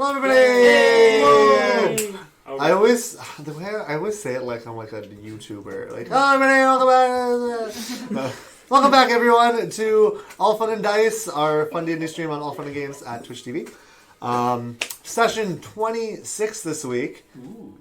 Hello, everybody! I always say it like I'm like a YouTuber. Like, hello, everybody, welcome back. Welcome back, everyone, to AllFunNDice, our fun D&D stream on AllFunNGames at Twitch TV. Session 26 this week. Ooh.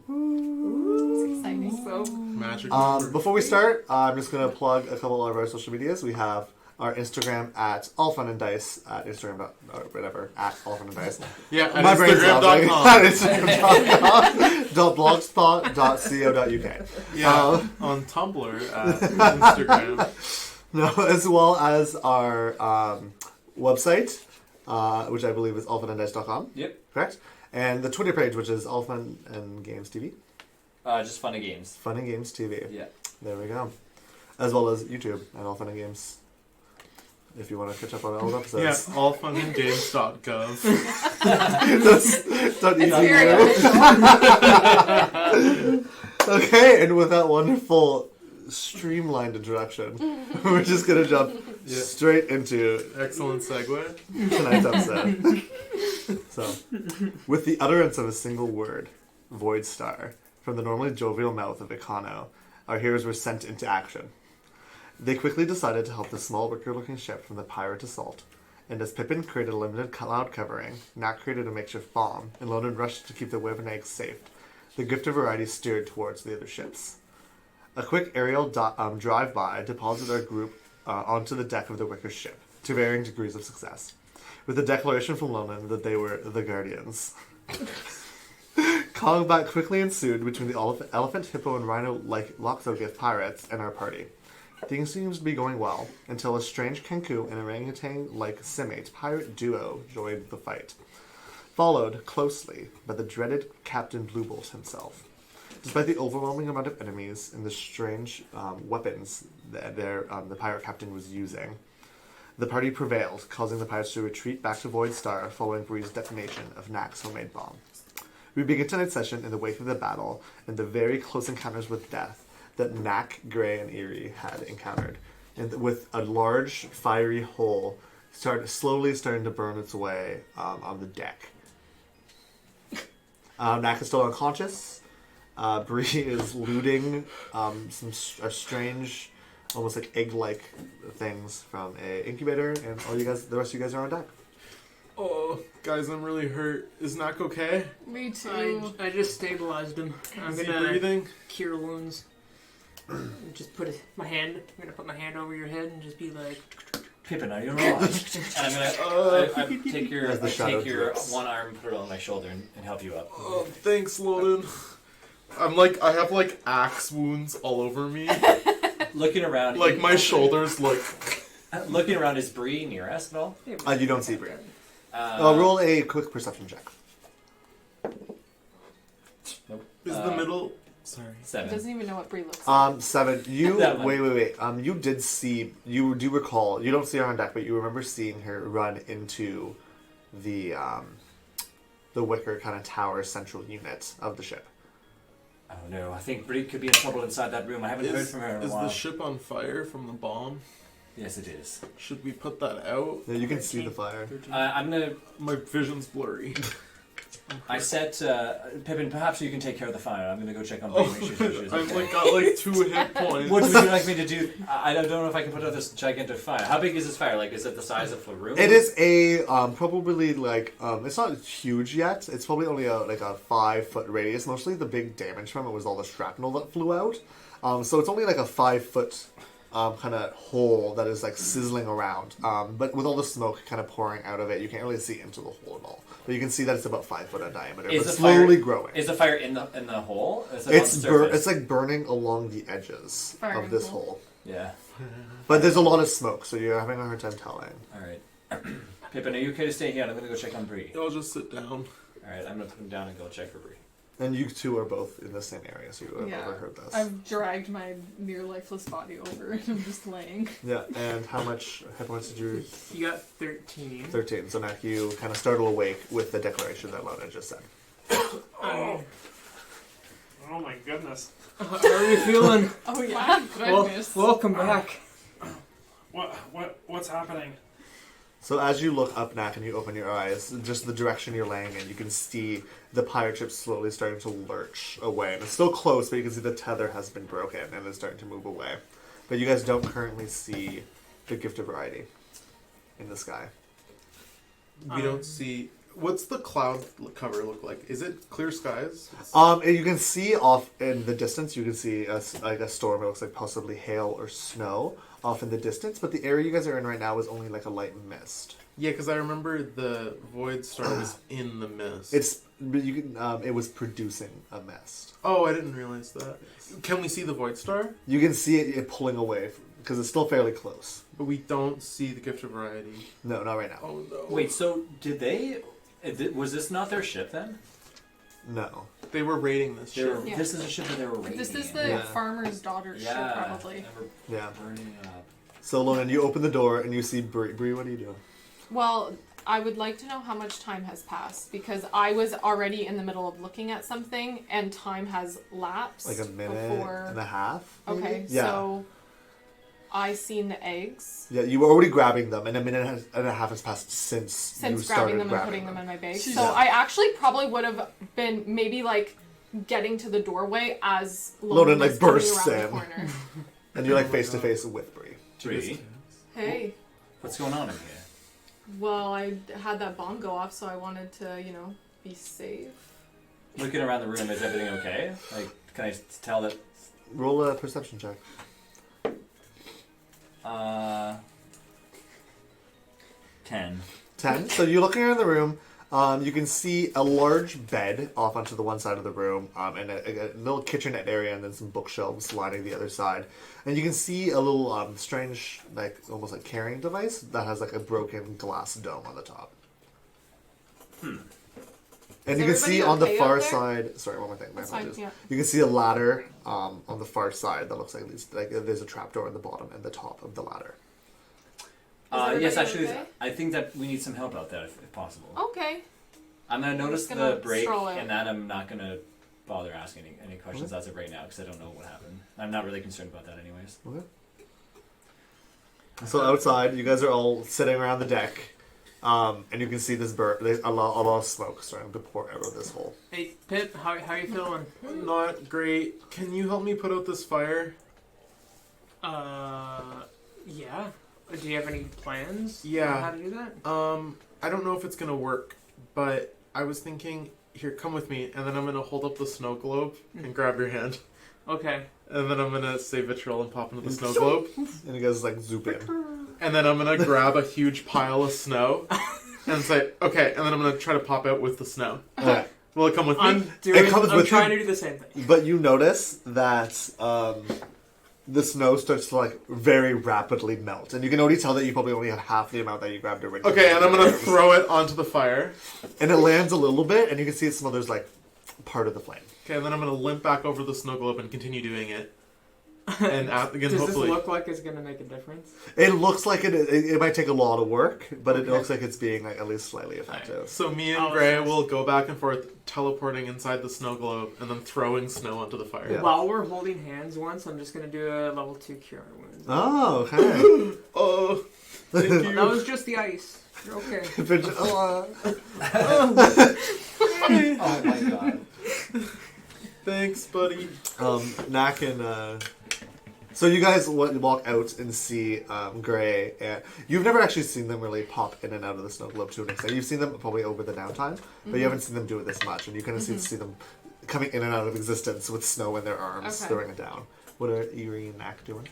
It's exciting. So magic. Before we start, I'm just going to plug a couple of our social medias. We have our Instagram at AllFunNDice at Instagram or whatever at AllFunNDice. Yeah, at my brain's Instagram.com. at Instagram.com.blogspot.co.uk. Yeah, on Tumblr at Instagram. No, as well as our website, which I believe is allfunandice.com. Yep. Correct? And the Twitter page, which is AllFunNGames TV. Just Fun and Games. Fun and Games TV. Yeah. There we go. As well as YouTube at AllFunNGames. If you want to catch up on all the episodes. Yeah, allfunandgames.gov. That's okay, and with that wonderful streamlined introduction, we're just going to jump straight into Excellent segue. tonight's episode. So, with the utterance of a single word, Void Star, from the normally jovial mouth of Econo, our heroes were sent into action. They quickly decided to help the small wicker-looking ship from the pirate assault, and as Pippin created a limited cloud covering, Knack created a makeshift bomb, and Lonan rushed to keep the Wyvern eggs safe, the gift of variety steered towards the other ships. A quick aerial drive-by deposited our group onto the deck of the wicker ship, to varying degrees of success, with a declaration from Lonan that they were the Guardians. Combat quickly ensued between the elephant, hippo, and rhino-like Loxogith pirates and our party. Things seemed to be going well, until a strange Kenku and orangutan-like Simate pirate duo joined the fight, followed closely by the dreaded Captain Bluebolt himself. Despite the overwhelming amount of enemies and the strange weapons that the pirate captain was using, the party prevailed, causing the pirates to retreat back to Void Star following Bree's detonation of Knack's homemade bomb. We begin tonight's session in the wake of the battle and the very close encounters with death that Knack, Gray, and Eerie had encountered, and with a large, fiery hole slowly starting to burn its way on the deck. Knack is still unconscious. Bree is looting some strange, almost like egg-like things from a incubator, and the rest of you guys are on deck. Oh, guys, I'm really hurt. Is Knack okay? Me too. I just stabilized him. I'm Is he gonna breathing? cure wounds. Just put my hand. I'm gonna put my hand over your head and just be like. Pippin, are you alright? And I'm gonna I take your As the shadow drips. one arm, put it on my shoulder, and help you up. Oh, thanks, Loden. I have like axe wounds all over me. Looking around, Like my shoulders look. Looking around, is Bree near us at all? You don't see Bree. Roll a quick perception check. Nope. Is the middle? Sorry. He 7. doesn't even know what Bree looks like. 7. You That one. wait. You did see. You do recall. You don't see her on deck, but you remember seeing her run into the wicker kind of tower central unit of the ship. Oh no, I think Bree could be in trouble inside that room. I haven't heard from her in a Is while. the ship on fire from the bomb? Yes, it is. Should we put that out? Yeah, you can see the fire. I'm gonna. My vision's blurry. I set Pippin. Perhaps you can take care of the fire. I'm gonna go check on Bree. Make sure she's I've okay. got like 2 hit points. What would you like me to do? I don't know if I can put out this gigantic fire. How big is this fire? Like, is it the size of a room? It is a probably like it's not huge yet. It's probably only a 5-foot radius. Mostly the big damage from it was all the shrapnel that flew out. So it's only like a 5-foot kind of hole that is like sizzling around. But with all the smoke kind of pouring out of it, you can't really see into the hole at all. But you can see that it's about 5 foot in diameter, but slowly growing. Is the fire in the hole? Is it It's like burning along the edges Fire of this hole. hole. Yeah. But there's a lot of smoke, so you're having a hard time telling. All right. Pippin, are you okay to stay here? I'm gonna go check on Bree. I'll just sit down. All right, I'm gonna put him down and go check for Bree. And you two are both in the same area, so you have Yeah. overheard this. I've dragged my near lifeless body over and I'm just laying. Yeah, and how much hit points did you... You got 13. 13, so now you kind of startle awake with the declaration that Lona just said. Oh my goodness. How are you feeling? Oh yeah, goodness. Welcome back. What's happening? So as you look up, Knack, and you open your eyes, just the direction you're laying in, you can see the pirate ship slowly starting to lurch away. And it's still close, but you can see the tether has been broken and is starting to move away. But you guys don't currently see the Gift of Variety in the sky. We don't see. What's the cloud cover look like? Is it clear skies? You can see off in the distance, you can see a storm. It looks like possibly hail or snow off in the distance. But the area you guys are in right now is only like a light mist. Yeah, because I remember the Void Star was in the mist. It was producing a mist. Oh, I didn't realize that. Can we see the Void Star? You can see it pulling away because it's still fairly close. But we don't see the Gift of Variety. No, not right now. Oh no. Wait, so did they... Was this not their ship then? No. They were raiding this They ship. were, Yeah. This is a ship that they were raiding. This is the Yeah. farmer's daughter's ship, probably. They were Yeah. burning up. So, Lonan, you open the door and you see Bree. Bree, what are you doing? Well, I would like to know how much time has passed because I was already in the middle of looking at something and time has lapsed. Like a minute before... and a half? Okay, Yeah. so I seen the eggs. Yeah, you were already grabbing them, and a minute and a half has passed since you Since started grabbing them and grabbing putting them in my bag. She's- So I actually probably would have been maybe like getting to the doorway as Loden, like, was coming bursts around in. the corner. And you're like face to face with Bree. Bree, Hey, what's going on in here? well, I had that bomb go off, so I wanted to, be safe. Looking around the room, is everything okay? Like, can I tell that... Roll a perception check. 10. 10. So you're looking around the room. You can see a large bed off onto the one side of the room, and a little kitchenette area, and then some bookshelves lining the other side. And you can see a little strange, like almost like carrying device that has like a broken glass dome on the top. And Is you can see everybody on the okay far out there? side. Sorry, one more thing. My That's fine, apologies. yeah. You can see a ladder on the far side that looks like there's a trapdoor in the bottom and the top of the ladder. Yes, everybody actually, okay? I think that we need some help out there if possible. Okay. I'm going to notice just gonna the break, stroll out. and that I'm not going to bother asking any questions as of right now, because I don't know what happened. I'm not really concerned about that anyways. Okay. So outside, you guys are all sitting around the deck, and you can see this there's a lot of smoke starting to pour out of this hole. Hey, Pip, how you feeling? Not great. Can you help me put out this fire? Yeah. Do you have any plans? Yeah. On how to do that? I don't know if it's gonna work, but I was thinking, here, come with me, and then I'm gonna hold up the snow globe and grab your hand, Okay. and then I'm gonna say vitriol and pop into the snow globe, And you guys like zoop in. and then I'm gonna grab a huge pile of snow and say, okay, and then I'm gonna try to pop out with the snow. Okay. Will it come with me? I'm comes with trying you. to do the same thing. But you notice that the snow starts to like very rapidly melt, and you can already tell that you probably only have half the amount that you grabbed originally. Okay, and I'm gonna throw it onto the fire. And it lands a little bit, and you can see it smothers like part of the flame. Okay, and then I'm gonna limp back over the snow globe and continue doing it. And again, Does hopefully, this look like it's gonna make a difference? It looks like it might take a lot of work, but it Okay. looks like it's being like at least slightly effective. so me and Oh, Gray nice. will go back and forth, teleporting inside the snow globe, and then throwing snow onto the fire. Yeah. While we're holding hands once, I'm just gonna do a level 2 cure wounds. Oh, okay. Oh, thank you. That was just the ice. You're okay. Oh my god. Thanks, buddy. Knack and so you guys walk out and see Gray, and you've never actually seen them really pop in and out of the snow globe to an extent. You've seen them probably over the downtime, but you haven't seen them do it this much, and you kind of see them coming in and out of existence with snow in their arms, Okay. throwing it down. What are Eerie and Knack doing?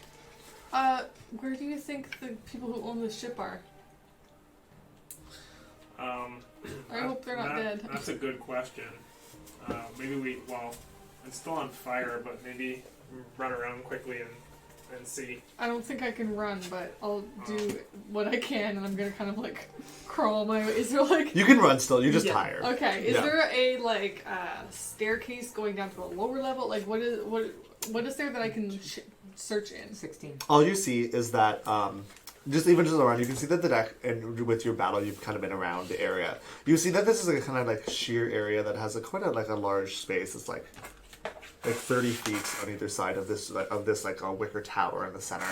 Where do you think the people who own the ship are? I hope they're not dead. That's a good question. Maybe it's still on fire, but maybe run around quickly and see. I don't think I can run, but I'll do what I can, and I'm gonna kind of like crawl my way. Is there like You can run still. You're just Yeah. tired. okay? Is Yeah. there a staircase going down to a lower level? Like what is there that I can search in? 16. All you see is that just around, you can see that the deck, and with your battle, you've kind of been around the area. You see that this is a kind of like sheer area that has quite a large space. It's like like 30 feet on either side of this wicker tower in the center.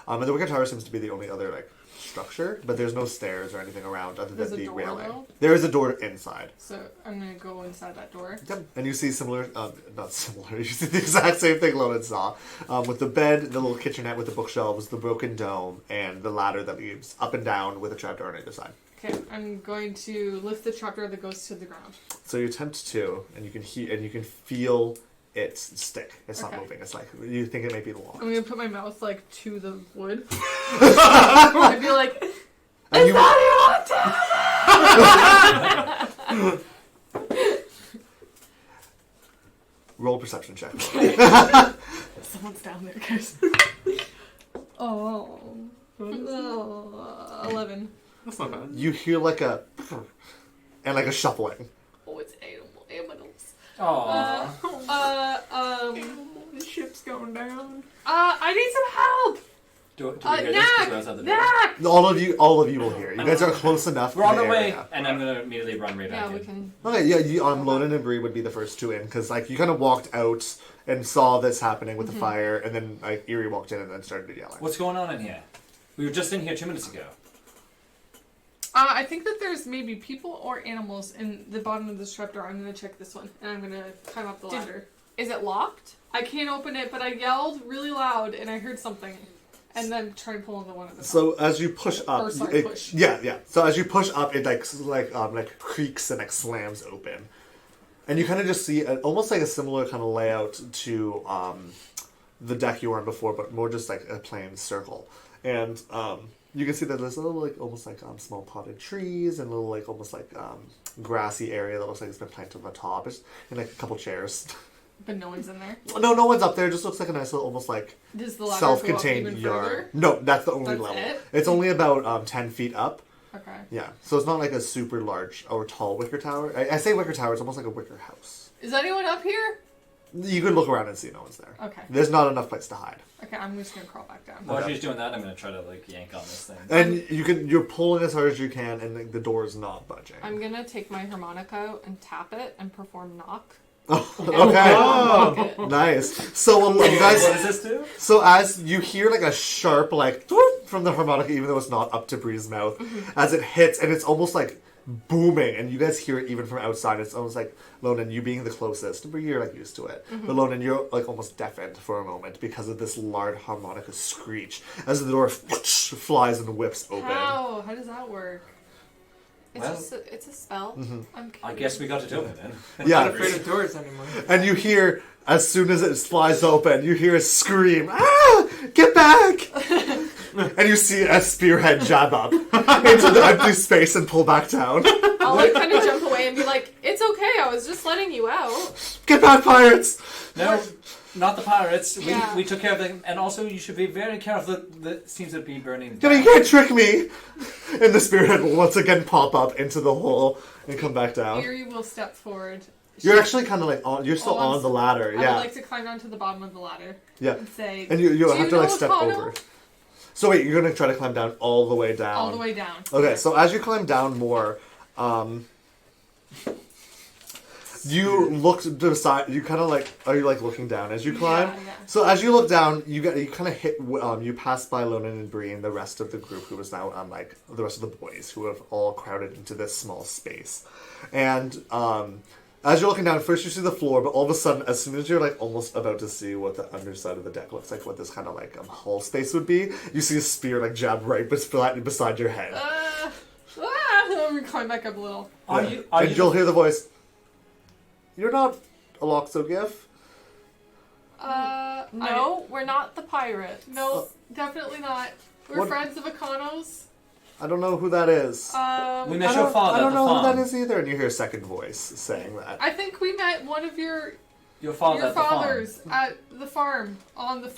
And the wicker tower seems to be the only other like structure, but there's no stairs or anything around other There's than a the door, railing. though? There is a door inside. So I'm gonna go inside that door. Yep. And you see similar, not similar, you see the exact same thing Lonan saw. With the bed, the little kitchenette with the bookshelves, the broken dome, and the ladder that leads up and down with a trapdoor on either side. Okay, I'm going to lift the trapdoor that goes to the ground. So you attempt to, and you can feel it stick. It's not Okay. moving. It's like, you think it may be the wall. I'm gonna put my mouth like to the wood. I'd be like, And you, roll a perception check. someone's down there, guys. Oh. 11. That's not bad. You hear like a and like a shuffling. Oh, it's animals. Aww. The ship's going down. I need some help. Do we hear this? 'Cause we're outside the door. Knack! All of you will hear. You guys are close enough. We're on to our the way, area. and I'm gonna immediately run right Yeah, back we in. can. Okay, yeah, Lonan and Bree would be the first two in because like you kind of walked out and saw this happening with the fire, and then like Eerie walked in and then started yelling. What's going on in here? We were just in here 2 minutes ago. I think that there's maybe people or animals in the bottom of this trapdoor. I'm gonna check this one, and I'm gonna climb up the Did- ladder. Is it locked? I can't open it, but I yelled really loud, and I heard something, and then try and pull on the one at the top. So as you push up, Or, sorry, push. Yeah. So as you push up, it like creaks and like slams open, and you kind of just see almost like a similar kind of layout to the deck you were on before, but more just like a plain circle. And you can see that there's a little like almost like small potted trees and a little like almost like grassy area that looks like it's been planted on the top. It's, and like a couple chairs. But no one's in there. No one's up there. It just looks like a nice little almost like Does the ladder self-contained go up even yard. further? No, that's the only That's level. it? It's only about 10 feet up. Okay. Yeah, so it's not like a super large or tall wicker tower. I say wicker tower, it's almost like a wicker house. Is anyone up here? You could look around and see no one's there. Okay. There's not enough place to hide. Okay, I'm just gonna crawl back down. While Okay. she's doing that, I'm gonna try to like yank on this thing. And you're pulling as hard as you can, and the door is not budging. I'm gonna take my harmonica out and tap it and perform knock. Okay, Lock it. nice. So you What guys, does this do? so as you hear like a sharp like "Thwoop" from the harmonica, even though it's not up to Bree's mouth, as it hits, and it's almost like booming, and you guys hear it even from outside. It's almost like Lonan, you being the closest, but you're like used to it. But Lonan, you're like almost deafened for a moment because of this loud harmonica screech as the door flies and whips open. How? How does that work? It's Well- just it's a spell. I'm I guess we got it open then. I'm Yeah. not afraid of doors anymore. And you hear, as soon as it flies open, you hear a scream, "Ah! Get back!" And you see a spearhead jab up into the empty space and pull back down. I'll like kind of jump away and be like, "It's okay. I was just letting you out." Get back, pirates! No, not the pirates. Yeah. We took care of them, and also you should be very careful. That seems to be burning. You can't trick me! And the spearhead will once again pop up into the hole and come back down. Eerie will step forward. You're actually kind of like you're still Oh, I'm on the ladder, I would yeah. like to climb down to the bottom of the ladder Yeah. and say, And you'll "Do have to you like know step Apollo?" over. So wait, you're gonna try to climb down all the way down. all the way down. Okay, so as you climb down more, you look to the side. You kind of like are you like looking down as you climb? Yeah. So as you look down, you kind of hit. You pass by Lonan and Bree and the rest of the group, who was now like the rest of the boys, who have all crowded into this small space. And as you're looking down, first you see the floor, but all of a sudden, as soon as you're like almost about to see what the underside of the deck looks like, what this kind of like hull space would be, you see a spear like jab right beside your head. I'm gonna climb back up a little. Are Yeah. you? And you'll hear the voice. You're not a Loxogif. No, we're not the pirate. No, definitely not. We're What- friends of Econos. I don't know who that is. We met your father I don't at the know farm. who that is either. And you hear a second voice saying that. I think we met one of your Your father at the farm, fathers at the farm on the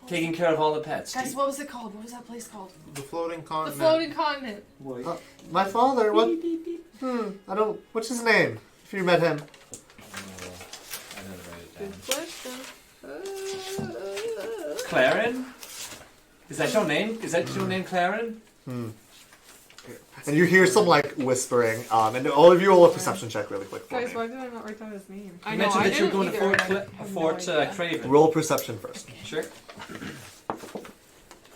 taking care of all the pets. guys. What was it called? What was that place called? The floating The continent. floating continent. Wait. My father. What? I don't. What's his name? If you met him. I didn't write it down. Good question. Claren? Is that your name? Is that your name, Claren? And you hear some like whispering, and all of you roll a perception check really quick for Guys, me. why did I not write down his name? I You know. mentioned I that you were didn't going to either, Fort, and I have no Fort idea. Craven. Roll perception first. Sure.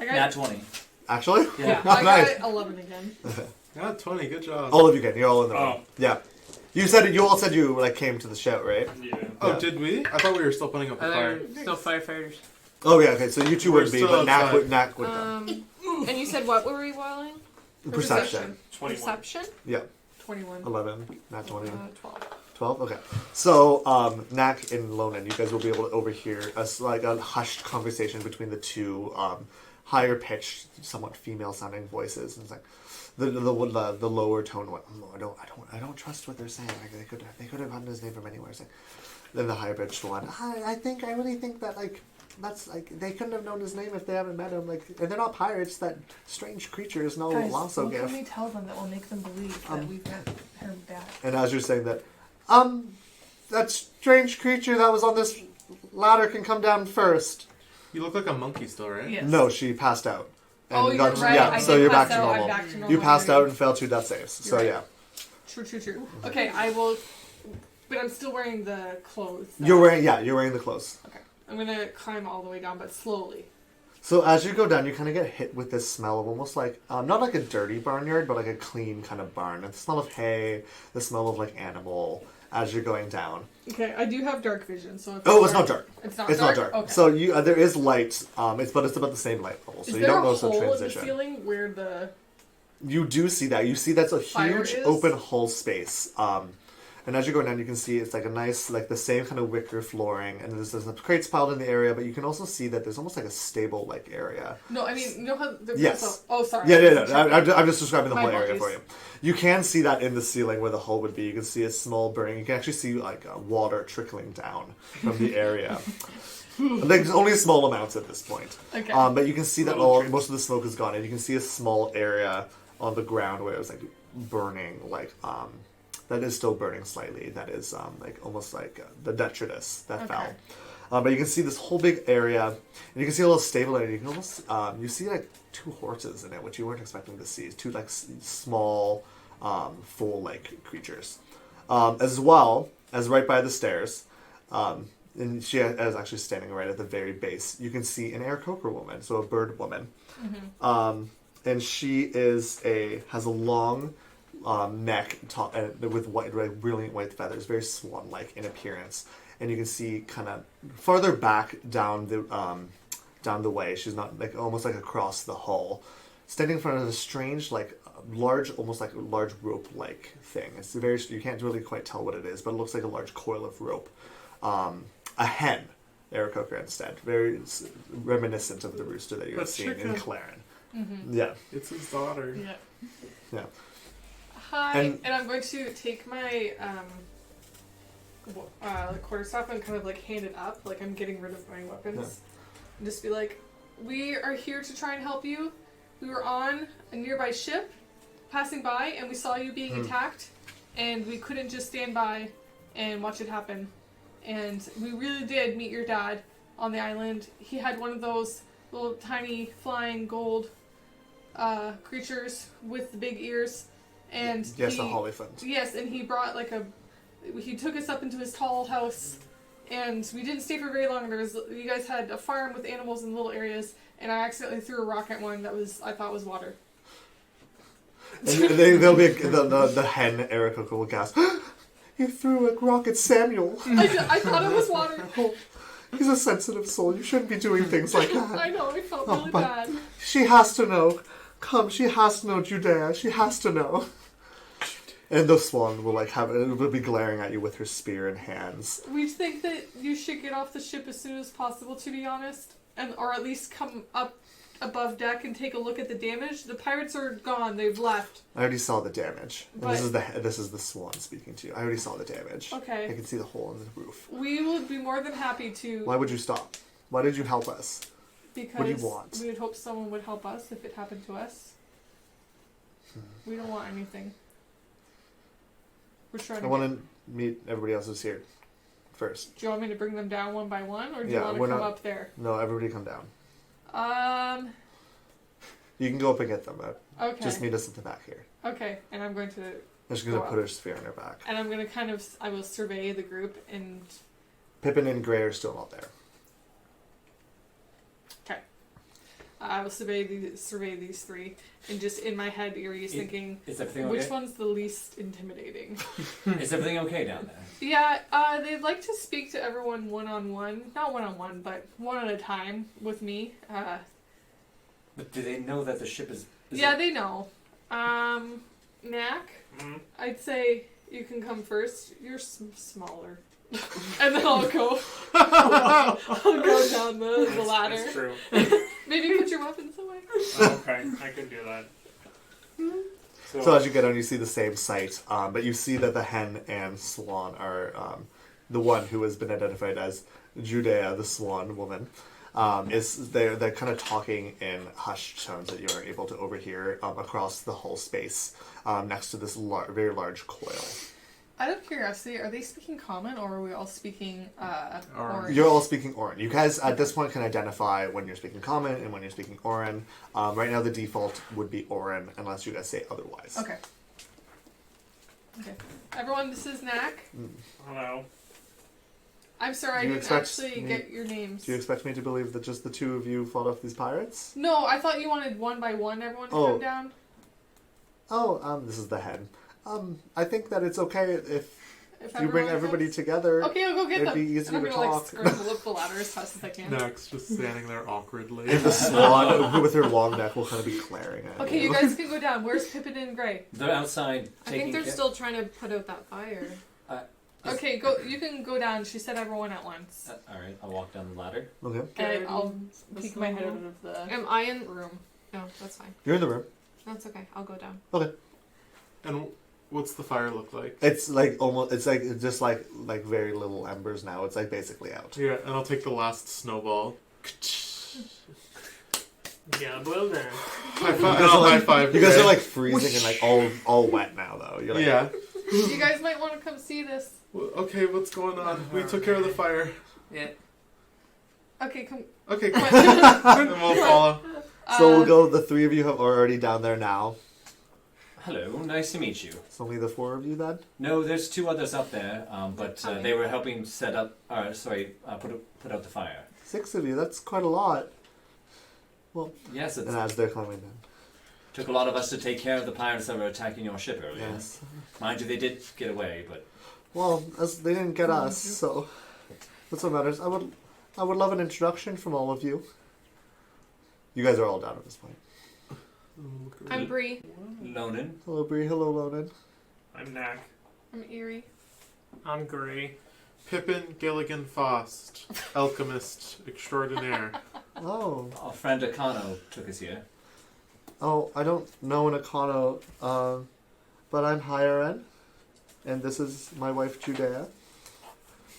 I got, Nat 20. Actually? yeah, Oh, I nice. got 11 again. Yeah, 20. Good job. All of you can. You're all in the room. Oh. Yeah. You all said you like came to the shout, right? Yeah. Oh, Yeah. did we? I thought we were still putting up the fire. They're still firefighters. Oh yeah. Okay. So you two We're wouldn't be, still but Knack outside. would know. And you said what were we rolling? Perception. 21. Perception? Yeah. 21. 11. Not 20. 12. 12? Okay. So, Knack and Lonan, you guys will be able to overhear a hushed conversation between the two higher pitched, somewhat female sounding voices. And it's like the lower tone one. Oh, I don't trust what they're saying. Like, they could have gotten his name from anywhere. It's like, then the higher pitched one. I really think that that's like they couldn't have known his name if they haven't met him. Like, and they're not pirates. That strange creatures no Guys, also what can give. we tell them that will make them believe that we've got her back? And as you're saying that, that strange creature that was on this ladder can come down first. You look like a monkey still, right? Yes. No, she passed out. And Oh, you're right. Yeah, I so did you're pass back to out. I'm normal. back to normal You passed already. out and failed 2 death saves. So You're yeah, True. Okay, I will. But I'm still wearing the clothes. you're wearing the clothes. Okay. I'm gonna climb all the way down, but slowly. So as you go down, you kind of get hit with this smell of almost like not like a dirty barnyard, but like a clean kind of barn. And the smell of hay, the smell of like animal. As you're going down. Okay, I do have dark vision, so. If Oh, it's not dark. It's not It's dark. not dark. Okay. So you there is light, but it's about the same light level, so Is you there don't a notice the hole in the transition. ceiling where the? You do see that. You see that's a Fire huge is? open hull space. And as you're going down, you can see it's like a nice, like the same kind of wicker flooring, and there's some crates piled in the area, but you can also see that there's almost like a stable-like area. No, I mean, you know how. Yes. Oh, sorry. Yeah. I'm just describing the My whole area apologies. for you. You can see that in the ceiling where the hull would be. You can see a small burning. You can actually see like water trickling down from the area. Like, there's only small amounts at this point. Okay. But you can see that most of the smoke is gone, and you can see a small area on the ground where it was like burning, like that is still burning slightly. That is like almost like the detritus that fell. But you can see this whole big area, and you can see a little stable area. You can almost you see like 2 horses in it, which you weren't expecting to see. 2 like small, full like creatures, as well as right by the stairs. And she is actually standing right at the very base. You can see an Aarakocra woman, so a bird woman, and she has a long neck with brilliant white feathers, very swan-like in appearance. And you can see kind of farther back down the way. She's not like almost like across the hull, standing in front of a strange almost like a large rope-like thing. It's you can't really quite tell what it is, but it looks like a large coil of rope. A hen, Aarakocra instead, very reminiscent of the rooster that you had That's seen in chicken. Claren. Yeah. It's his daughter. Yeah. Yeah. Hi, And- and I'm going to take my quarterstaff and kind of like hand it up, like I'm getting rid of my weapons, and just be like, "We are here to try and help you. We were on a nearby ship, passing by, and we saw you being attacked, and we couldn't just stand by and watch it happen. And we really did meet your dad on the island. He had one of those little tiny flying gold creatures with the big ears, and Yes, the Hollyphant. Yes, and he brought he took us up into his tall house, and we didn't stay for very long. You guys had a farm with animals in little areas, and I accidentally threw a rock at one that I thought was water. And they'll be the hen Aarakocra will gasp. You threw a rock at Samuel. I thought it was water. Oh, he's a sensitive soul. You shouldn't be doing things like that. I know, I felt really but bad. She has to know. Come, she has to know, Judea. She has to know. And the swan will will be glaring at you with her spear in hands. We think that you should get off the ship as soon as possible, to be honest, or at least come up above deck and take a look at the damage. The pirates are gone; they've left. I already saw the damage. And But- this is the swan speaking to you. I already saw the damage. Okay. I can see the hole in the roof. We would be more than happy to. Why would you stop? Why did you help us? Because what do you want? we would hope someone would help us if it happened to us. We don't want anything. We're trying I to. want to meet everybody else who's here first. Do you want me to bring them down one by one, or do you Yeah, want to we're come not- up there? No, everybody come down. You can go up and get them, but Okay. just meet us at the back here. Okay, and I'm going to, And she's going Go to put her spear on her back. and I'm going to I will survey the group and. Pippin and Gray are still not there. I will survey these three, and just in my head, Erie's thinking, Is everything which okay? one's the least intimidating? Is everything okay down there? Yeah, they'd like to speak to everyone one-on-one. Not one-on-one, but one at a time with me. But do they know that the ship is Yeah, they know. Knack, Mhm. I'd say you can come first. You're smaller. And then I'll go down the ladder. That's true. Maybe put your weapons away. Oh, okay, I could do that. So as you get on, you see the same sight, but you see that the hen and swan are the one who has been identified as Judea, the swan woman. They're kind of talking in hushed tones that you are able to overhear across the whole space next to this very large coil. Out of curiosity, are they speaking common or are we all speaking orange? You're all speaking Orin. You guys at this point can identify when you're speaking common and when you're speaking Orin. Right now the default would be Orin unless you guys say otherwise. Okay. Okay. Everyone, this is Knack. Hello. I'm sorry, I Do you didn't expect actually me- get your names. Do you expect me to believe that just the two of you fought off these pirates? No, I thought you wanted one by one everyone to Oh. come down. Oh, this is the hen. I think that it's okay if If you bring everyone everybody comes. together. Okay, I'll go get It'd them. be easier and I'm to gonna talk. scramble up the ladder as fast as I can. Next, just standing there awkwardly. And the swan, who with her long neck, will kind of be glaring at Okay, you. you guys can go down. Where's Pippin and Gray? They're outside I taking think they're care- still trying to put out that fire. Okay, go. You can go down. She said everyone at once. Alright, I'll walk down the ladder. Okay. And I'll The peek my head small out of the Am I in? room. No, that's fine. You're in the room. That's okay. I'll go down. And what's the fire look like? It's like almost. It's like just like very little embers now. It's like basically out. Yeah, and I'll take the last snowball. Yeah, well then. High five. And I'll high five. You guys are Gray. like freezing and like all wet now though. You're like, Yeah. You guys might want to come see this. Okay, what's going on? We took care of the fire. Yeah. Okay, come. Okay, cool. And we'll follow. So we'll go. The three of you are already down there now. Hello, nice to meet you. It's only the four of you then. No, there's two others up there, but Okay. they were helping set up, put out the fire. 6 of you. That's quite a lot. Yes, it And as they're climbing down. took a lot of us to take care of the pirates that were attacking your ship earlier. Yes. Mind you, they did get away, but Well, as they didn't get us, so that's what matters. I would love an introduction from all of you. You guys are all down at this point. I'm Bree. Lonan, Hello, Bree. Hello, Lonan. I'm Knack. I'm Erie. I'm Gray. Pippin Gilligan Fost, alchemist extraordinaire. Oh. our friend Akano took us here. Oh, I don't know an Akano, but I'm higher end. And this is my wife, Judea.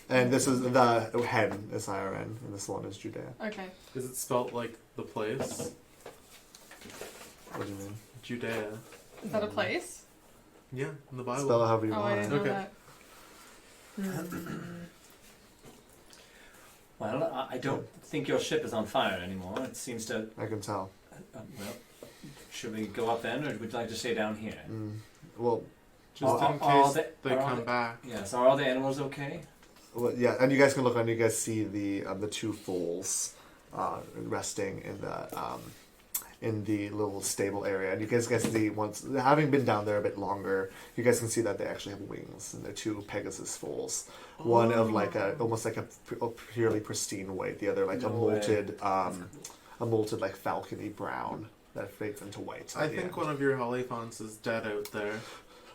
And this is the hen is higher end, and this one is Judea. Okay. Is it spelt like the place? What do you mean? Judea. Is that a place? Yeah, in the Bible. Spell it however you Oh, I want. didn't know Okay. that. Well, I don't think your ship is on fire anymore. It seems to. I can tell. Well, should we go up then, or would you like to stay down here? Well, Just in Are case they are come back. Yes. Are all the animals okay? yeah, and you guys can look on. You guys see the two foals resting in the little stable area, and you guys can see once having been down there a bit longer, you guys can see that they actually have wings, and they're two Pegasus foals. One of like almost like a purely pristine white, the other like a No way. molted like falcony brown that fades into white. at I the think end. one of your Hollyphons is dead out there.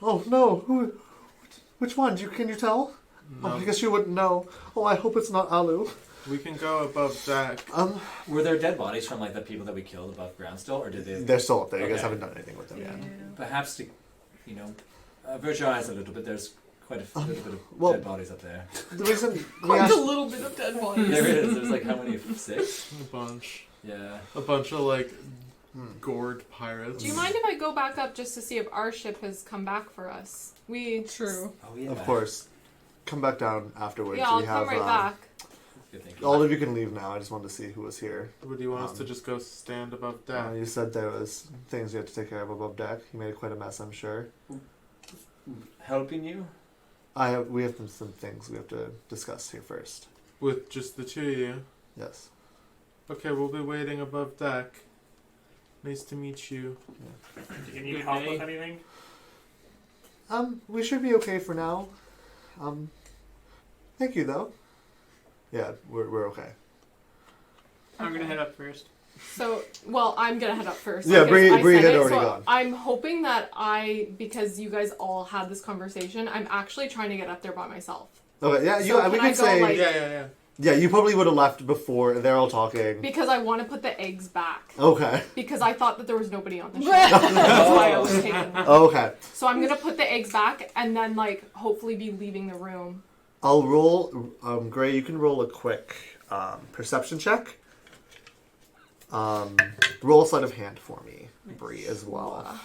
Oh no! Which one? Can you tell? No, Oh, I guess you wouldn't know. Oh, I hope it's not Alu. we can go above deck. Were there dead bodies from like the people that we killed above ground still, or did they? They're still up there. You guys Okay. haven't done anything with them yet. Perhaps to, avert your eyes a little bit. There's quite a little bit of well- dead bodies up there. The reason we Quite asked, a little bit of dead bodies. There is. There's like how many? 6? A bunch. Yeah. A bunch of like gored pirates. Do you mind if I go back up just to see if our ship has come back for us? We True. Oh yeah. of course, come back down afterwards. Yeah, I'll we have come right back. Good thinking. All of you can leave now. I just wanted to see who was here. Or do you want us to just go stand above deck? You said there was things you had to take care of above deck. You made quite a mess, I'm sure. Helping you? We have some things we have to discuss here first. With just the two of you? Yes. Okay, we'll be waiting above deck. Nice to meet you. Do you need Good help day. with anything? We should be okay for now. Thank you though. Yeah, we're okay. I'm gonna head up first. So, well, I'm gonna head up first. Yeah, I guess Bree I said had it, already so gone. I'm hoping that because you guys all had this conversation, I'm actually trying to get up there by myself. Okay, yeah, So we can I could go, say like- Yeah. yeah, you probably would have left before they're all talking. Because I want to put the eggs back. Okay. Because I thought that there was nobody on the ship. That's why I was taking them. Okay. So I'm gonna put the eggs back and then hopefully be leaving the room. I'll roll Gray, you can roll a quick perception check. Roll a sleight of hand for me, Bree, as well.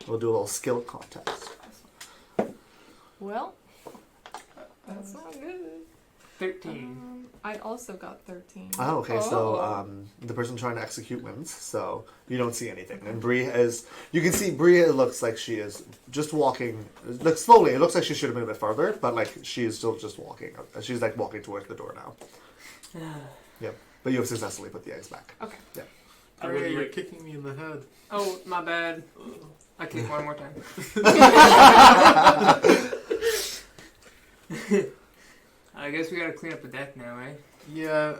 We'll do a little skill contest. Well, that's not good. 13. I also got 13. Oh, okay. So the person trying to execute wins. So you don't see anything. And Bree you can see Bree. It looks like she is just walking. Like slowly. It looks like she should have been a bit farther, but like she is still just walking. She's like walking towards the door now. Yep. But you have successfully put the eggs back. Okay. Yeah. I would Gray, you're like- kicking me in the head. Oh, my bad. I kick one more time. I guess we gotta clean up the deck now, eh? Yeah,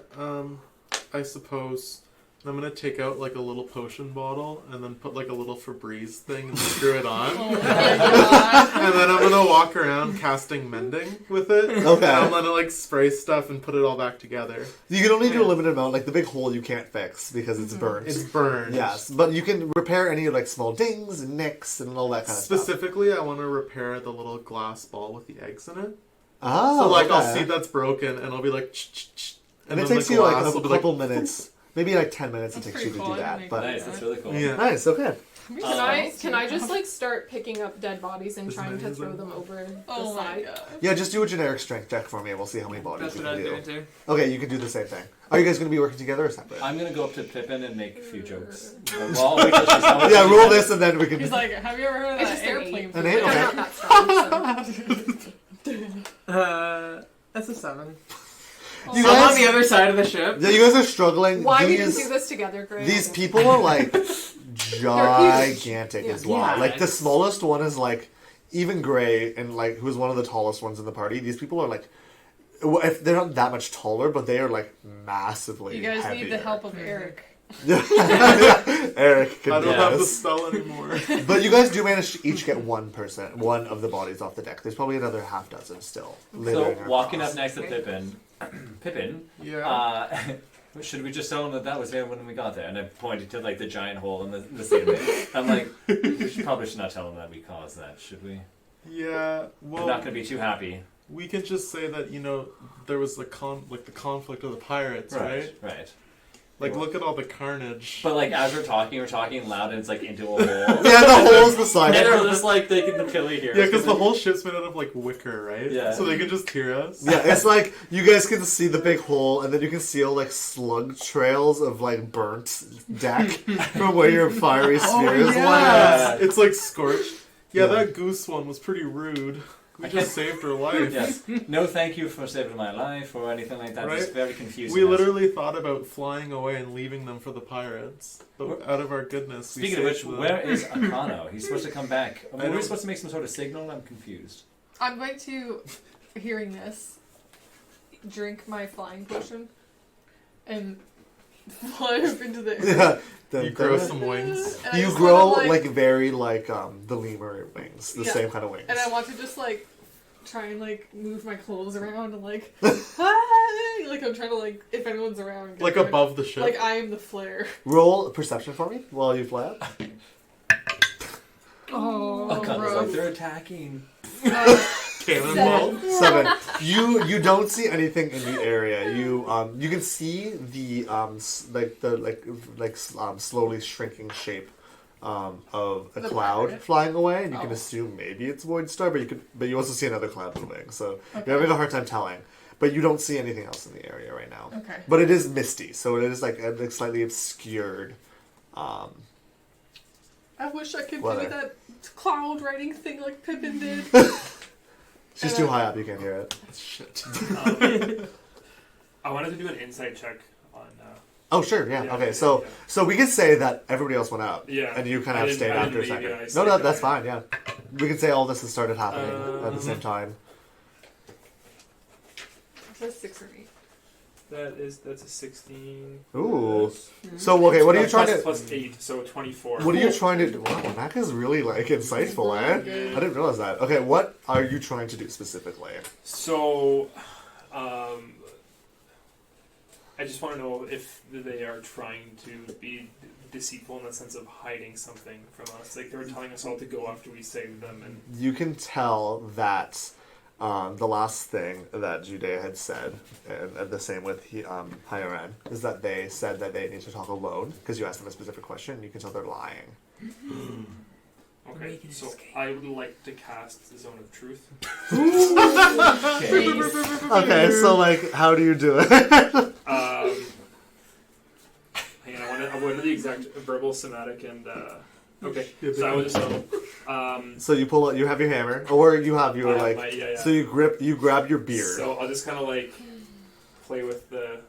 I suppose. And I'm gonna take out like a little potion bottle and then put like a little Febreze thing and screw it on. Oh my god. And then I'm gonna walk around casting mending with it. Okay. And I'm gonna like spray stuff and put it all back together. You can only do a limited amount. Like the big hole, you can't fix because it's burnt. It's burned. Yes, but you can repair any like small dings and nicks and all that kind of stuff. Specifically, I want to repair the little glass ball with the eggs in it. Oh, So like okay. I'll see that's broken and I'll be like, ch-ch-ch, And it then takes the you like glass a will be couple minutes, maybe like 10 minutes. That's It takes you pretty to cool. do I that, didn't but make Nice, that's really cool. Yeah. nice. Okay. Can I just start picking up dead bodies and Isn't trying that to throw amazing? them over the Oh my side? god. Yeah, just do a generic strength check for me, and we'll see how many bodies That's you what I can was do. doing too. Okay, you can do the same thing. Are you guys going to be working together or separate? I'm gonna go up to Pippin and make a few jokes. Well, I'll wait till she's done with Yeah, it. roll this, and then we can. He's like, have you ever heard of It's that just an airplane? An flight? eight? Okay. I'm not that strong. So. That's a 7. You I'm on guys- the other side of the ship. Yeah, you guys are struggling. Why we didn't these do this together, Greg? these people are like gigantic Yeah. as well. Yeah, Like the it's- smallest one is like even Gray, and like who's one of the tallest ones in the party. These people are like, if they're not that much taller, but they are like massively. You guys heavier. need the help of Eric. Eric can I do don't have the this. spell anymore. But you guys do manage to each get one of the bodies off the deck. There's probably another half dozen still. So littering walking across. up next to Pippin, Yeah. should we just tell him that was there when we got there? And I pointed to like the giant hole in the ceiling. I'm like, probably should not tell him that we caused that, should we? Yeah. We're Well, not gonna be too happy. we can just say that there was the conflict of the pirates, right? Right. Like, look at all the carnage. But like as we're talking loud, and it's like into a hole. Yeah, the hole's beside And it. they're just like they can kill you here. Yeah, because the whole ship's made out of like wicker, right? Yeah. So they can just hear us. Yeah, it's like you guys can see the big hole, and then you can see all like slug trails of like burnt deck from where your fiery spears went. It's like scorched. Yeah, Yeah. that goose one was pretty rude. We just saved her life. Yes. No, thank you for saving my life or anything like that. It's Right? very confusing. We literally thought about flying away and leaving them for the pirates, but out of our goodness, we Speaking of which, saved them. where is Akano? He's supposed to come back. I Were we don't- supposed to make some sort of signal? I'm confused. I'm going to, hearing this, drink my flying potion and fly up into the air. Yeah, You grow some wings. And I You just grow wanna, like very like the lemur wings, the Yeah. same kind of wings. And I want to just like try and like move my clothes around and like like I'm trying to like if anyone's around get Like rid- above the ship. like I am the flare. Roll perception for me while you fly up. Oh, Akano's like gross. they're attacking. Cannonball. 7. You don't see anything in the area. You can see the slowly shrinking shape of a The cloud pirate? flying away, and you can Oh. assume maybe it's Void Star, but you also see another cloud moving. So Okay. you're having a hard time telling. but you don't see anything else in the area right now. Okay. But it is misty, so it is like slightly obscured. I wish I could Weather. do that cloud writing thing like Pippin did. She's too high up; you can't hear it. Shit. I wanted to do an insight check on. Oh, sure, yeah. Yeah, Okay, yeah, so yeah. so we can say that everybody else went up. Yeah. And you kind I of didn't- stayed I after a didn't leave second. you, I No, stayed no, that's behind. fine, yeah. We can say all this has started happening at the same time. Is that 6 or 8? That's a 16. Ooh. So, okay, what are you trying to... Plus 8, so 24. What are you trying to do? Wow, Naka's really, like, insightful, eh? I didn't realize that. Okay, what are you trying to do specifically? So, I just want to know if they are trying to be deceitful in the sense of hiding something from us. Like, they were telling us all to go after we saved them, and You can tell that the last thing that Judea had said, and the same with Hiran, is that they said that they need to talk alone, because you asked them a specific question, and you can tell they're lying. okay. Make an So escape. I would like to cast the Zone of Truth. Okay, so, like, how do you do it? Hang on, I want to the exact verbal, somatic, and okay. So I was just So you pull out, you have your hammer, or you have your, I have like, my- yeah, yeah. so you grab your beard. So I'll just kind of like play with the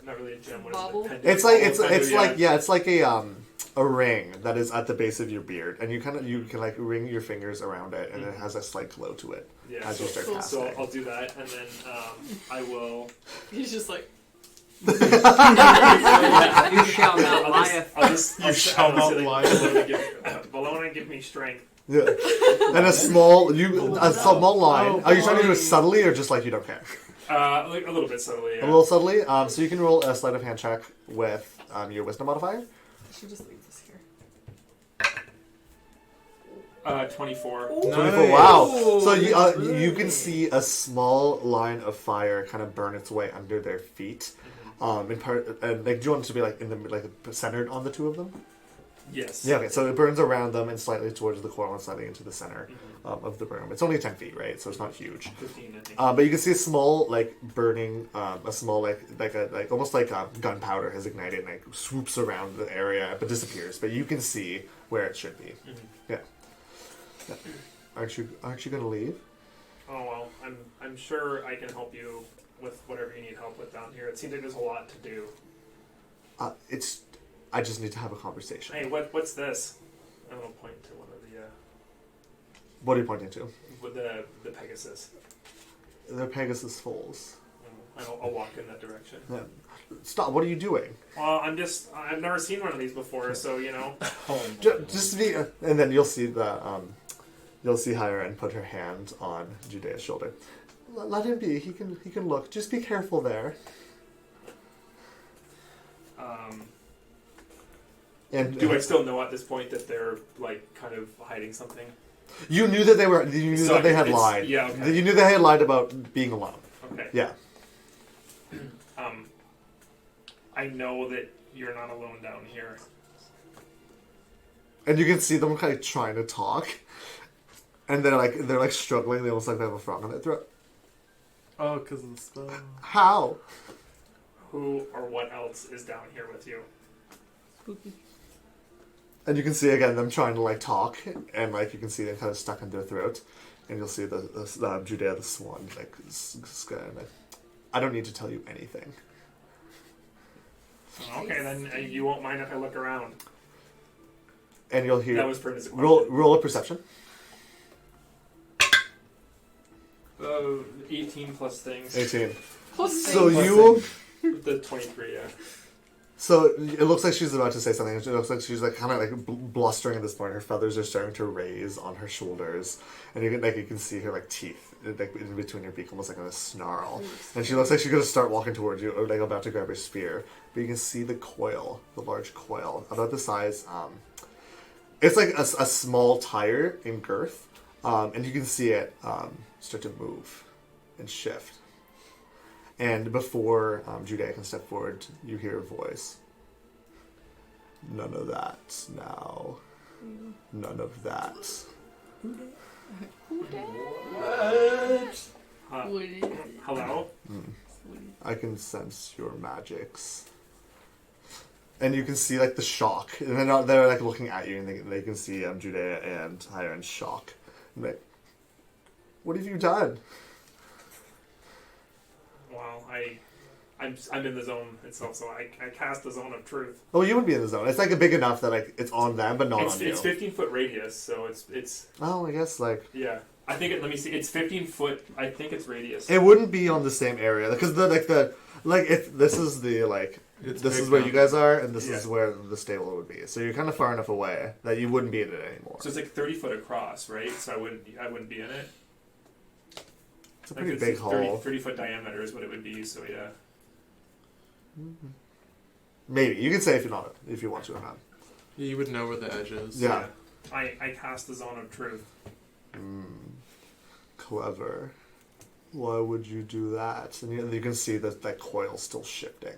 not really a gem. What is Bauble? it? Pendant. It's like Bauble, it's yeah. like it's like a ring that is at the base of your beard, and you can like ring your fingers around it, and it has a slight glow to it Yeah. as you start Cool. casting. So I'll do that, and then I will. He's just like, You shall not lieth. I'll shall not lie. Bologna, give me strength. Yeah, and a small line. Are you trying to do it subtly or just like you don't care? Like a little bit subtly. A Yeah. little subtly. So you can roll a sleight of hand check with your wisdom modifier. I should just leave this here. 24. 24. Wow. So you can see a small line of fire kind of burn its way under their feet. In part, and like, do you want it to be like in the like centered on the two of them? Yes. Yeah. Okay. So it burns around them and slightly towards the coil and slightly into the center of the room. It's only 10 feet, right? So it's not huge. 15, I think. But you can see a small like burning, a small like almost like gunpowder has ignited and like swoops around the area but disappears. But you can see where it should be. Yeah. Aren't you gonna leave? Oh well, I'm sure I can help you with whatever you need help with down here. It seems like there's a lot to do. I just need to have a conversation. Hey, what's this? I'm gonna point to one of the What are you pointing to? with the Pegasus. They're Pegasus foals. I'll walk in that direction. Yeah. Stop! What are you doing? Well, I've never seen one of these before, so you know. Just be, and then you'll see Hiren put her hand on Judea's shoulder. Let him be. He can look. Just be careful there. And Do I still know at this point that they're like kind of hiding something? You knew that they were. You knew So that they had it's- lied. yeah, okay. You knew they had lied about being alone. Okay. Yeah. I know that you're not alone down here. And you can see them kind of trying to talk, and they're like struggling. They almost like they have a frog in their throat. Oh, because of the spell. How? Who or what else is down here with you? And you can see again them trying to like talk, and like you can see them kind of stuck in their throat, and you'll see the Judea the swan like, I don't need to tell you anything. Okay, then you won't mind if I look around. And you'll hear That was Prentice's question. roll a perception. 18 plus things. 18. Plus So things. you. The 23, yeah. So it looks like she's about to say something. It looks like she's like kind of like blustering at this point. Her feathers are starting to raise on her shoulders, and you can see her like teeth like in between her beak, almost like in a snarl. And she looks like she's gonna start walking towards you, or like about to grab her spear. But you can see the coil, the large coil, about the size. It's like a small tire in girth, and you can see it start to move and shift. And before Judea can step forward, you hear a voice. None of that now. None of that. Who did? What is it? Hello? I can sense your magics. And you can see like the shock, and they're like looking at you, and they can see Judea and Hira in shock. And like, what have you done? Well, I'm in the zone itself, so I cast the zone of truth. Oh, you would be in the zone. It's like big enough that like it's on them, but not It's on you. 15-foot radius, so it's Oh, I guess like yeah. I think let me see. It's 15 foot. I think it's radius. it wouldn't be on the same area because this is the like. It's This big is where now. you guys are, and this Yeah. is where the stable would be. So you're kind of far enough away that you wouldn't be in it anymore. So it's like 30 foot across, right? So I wouldn't be in it. It's a Like pretty it's big 30 hall. 30 foot diameter is what it would be. So yeah. Maybe you can say if you want to or not. You would know where the edge is. Yeah. I cast the zone of truth. Clever. Why would you do that? And you can see that coil still shifting.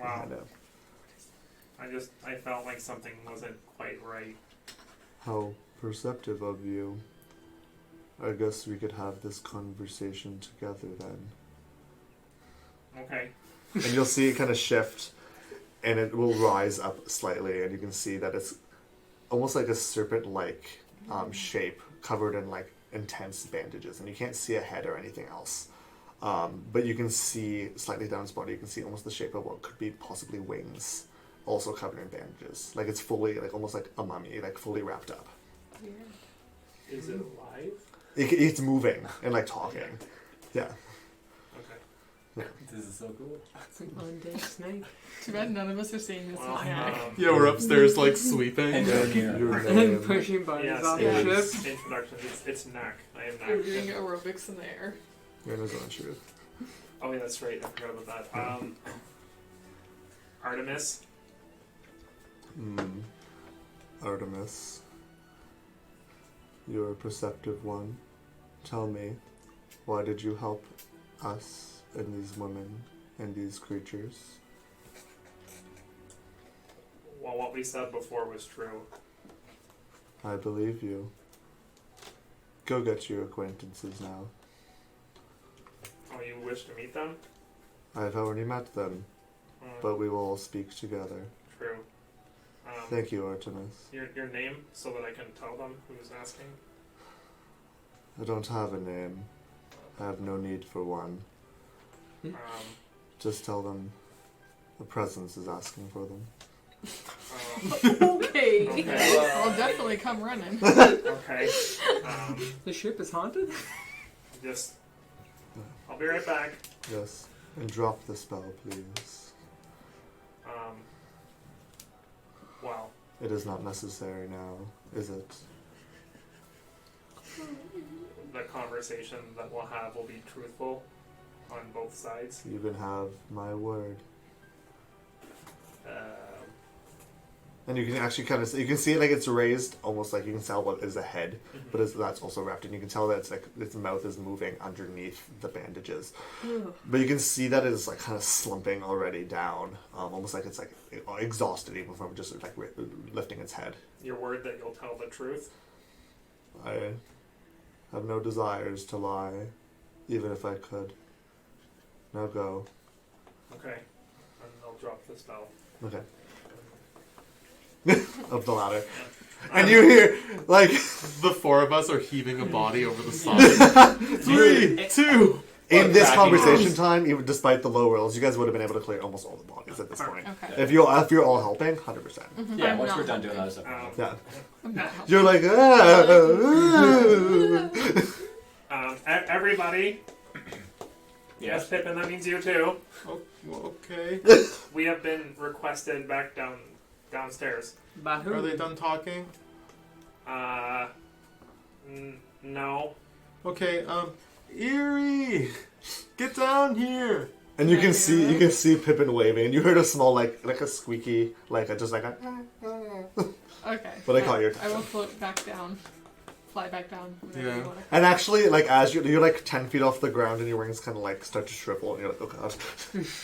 Wow. Kind of. I felt like something wasn't quite right. How perceptive of you. I guess we could have this conversation together then. Okay. And you'll see it kind of shift, and it will rise up slightly, and you can see that it's almost like a serpent-like shape, covered in like intense bandages, and you can't see a head or anything else. But you can see slightly down its body. You can see almost the shape of what could be possibly wings, also covered in bandages. Like it's fully, like almost like a mummy, like fully wrapped up. Is it alive? It's moving and like talking. Yeah. Okay. This is so cool. It's an undead snake. Too bad none of us are seeing this Well, snack. Yeah, we're upstairs like sweeping. And Your And name. pushing buttons Yes, off it the is. ship. Introduction. It's Knack. I am We're Knack. doing aerobics in the air. Your name is on truth. Oh yeah, that's right. I forgot about that. Artemis. Artemis. You're a perceptive one. Tell me, why did you help us and these women and these creatures? Well, what we said before was true. I believe you. Go get your acquaintances now. Oh, you wish to meet them? I've already met them, but we will all speak together. True. Thank you, Artemis. Your name, so that I can tell them who's asking. I don't have a name. I have no need for one. Just tell them the presence is asking for them. Okay. Okay. I'll definitely come running. Okay. The ship is haunted? Just. I'll be right back. Yes. And drop the spell, please. Wow. It is not necessary now, is it? The conversation that we'll have will be truthful on both sides. You can have my word. And you can actually kind of, you can see it like it's raised, almost like you can tell what is a head, but that's also wrapped in. You can tell that it's like its mouth is moving underneath the bandages. But you can see that it's like kind of slumping already down, almost like it's like exhausted even from just like lifting its head. Your word that you'll tell the truth. I have no desires to lie, even if I could. Now go. Okay. And I'll drop the spell. Okay. Up the ladder. And you hear, like, The four of us are heaving a body over the side. 3, 2. in this cracking conversation rolls. time, even despite the low rolls, you guys would have been able to clear almost all the bodies at this point. Okay. If you're all helping, 100%. Yeah, I'm once not we're done doing helping. that stuff. Yeah. I'm not helping. You're like, Everybody. Yes, Yes. Pippin, that means you too. Oh, okay. We have been requested back downstairs. By who? Are they done talking? No. Okay, Eerie! Get down here! and you can see Pippin waving, and you heard a small like a squeaky, like a just like a. Okay. But I caught your I will float back down. Fly back down. Whatever Yeah. you want to. And actually, like as you're like 10 feet off the ground, and your wings kind of like start to shrivel, and you're like, oh god,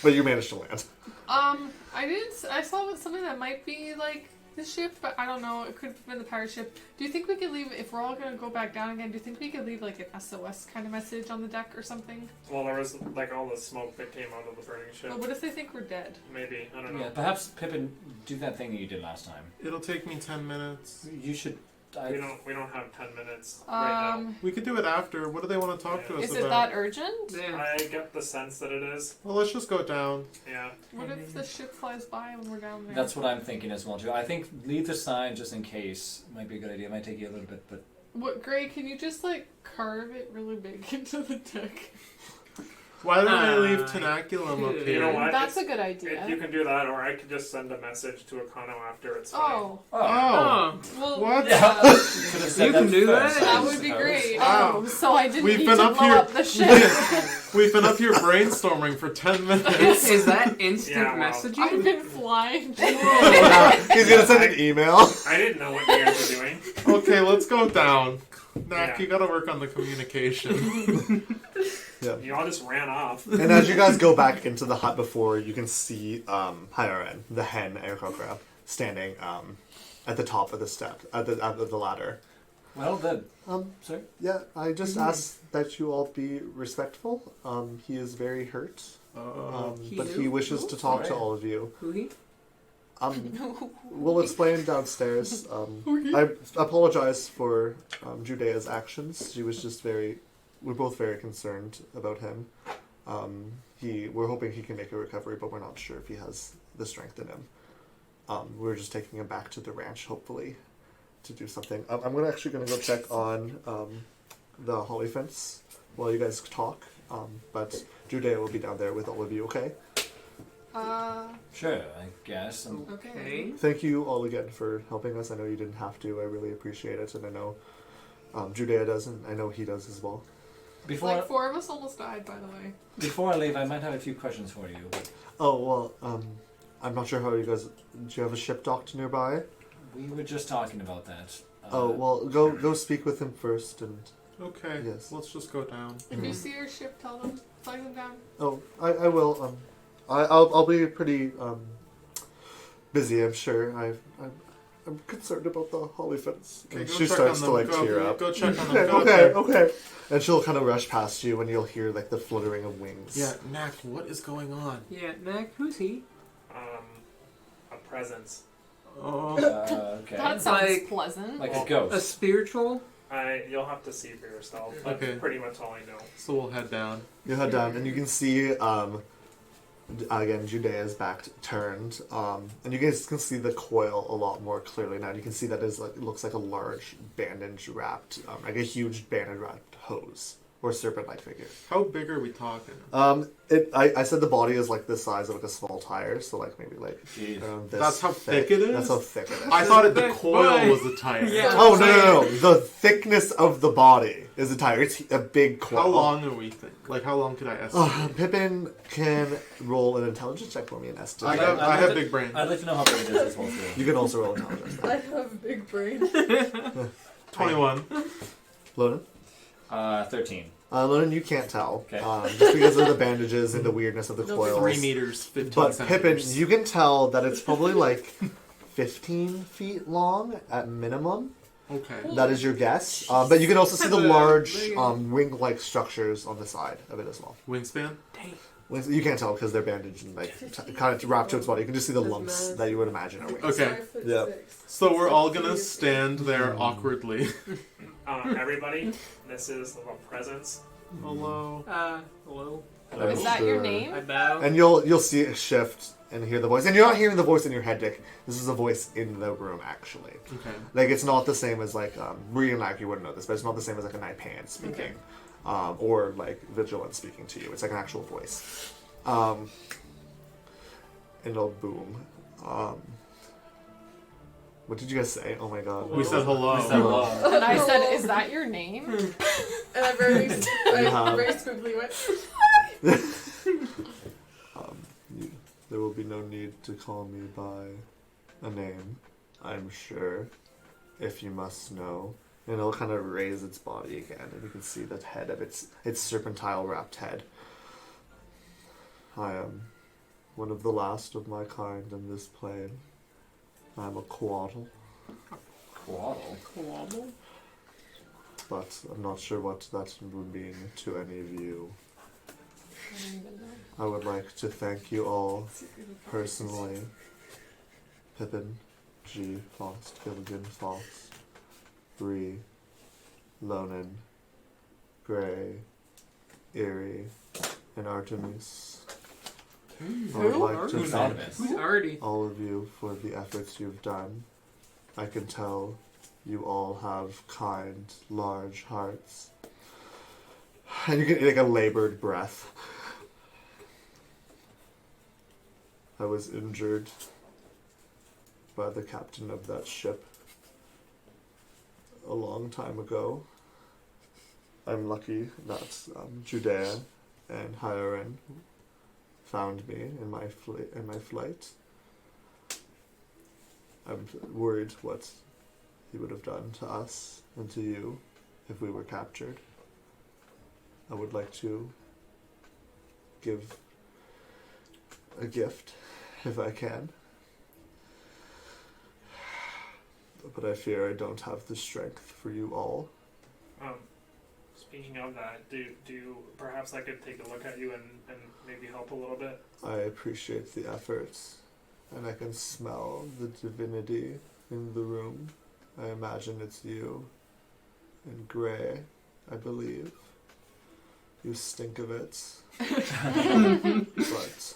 but you managed to land. I didn't. I saw something that might be like the ship, but I don't know. It could have been the pirate ship. Do you think we could leave, if we're all going to go back down again, do you think we could leave like an SOS kind of message on the deck or something? Well, there was like all the smoke that came out of the burning ship. But what if they think we're dead? Maybe, I don't know. Yeah, perhaps Pippin, do that thing that you did last time. It'll take me 10 minutes. You should. We don't have 10 minutes right We could do it after. What do they want to talk to us Is about? it that urgent? Yeah. now. I get the sense that it is. Well, let's just go down. Yeah. What if the ship flies by when we're down there? That's what I'm thinking as well too. I think leave the sign just in case might be a good idea. It might take you a little bit, but What, Gray, can you just like carve it really big into the deck? Why don't I leave Tenaculum up You here? know what? That's a good idea. You can do that, or I could just send a message to Akano after it's fine. Oh. Oh, Well, what? yeah. Could have said You can do first, that. I that would be suppose. great. Wow. Oh, so I didn't We've need been to up blow here- up the ship. We've been up here brainstorming for 10 minutes. Is that instant Yeah, well. messaging? I've been flying. He's gonna send an email. I didn't know what you guys were doing. Okay, let's go down. Nak, Yeah. you gotta work on the communication. You all just ran off. And as you guys go back into the hut before, you can see Hyaren, the hen Aarakocra, standing at the top of the step, at the ladder. Well, then. Sorry? Yeah, I just ask that you all be respectful. He is very hurt, but he wishes to talk to all of you. Who he? We'll explain downstairs. I apologize for Judea's actions. She was just we're both very concerned about him. We're hoping he can make a recovery, but we're not sure if he has the strength in him. We're just taking him back to the ranch, hopefully, to do something. I'm actually going to go check on the holly fence while you guys talk. But Judea will be down there with all of you, okay? Sure, I guess. Okay. Thank you all again for helping us. I know you didn't have to. I really appreciate it. And I know Judea does, and I know he does as well. Like 4 of us almost died, by the way. Before I leave, I might have a few questions for you. Oh, well, I'm not sure how you guys... Do you have a ship docked nearby? We were just talking about that. Oh, well, go speak with him first, and... Okay, Yes. let's just go down. If you see your ship, tell them, flag them down. Oh, I will, I'll be pretty, busy, I'm sure. I'm concerned about the holly fence. Okay, And go she check starts on to, them. like, Go- tear up. Go check on them. Okay, Go okay, there. okay. And she'll kind of rush past you, and you'll hear, like, the fluttering of wings. Yeah, Nak, what is going on? Yeah, Mac, who's he? A presence. Oh, Okay. That sounds Like- pleasant. Like a A ghost. spiritual? You'll have to see for yourself. That's Okay. pretty much all I know. so we'll head down. You head down, and you can see, again, Judea's back turned, and you guys can see the coil a lot more clearly now. You can see that it looks like a large bandage wrapped, like a huge bandage wrapped hose or serpent-like figure. How big are we talking? I said the body is like the size of like a small tire, so like maybe like Jeez. around this. That's how thick it is? That's how thick it is. I thought the big coil boy. was the tire. Yeah. Oh no! The thickness of the body is a tire. It's a big coil. How long are we think? Like, how long could I estimate? Pippin can roll an intelligence check for me and estimate. I have big brain. I'd like to know how big it is as well, too. You can also roll intelligence. I have a big brain. 21. Loden? 13. Loden, you can't tell. Okay. Just because of the bandages and the weirdness of the coils. 3 meters, 15 But Pippin, centimeters. you can tell that it's probably like 15 feet long at minimum. Okay. That is your guess. But you can also see the large Big. wing-like structures on the side of it as well. Wingspan? You can't tell because they're bandaged and like kind of wrapped to its body. You can just see the That's lumps mad. that you would imagine are wings. Okay. Yeah. So we're all gonna stand there awkwardly. Everybody, this is the presence. Hello. Hello. I'm Is that your sure. name? I bow. And you'll see it shift and hear the voice. And you're not hearing the voice in your head, Dick. This is a voice in the room, actually. Okay. Like, it's not the same as, like, Bree and Lack, you wouldn't know this, but it's not the same as, like, a Naipan speaking. Or, like, Vigilant speaking to you. It's, like, an actual voice. And it'll boom. What did you guys say? Oh, my God. We said hello. We said hello. And I said, "Is that your name?" And I very smoothly went. There will be no need to call me by a name, I'm sure, if you must know. And it'll kind of raise its body again, and you can see the head of its serpentile wrapped head. I am one of the last of my kind in this plane. I'm a quaddle, Quaddle. Quabble? but I'm not sure what that would mean to any of you. I don't even know. I would like to thank you all personally. Pippin, G, Faust, Gilligan, Faust, Bree, Lonan, Gray, Eerie, and Artemis. I would like to Who's thank Artemis? Who's Artie? all of you for the efforts you've done. I can tell you all have kind, large hearts. And you get like a labored breath. I was injured by the captain of that ship a long time ago. I'm lucky that Judea and Hieron found me in my flight. I'm worried what he would have done to us and to you if we were captured. I would like to give a gift if I can. But I fear I don't have the strength for you all. Speaking of that, do perhaps I could take a look at you and maybe help a little bit? I appreciate the efforts, and I can smell the divinity in the room. I imagine it's you. And Gray, I believe. You stink of it. But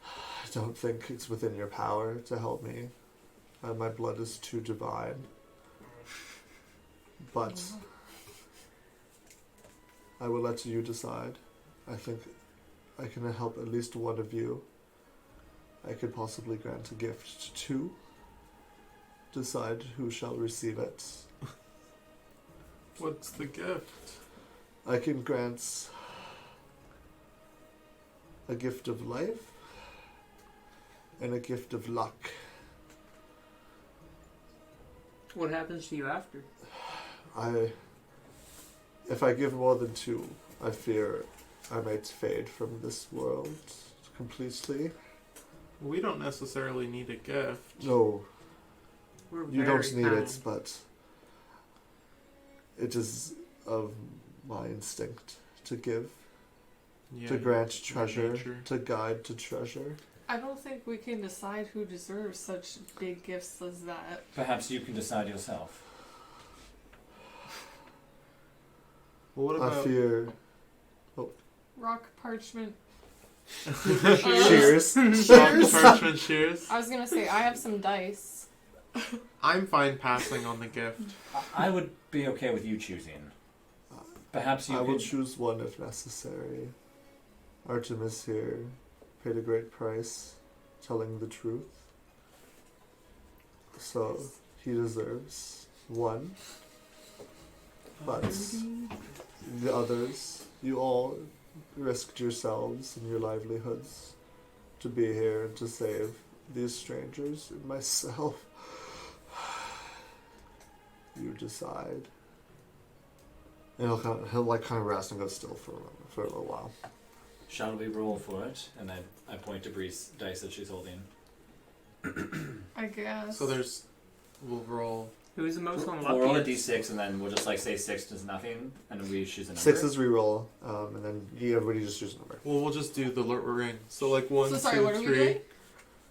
I don't think it's within your power to help me. My blood is too divine. But I will let you decide. I think I can help at least one of you. I could possibly grant a gift to two. Decide who shall receive it. What's the gift? I can grant a gift of life and a gift of luck. What happens to you after? If I give more than two, I fear I might fade from this world completely. We don't necessarily need a gift. No, We're you very don't need kind. it, but it is of my instinct to give, Yeah, to grant treasure, nature. to guide to treasure. I don't think we can decide who deserves such big gifts as that. Perhaps you can decide yourself. Well, what I about fear. Rock, parchment. Cheers. parchment shears? I was gonna say I have some dice. I'm fine passing on the gift. I would be okay with you choosing. Perhaps you I will could. choose one if necessary. Artemis here paid a great price telling the truth. So he deserves one. But the others, you all risked yourselves and your livelihoods to be here and to save these strangers and myself. You decide. And he'll kind of rest and go still for a little while. Shall we roll for it? And then I point to Bree's dice that she's holding. I guess. So we'll roll. Who's the most We'll unlucky? roll a d6 and then we'll just say 6 is nothing, and then we choose a number. 6 is reroll, and then everybody just choose a number. Well, we'll just do the ring. So like 1, So sorry, 2, what are we 3. doing?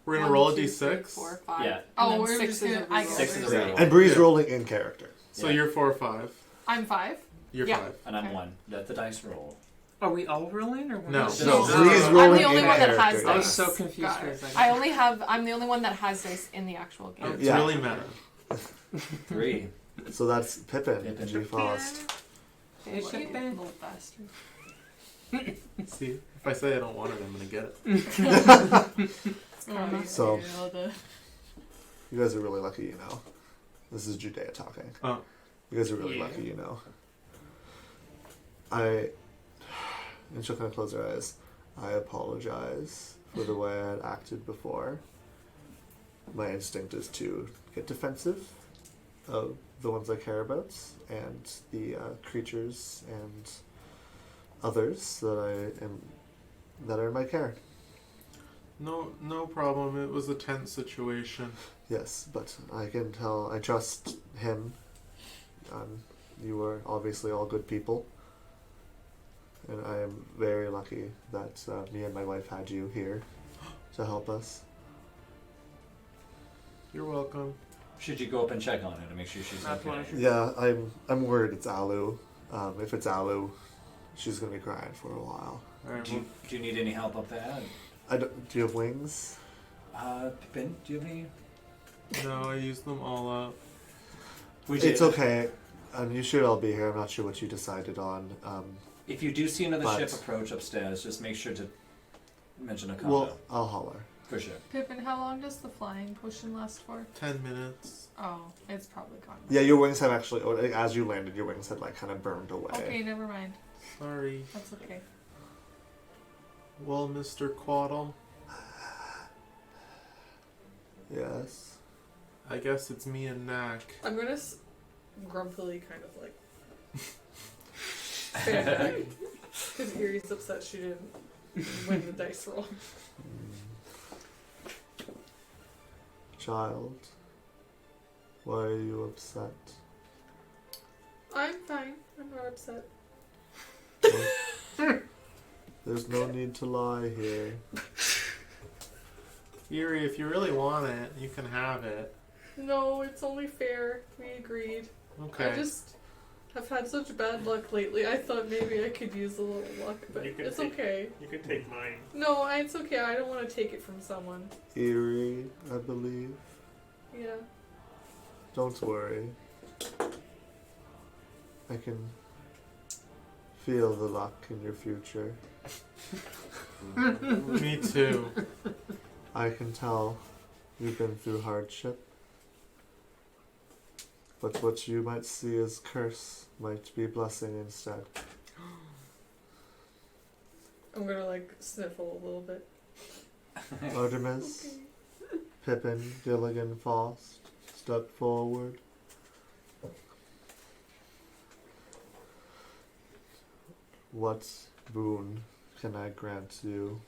We're gonna 1, roll a 2, d6. 3, 4, 5. Yeah. Oh, And then we're 6 just is gonna. a I reroll. guess 6 is a we're- reroll. And Bree's Yeah. rolling in character. So Yeah. you're 4 or 5. I'm 5. You're Yeah. 5. And I'm Okay. 1. Let the dice roll. Are we all rolling or No. one? No, No. Bree's I'm rolling the only in one that has character. I was dice. so confused Got for a it. second. I'm the only one that has dice in the actual game. It's Yeah. really meta. 3. So that's Pippin, Pippin. G. Faust. Hey, Little Pippin. bastard. See, if I say I don't want it, I'm gonna get it. Oh, So- you know, the- You guys are really lucky, you know. This is Judea talking. Oh. You guys are really Yeah. lucky, you know. And she'll kind of close her eyes. I apologize for the way I had acted before. My instinct is to get defensive of the ones I care about and the creatures and others that are in my care. No problem. It was a tense situation. Yes, but I can tell I trust him. You were obviously all good people. And I am very lucky that me and my wife had you here to help us. You're welcome. Should you go up and check on her to make sure she's That's okay? what I should- Yeah, I'm worried it's Alu. If it's Alu, she's gonna be crying for a while. Alright, Do you need any help up there? Do you have wings? Pippin, do you have any? no, I used them all up. It's okay. You should all be here. I'm not sure what you decided on. If you do see another But- ship approach upstairs, just make sure to mention a comment. Well, I'll holler. For sure. Pippin, how long does the flying potion last for? 10 minutes. Oh, it's probably gone. Yeah, your wings have actually, as you landed, your wings had like kind of burned away. Okay, never mind. Sorry. That's okay. Well, Mr. Quaddle, Yes. I guess it's me and Knack. I'm gonna grumpily kind of like stand back because Erie's upset she didn't win the dice roll. Child, why are you upset? I'm fine. I'm not upset. There's no need to lie here. Yuri, if you really want it, you can have it. No, it's only fair. We agreed. Okay. I just have had such bad luck lately. I thought maybe I could use a little luck, but You can it's take- okay. You can take mine. No, it's okay. I don't want to take it from someone. Eerie, I believe. Yeah. Don't worry. I can feel the luck in your future. Me too. I can tell you've been through hardship. But what you might see as curse might be blessing instead. I'm gonna like sniffle a little bit. Artemis, Pippin, Gilligan, Faust, step forward. What boon can I grant you?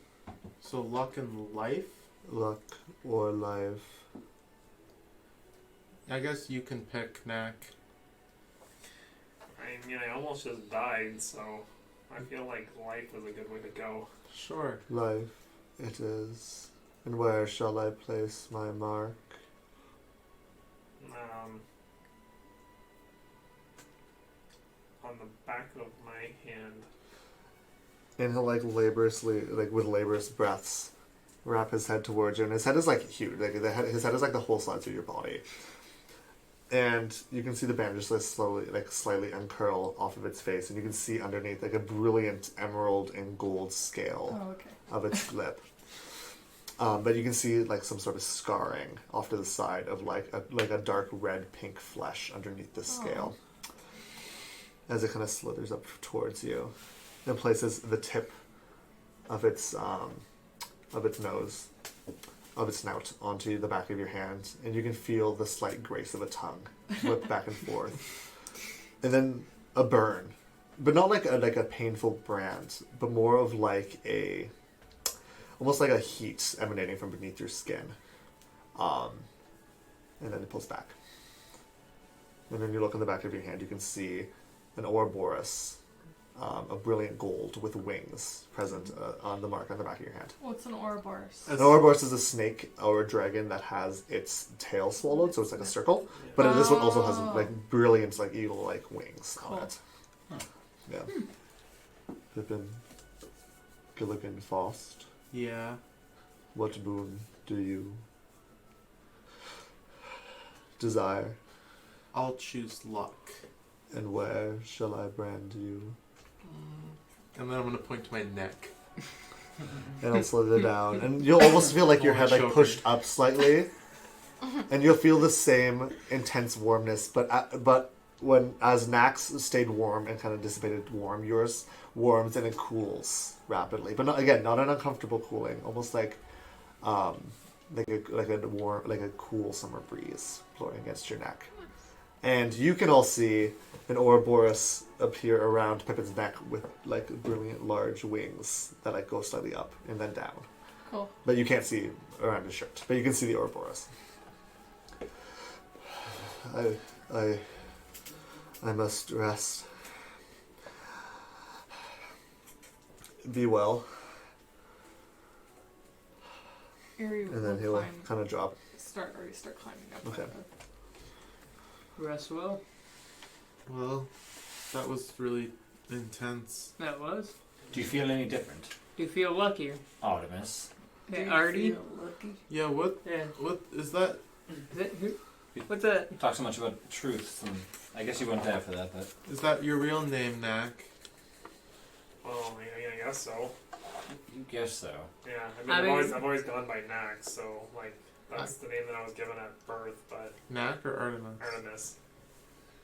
So luck and life? Luck or life? I guess you can pick, Knack. I mean, I almost just died, so I feel like life is a good way to go. Sure. Life it is. And where shall I place my mark? On the back of my hand. And he'll like laboriously, like with laborious breaths, wrap his head towards you. And his head is like huge. Like his head is like the whole size of your body. And you can see the bandage slowly, like slightly uncurl off of its face, and you can see underneath like a brilliant emerald and gold scale Oh, okay. of its lip. But you can see like some sort of scarring off to the side of like a dark red pink flesh underneath the scale, as it kind of slithers up towards you, and places the tip of its nose, of its snout onto the back of your hand, and you can feel the slight grace of a tongue whip back and forth, and then a burn, but not like a painful brand, but more of like almost like a heat emanating from beneath your skin, and then it pulls back, and then you look on the back of your hand, you can see an Ouroboros, a brilliant gold with wings present on the mark on the back of your hand. What's an Ouroboros? An Ouroboros is a snake or a dragon that has its tail swallowed, so it's like a circle. But this one also has like brilliant, like eagle-like wings on it. Yeah. Pippin, Gilligan, Faust, Yeah. what boon do you desire, I'll choose luck. and where shall I brand you? And then I'm going to point to my neck. And I'll slither down, and you'll almost feel like your head like choking. pushed up slightly, and you'll feel the same intense warmness. But when as Nax stayed warm and kind of dissipated warm, yours warms and it cools rapidly, but not an uncomfortable cooling, almost like a warm, like a cool summer breeze blowing against your neck. And you can all see an Ouroboros appear around Pippin's neck with like brilliant large wings that like go slightly up and then down. Cool. But you can't see around his shirt. But you can see the Ouroboros. I must rest. Be well. Eerie And then will he'll climb, kind of drop. start climbing up. Okay. Rest well. Well, that was really intense. That was. Do you feel any different, Do you feel luckier? Artemis? Do you Artie? feel lucky? Yeah, what Yeah. is that? Is that, who? What's that? Talk so much about truths, and I guess you wouldn't die for that, but Is that your real name, Knack? Well, I guess so. you guess so. Yeah, I mean- I've always gone by Nax, so like that's the name that I was given at birth. But Knack or Artemis? Artemis,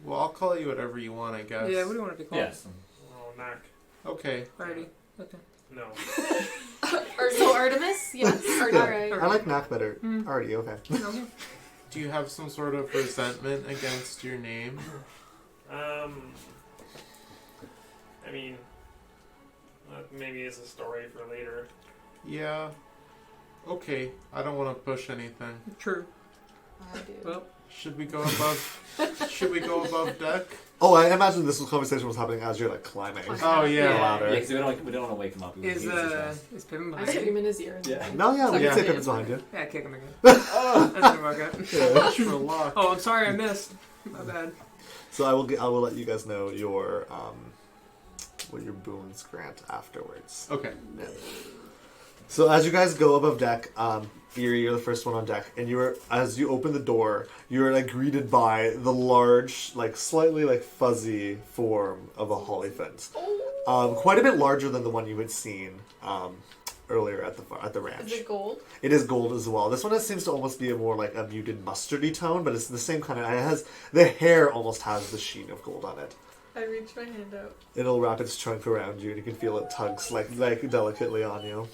Well, I'll call you whatever you want, I guess. Yeah, what do you want to be called? Yes. oh Knack, Okay. Artie. Okay. no. So Artemis? Yes. Yeah. Alright. I like Knack better. Hmm. Artie, okay. Do you have some sort of resentment against your name? I mean, that maybe is a story for later. Yeah. Okay. I don't want to push anything. True. I do. Well, Should we go above? Should we go above deck? Oh, I imagine this conversation was happening as you're like climbing. Oh The yeah. ladder. Yeah, because we don't want to wake him up. We is need his chance. Pippin I behind scream you? in his ear. Yeah. No, yeah, we Yeah. can say Pippin's behind you. Yeah, kick him again. That's gonna work out. Watch for luck. Oh, I'm sorry, I missed. My bad. So I will let you guys know your what your boons grant afterwards. Okay. Yeah. So as you guys go above deck, Eerie, you're the first one on deck, and as you open the door, you're like greeted by the large, like slightly like fuzzy form of a hollyphant, quite a bit larger than the one you had seen earlier at the ranch. Is it gold? It is gold as well. This one seems to almost be a more like a muted mustardy tone, but it's the same kind of. It has the hair almost has the sheen of gold on it. I reach my hand out. It'll wrap its trunk around you, and you can feel it tugs like delicately on you.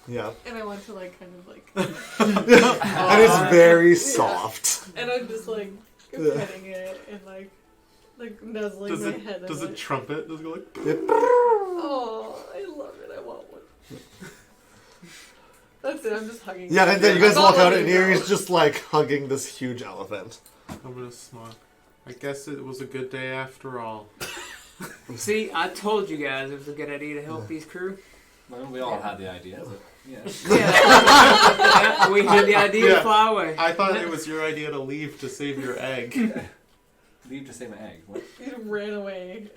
Yeah, And I want to like kind of like, and it's very soft. and I'm just like petting it and like nuzzling Does my it head. does in it trumpet? Does it go like? Oh, I love it. I want one. That's it. I'm just hugging. Yeah, it. and then you guys I'm walk not out, letting and it go. Eerie's just like hugging this huge elephant. I'm gonna smile. I guess it was a good day after all. See, I told you guys it was a good idea to help these crew. Well, we all had the idea. But, yeah. Yeah, we had the idea Yeah. to fly away. I thought it was your idea to leave to save your egg. Leave to save my egg. What? You ran away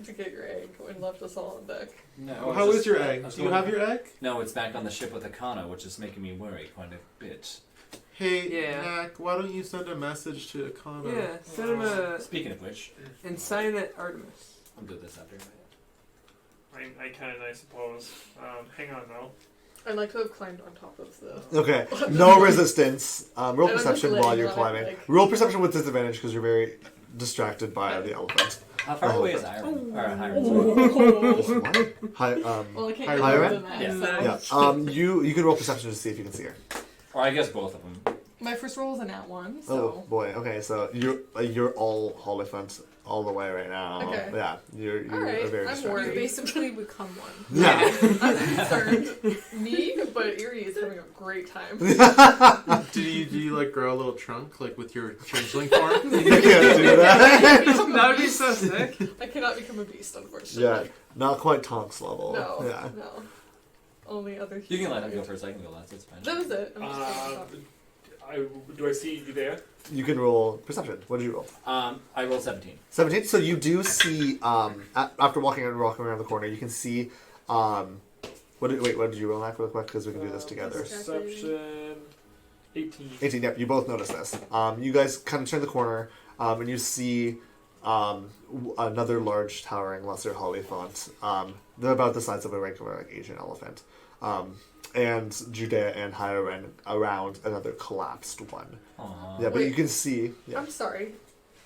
to get your egg and left us all on deck. No. How is your egg? I was Do you going- have your egg? No, it's back on the ship with Akana, which is making me worry quite a bit. Hey, Yeah. Knack, why don't you send a message to Akana? Yeah, send him a Speaking of which, and sign it Artemis. I'll do this after. I can, I suppose. Hang on though. I'd like to have climbed on top of the. Okay, no resistance. Roll And I'm just perception laying while you're on it, climbing. like- Roll perception with disadvantage because you're very distracted by the elephant. How far Oh, away is okay. Iron? Or Hiram? What? Hi, Well, I can't Higher go rank? more than that. Yeah. So. yeah. You can roll perception to see if you can see her. Or I guess both of them. My first roll was a nat 1, Oh so. boy. Okay, so you're all hollyphant all the way right now. Okay. Yeah, you're Alright, very I'm distracted. worried. You basically become one. Yeah. I'm concerned. Me, but Eerie is having a great time. Do you like grow a little trunk like with your changeling form? You can't do that. That would be so sick. I cannot become a beast, unfortunately. Yeah, not quite Tonks level. No. Yeah. No. Only other You can let him humans. go first. I can go last. It's fine. That was it. I'm just Do I see you there? You can roll perception. What did you roll? I rolled 17. 17. So you do see after walking around the corner, you can see what did you roll that real quick because we can do this together. Perception. 18. 18. Yep, you both notice this. You guys kind of turn the corner and you see another large towering lesser hollyphant. They're about the size of a regular like Asian elephant. And Judea and Hiren around another collapsed one. Aww. Yeah, but Wait. you can see. Yeah, I'm sorry.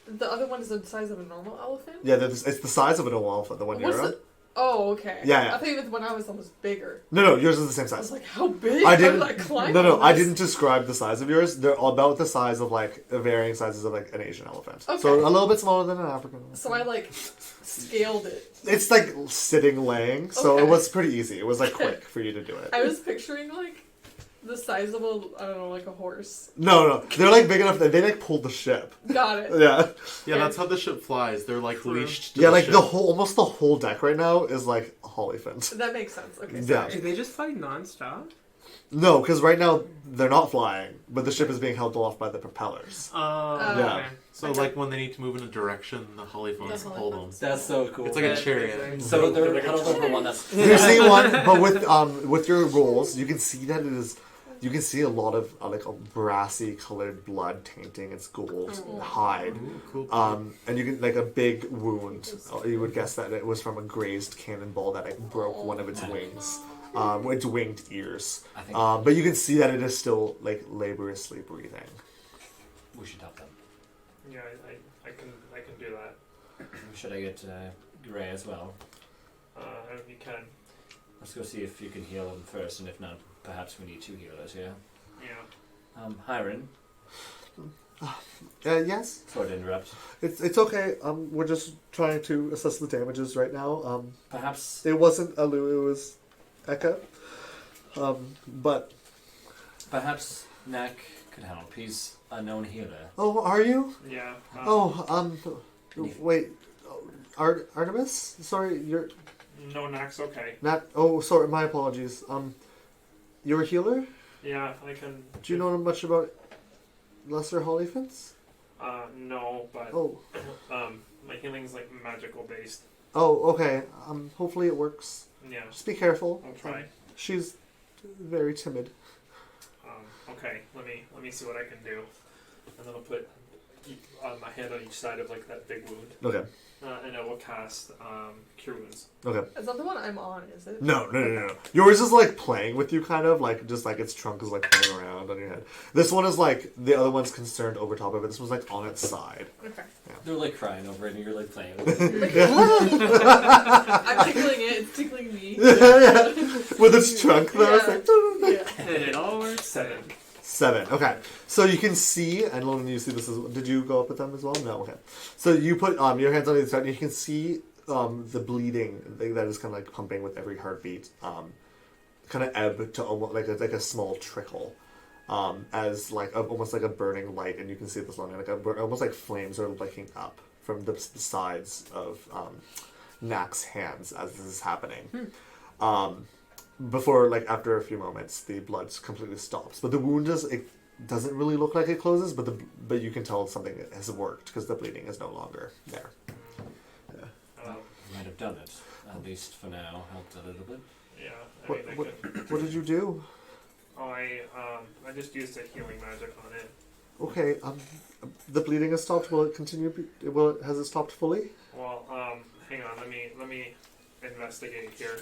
The other one is the size of a normal elephant? yeah. It's the size of an old elephant. The one What's you're on. the- Oh, okay. Yeah, yeah. I thought the one I was on was bigger. No, yours is the same I was size. like, how big? I How didn't. did I climb No, on I this? didn't describe the size of yours. They're all about the size of like varying sizes of like an Asian elephant. Okay. So a little bit smaller than an African elephant. So I like scaled it. It's like sitting laying, so Okay. it was pretty easy. It was like quick for you to do it. I was picturing like the size of a, I don't know, like a horse. No, they're like big enough that they like pull the ship. Got it. Yeah, Yeah, that's how the ship flies. They're like True. leashed. To yeah, the like ship. almost the whole deck right now is like Hollyphant. That makes sense. Okay. Yeah. Sorry. Do they just fight nonstop? No, because right now they're not flying, but the ship is being held aloft by the propellers. Yeah. okay. So like when they need to move in a direction, the Hollyphants That's hold them. That's so cool. It's like a That's chariot. amazing. So they're Like a huddled over one that's. You're seeing one, but with your rolls, you can see that it is. You can see a lot of like a brassy colored blood tainting its gold hide. Ooh, cool. And you can like a big wound. You would guess that it was from a grazed cannonball that like broke one of its wings, its winged ears. I think But you can see that it is still like laboriously breathing. we should help them. Yeah, I can do that. Should I get Gray as well? If you can. Let's go see if you can heal them first, and if not, perhaps we need 2 healers here. Yeah. Hiren, Yes, sorry to interrupt. it's okay. We're just trying to assess the damages right now. Perhaps It wasn't Alu, it was Eka. But perhaps Nak could help. He's a known healer. oh, are you? Yeah. Wait, Artemis? Sorry, you're No, Nack's okay. not. Oh, sorry, my apologies. You're a healer. Yeah, I can. Do you know much about lesser Hollyphants? No, but Oh, my healing's like magical based. okay. Hopefully it works. Yeah, Just be careful. I'll try. She's very timid. Okay, let me see what I can do, and then I'll put my hand on each side of like that big wound, Okay. and I will cast Cure Wounds. Okay. Is that the one I'm on? Is it? No. Yours is like playing with you, kind of like just like its trunk is like playing around on your head. This one is like the other one's concerned over top of it. This one's like on its side. Okay. They're like crying over it, and you're like playing with it. I'm tickling it. It's tickling me. Yeah. With its trunk though. It's like, Yeah. And it all works. 7. Okay. So you can see, and Logan, you see this as did you go up with them as well? No. Okay. So you put your hands on either side, and you can see the bleeding that is kind of like pumping with every heartbeat, kind of ebb to almost like a small trickle, as like almost like a burning light, and you can see this one like almost like flames are licking up from the sides of Nak's hands as this is happening. Before, like, after a few moments, the blood completely stops. But the wound doesn't really look like it closes, but you can tell something has worked because the bleeding is no longer there. Might have done it, at least for now. Helped a little bit. Yeah, I What, mean, what, what did you do? I just used a healing magic on it. Okay, the bleeding has stopped. Will it continue? Has it stopped fully? Well, hang on, let me investigate here.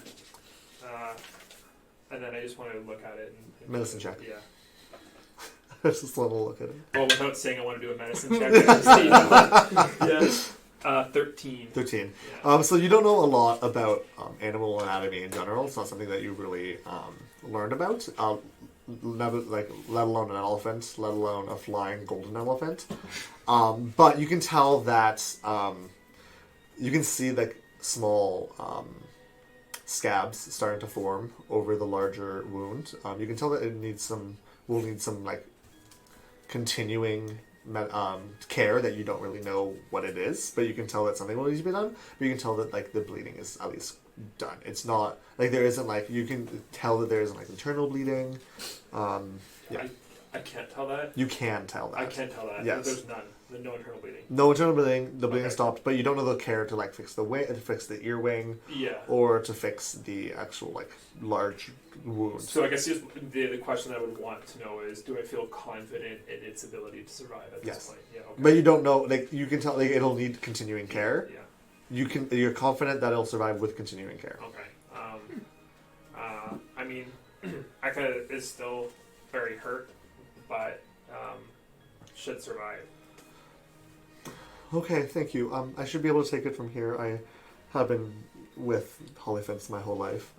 And then I just want to look at it. And Medicine check. Yeah. Just let me look at it. Well, without saying I want to do a medicine check. I just need to 13. 13. Yeah. So you don't know a lot about animal anatomy in general. It's not something that you really learned about. Never, like, let alone an elephant, let alone a flying golden elephant. But you can tell that you can see like small scabs starting to form over the larger wound. You can tell that will need some like continuing care that you don't really know what it is, but you can tell that something will need to be done. But you can tell that like the bleeding is at least done. It's not like there isn't like you can tell that there isn't like internal bleeding. Yeah. I can't tell that. You can tell that. I can't tell that. Yes. There's none. There's no internal bleeding. No internal bleeding. The bleeding Okay. stopped, but you don't know the care to like fix the ear wing, Yeah. or to fix the actual like large wound. So I guess just the question I would want to know is, do I feel confident in its ability to survive at Yes. this point? Yeah. Okay. But you don't know. Like you can tell, like it'll need continuing care. Yeah. You're confident that it'll survive with continuing care. Okay. I mean, Eka is still very hurt, but should survive. Okay, thank you. I should be able to take it from here. I have been with Hollyphants my whole life.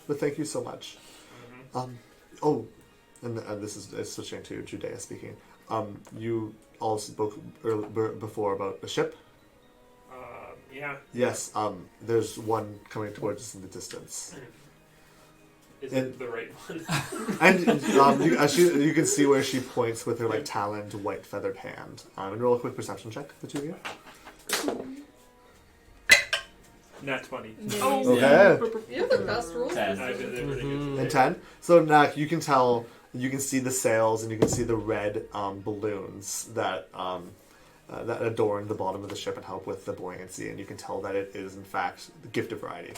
But thank you so much. Mm-hmm. And this is switching to Judea speaking. You all spoke before about the ship. Yeah. Yes. There's one coming towards us in the distance. isn't the right one. And you can see where she points with her like taloned white feathered hand. And roll a quick perception check, the two of you. Nat 20. Oh, Okay. you have the best rules. 10. I did really good. And 10. So now you can tell, you can see the sails and you can see the red balloons that that adorn the bottom of the ship and help with the buoyancy, and you can tell that it is in fact the gift of variety.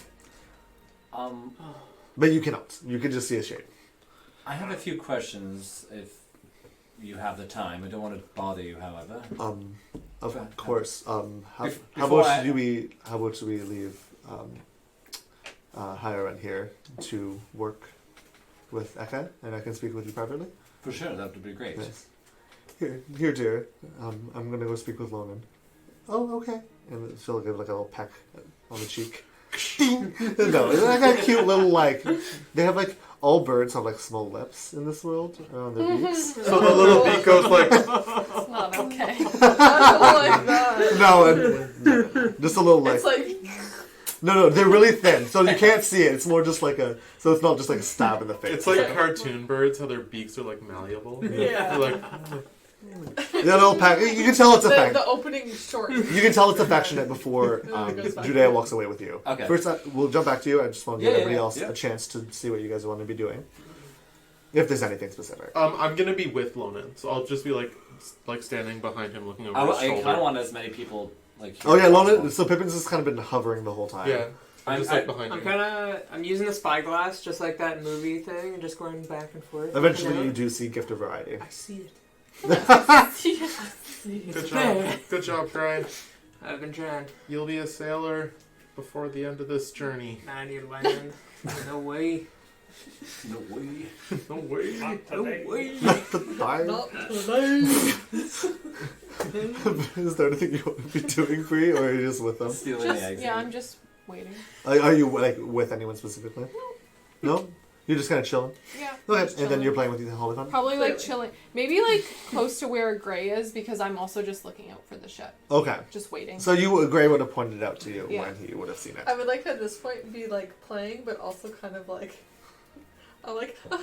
But you cannot. You can just see a shape. I have a few questions if you have the time. I don't want to bother you, however. Of Okay. course. How Before about we leave Hiren here to work with Eka, and I can speak with you privately? For sure, that would be great. Yes. Here, dear. I'm gonna go speak with Lonan. Oh, okay. And she'll give like a little peck on the cheek. No, it's like a cute little like. They have like all birds have like small lips in this world around their beaks. So the little beak goes like. It's not okay. I don't like that. No, and just a little like. It's like No, they're really thin, so you can't see it. It's more just like a. So it's not just like a stab in the face. It's like cartoon birds, how their beaks are like malleable. Yeah. They're like, Yeah, little pack. You can tell it's the affectionate. opening short. You can tell it's affectionate before It goes back. Judea walks away with you. Okay. First, we'll jump back to you. I just want to give Yeah, everybody yeah, else yeah. a chance to see what you guys want to be doing. If there's anything specific. I'm gonna be with Lonan, so I'll just be like standing behind him, looking over I his kind of shoulder. want as many people like. Oh yeah, here as Lona. possible. So Pippin's just kind of been hovering the whole time. Yeah, I'm just like behind I'm him. I'm using the spyglass just like that movie thing and just going back and forth. Eventually, You know? you do see Gift of Variety. I see it. Good job, good job, Brian. I've been trying. You'll be a sailor before the end of this journey. Now I need land. No way. No way. No way. Not No today. way. Bye. Not today. Is there anything you want to be doing, Bree, or are you just with them? Stealing the Just, eggs. yeah, I'm just waiting. Are you like with anyone specifically? No. You're just kind of chilling. Yeah. Okay, just and then chilling. you're playing with the Holocron. Probably like Clearly. chilling. Maybe like close to where Gray is because I'm also just looking out for the ship. Okay. Just waiting. So Gray would have pointed it out to you Yeah. when he would have seen it. I would like to at this point be like playing, but also kind of like. I'm like. You're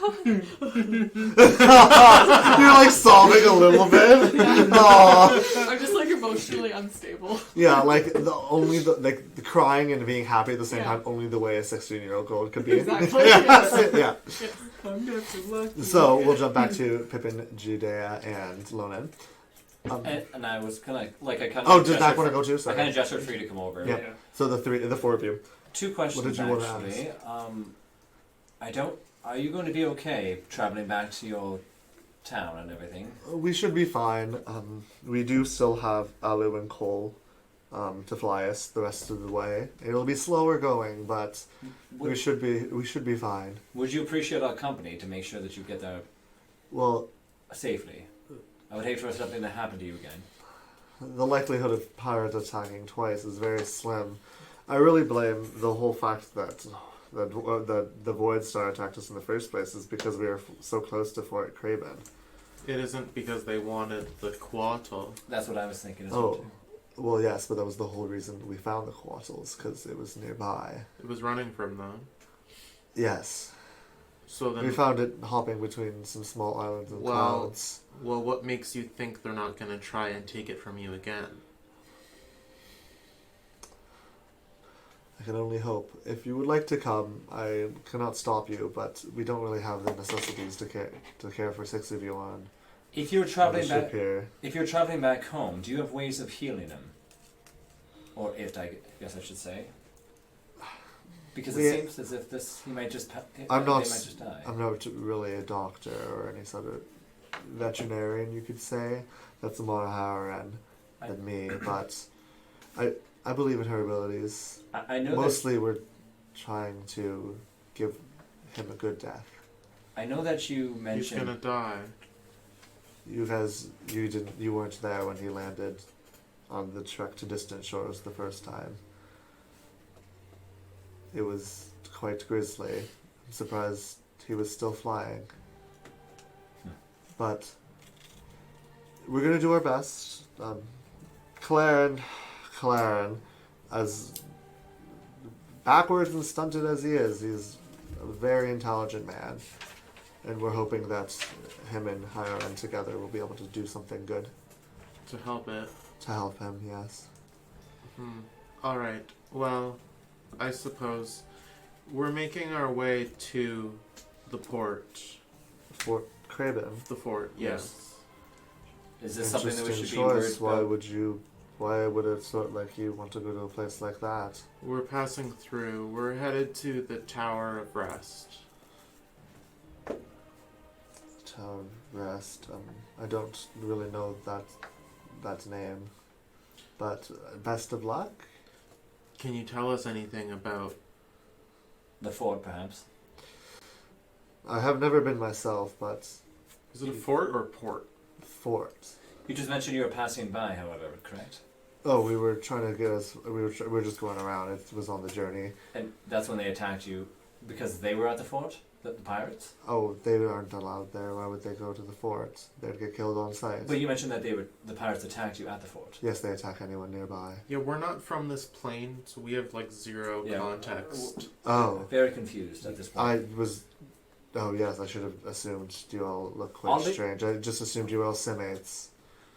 like sobbing a little bit. Aww. I'm just like emotionally unstable. Yeah, like the crying and being happy at the same Yeah. time. Only the way a 16-year-old girl could be. Exactly, yeah. yes. Yeah. I'm not too lucky. So we'll jump back to Pippin, Judea, and Lonan. And I was kind of like I kind of. Oh, does Mac want to go too? I Sorry. kind of gestured for you to come over. Yeah. So the four of you. Two questions What did you wanna actually. I don't. Are you going to be okay traveling back to your town and everything? We should be fine. We do still have Alu and Cole to fly us the rest of the way. It'll be slower going, but we Would, should be fine. would you appreciate our company to make sure that you get there Well, safely? I would hate for something to happen to you again. the likelihood of pirates attacking twice is very slim. I really blame the whole fact that the Void Star attacked us in the first place is because we were so close to Fort Craven. It isn't because they wanted the Quattle. That's what I was thinking as well. Oh, Too. well, yes, but that was the whole reason we found the Quattles, because it was nearby. It was running from them. Yes. So then, We found it hopping between some small islands and Well- clouds. well, what makes you think they're not going to try and take it from you again? I can only hope. If you would like to come, I cannot stop you, but we don't really have the necessities to care for 6 of you on If you're the traveling ship back, here. if you're traveling back home, do you have ways of healing them? Or if I guess I should say, because it We- seems as if he might just they I'm not. might just die. I'm not really a doctor or any sort of veterinarian, you could say. That's more Haran than me, but I believe in her abilities. I know Mostly, we're trying to give him a good death. that I know that you He's mentioned going to die. You weren't there when he landed on the trek to distant shores the first time. It was quite grisly. I'm surprised he was still flying. But we're gonna do our best. Claren, as backwards and stunted as he is, he's a very intelligent man, and we're hoping that him and Hiren together will be able to do something good To help it. to help him. Yes. Alright, well, I suppose we're making our way to the port. Fort Craven. The fort, yes. Is this something that we Interesting should be worried choice. Why about? would you? Why would it sort like you want to go to a place like that? We're passing through. We're headed to the Tower of Rest. Tower of Rest. I don't really know that name, but best of luck. Can you tell us anything about... The fort, perhaps. I have never been myself, but Is it a fort or port? fort. You just mentioned you were passing by, however, correct? Oh, we were trying to get us. We were just going around. It was on the journey. And that's when they attacked you because they were at the fort, the pirates. Oh, they aren't allowed there. Why would they go to the fort? They'd get killed on sight. But you mentioned that the pirates attacked you at the fort. Yes, they attack anyone nearby. Yeah, we're not from this plane, so we have like zero Yeah. context. Oh, Very confused at this point. I was. Oh yes, I should have assumed you all look quite Oddly- strange. I just assumed you were all Simates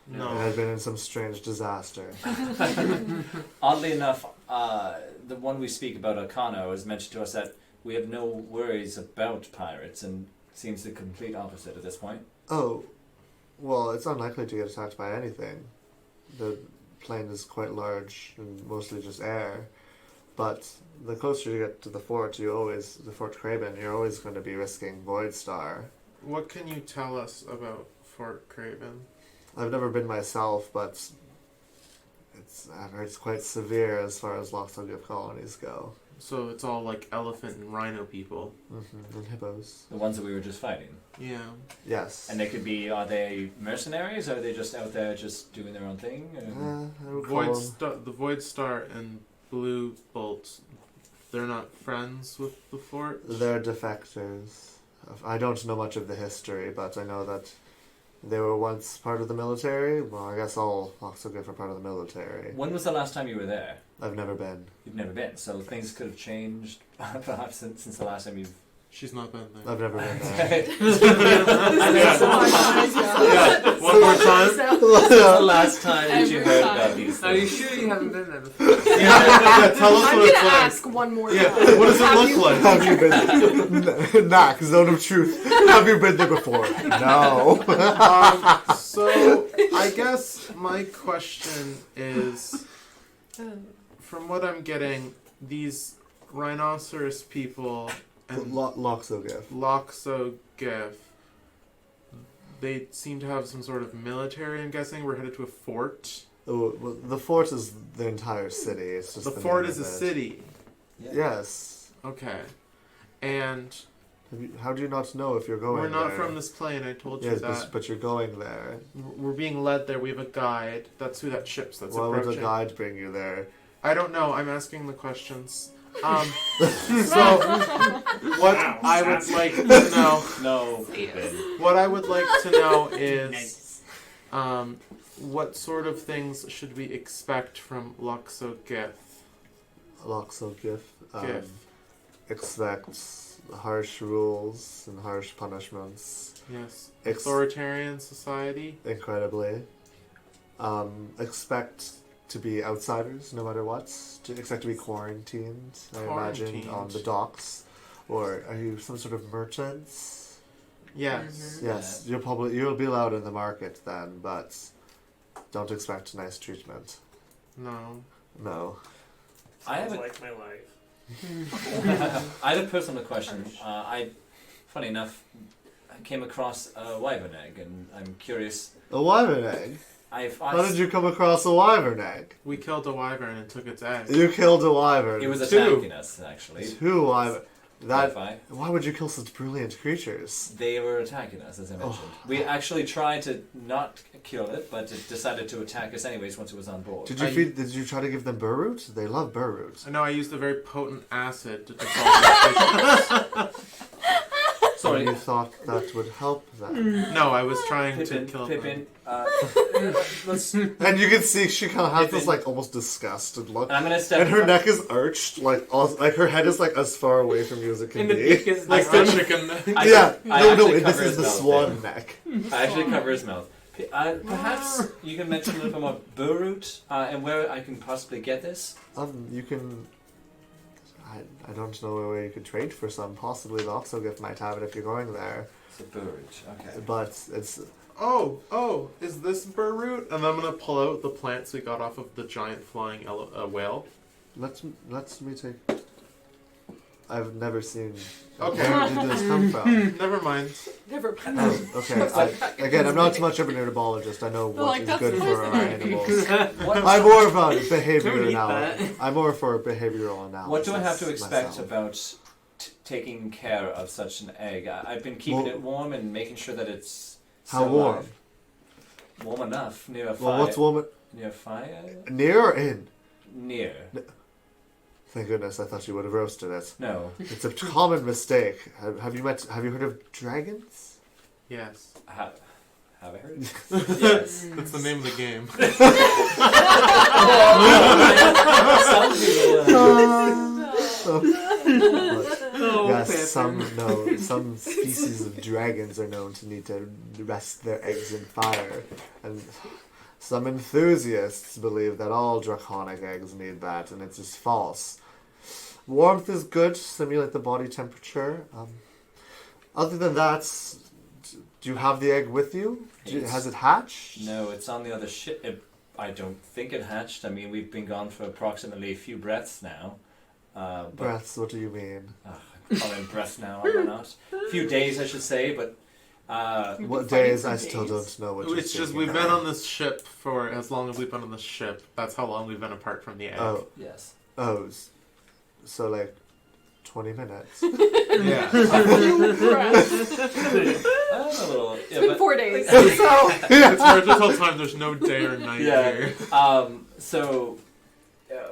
No. and had been in some strange disaster. Oddly enough, the one we speak about, Akano, has mentioned to us that we have no worries about pirates, and seems the complete opposite at this point. Oh, well, it's unlikely to get attacked by anything. The plane is quite large and mostly just air. But the closer you get to the fort, the Fort Craven, you're always going to be risking Void Star. What can you tell us about Fort Craven? I've never been myself, but I've heard it's quite severe as far as Loxodon colonies go. So it's all like elephant and rhino people. And hippos. The ones that we were just fighting. Yeah. Yes. And they could be, are they mercenaries? Are they just out there just doing their own thing? I would call them- The Void Star and Blue Bolt, they're not friends with the fort? They're defectors. I don't know much of the history, but I know that they were once part of the military. Well, I guess all Loxodon are part of the military. When was the last time you were there? I've never been. You've never been, so things could have changed perhaps since the last time you've... She's not been there. I've never been there. Yeah, one more time. When's the last time that you Every heard time. about these Are you things? sure you haven't been there before? Yeah, tell us I'm what it's gonna like. ask one more Yeah, time. what does it Have look you- like? Have you been? Knock, zone of truth. Have you been there before? No. So, I guess my question is, from what I'm getting, these rhinoceros people and Loxogif. Loxogif, they seem to have some sort of military, I'm guessing. We're headed to a fort. Oh, well, the fort is the entire city. It's just The the fort name is a of it. city. Yes. Okay. And How do you not know if you're going we're not there? from this plane, I told you Yes, that. but you're going there. We're being led there. We have a guide. That's who that ship's that's Why would approaching. a guide bring you there? I don't know. I'm asking the questions. So, what I would like to know, No. what I would like to know is, what sort of things should we expect from Loxogif? Loxogif Gif. expects harsh rules and harsh punishments. Yes. Ex- Authoritarian society. Incredibly. Expect to be outsiders no matter what. Expect to be quarantined, I imagine, on the docks. Or are you some sort of merchants? Yes. Yes, you'll be allowed in the market then, but don't expect nice treatment. No. No. I have Sounds a like my life. I have a personal question. Funny enough, I came across a wyvern egg, and I'm curious. A wyvern egg? How did you come across a wyvern egg? We killed a wyvern and took its egg. You killed a wyvern. It was Two. attacking us, actually. Two wyvern. Clarify. Why would you kill such brilliant creatures? They were attacking us, as I mentioned. We actually tried to not kill it, but it decided to attack us anyways once it was on board. Did you try to give them burr root? They love burr root. I know I used a very potent acid to dissolve its Sorry. You thought that would help them. No, I was trying Pippin, to kill Pippin, let's. And you can see she kind of has this Pippin. like almost disgusted look. And I'm gonna step. And her in front- neck is arched, like her head is like as far away from you as it can And the be. beak is like the chicken. Yeah, I no, actually this cover is his the mouth swan neck. I actually cover his mouth. Perhaps you can mention a little bit more Burroot and where I can possibly get this. You can. I don't know where you could trade for some. Possibly the Oxo gift might have it if you're going there. It's a Burroot, okay. But it's Oh, is this burr root? And I'm gonna pull out the plants we got off of the giant flying whale. let me take. I've never seen. Okay. Where did this come from? Never mind. Never mind. Oh, okay. Again, I'm not so much of an herbologist. I know what like, is that's good for our poison. animals. What, I'm more of a Don't behavioral eat analysis. that. I'm more for behavioral analysis. what do I have to expect myself. about taking care of such an egg? I've been keeping Well- it warm and making sure that it's How still warm? alive. Warm enough near a fire. Well, what's woman Near a fire? near or in? Near. Thank goodness, I thought you would have roasted it. No. It's a common mistake. Have you heard of dragons? Yes. Have I heard? Yes. That's the name of the game. Some people. Oh, Yes, Pepper. some species of dragons are known to need to rest their eggs in fire, and some enthusiasts believe that all draconic eggs need that, and it's just false. Warmth is good to simulate the body temperature. Other than that, do you have the egg with you? Has it hatched? No, it's on the other ship. I don't think it hatched. I mean, we've been gone for approximately a few breaths now. But Breaths, what do you mean? I'm calling breath now, am I not? A few days, I should say, but What fighting days? for I still days. don't know what you're It's just speaking we've of. been on this ship for as long as we've been on this ship. That's how long we've been apart from the egg. yes. So like 20 minutes. Yeah. A little. It's Yeah, been but, 4 days. It's hard to tell time. There's no day or night Yeah. here. So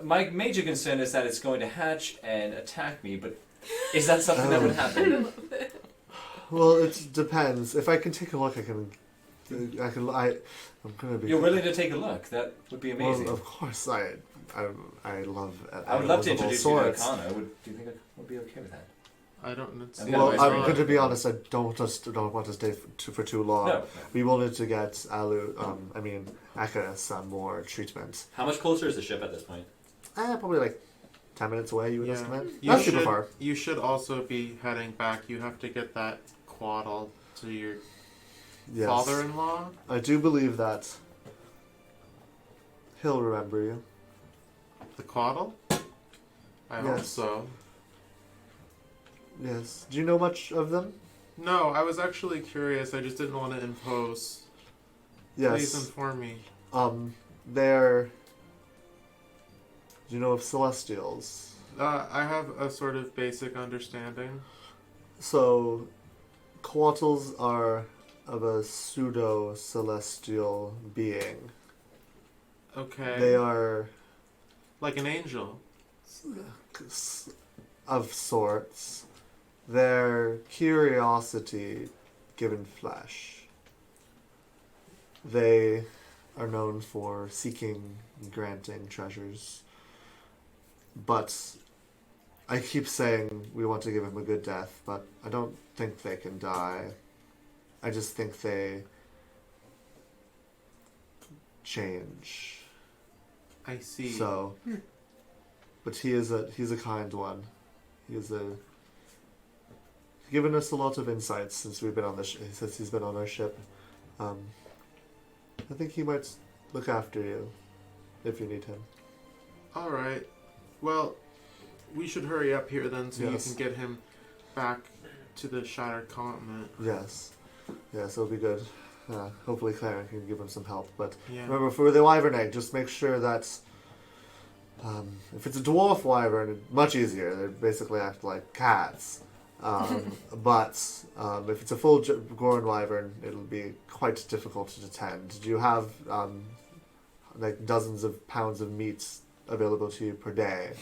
my major concern is that it's going to hatch and attack me, but is that something that would happen? Well, it depends. If I can take a look, I'm gonna be. You're willing to take a look? That would be amazing. Well, of course, I love. I would love to animals of all introduce you to sorts. Akana. Do you think I would be okay with that? I don't. It's, Okay. Well, Yeah, I'm why going to not? be honest. I don't want to stay for too long. No. We wanted to get Aka some more treatment. How much closer is the ship at this point? Probably like 10 minutes away. You would Yeah. estimate. You Not should, super far. You should also be heading back. You have to get that quaddle to your Yes. father-in-law. I do believe that he'll remember you. The quaddle. I hope Yes. so. Yes. Do you know much of them? No, I was actually curious. I just didn't want to impose. Please Yes. inform me. They're. Do you know of celestials? I have a sort of basic understanding. So, Quattles are of a pseudo-celestial being. Okay. They are like an angel. of sorts. They're curiosity given flesh. They are known for seeking and granting treasures. But I keep saying we want to give him a good death, but I don't think they can die. I just think they change. I see. So, but he's a kind one. He's given us a lot of insights since we've been on since he's been on our ship. I think he might look after you if you need him. All right. Well, we should hurry up here then, so Yes. you can get him back to the Shattered Continent. Yes, it'll be good. Hopefully, Clara can give him some help. But Yeah. remember, for the wyvern egg, just make sure that if it's a dwarf wyvern, it's much easier. They basically act like cats. But if it's a full Goron wyvern, it'll be quite difficult to tend. Do you have like dozens of pounds of meat available to you per day?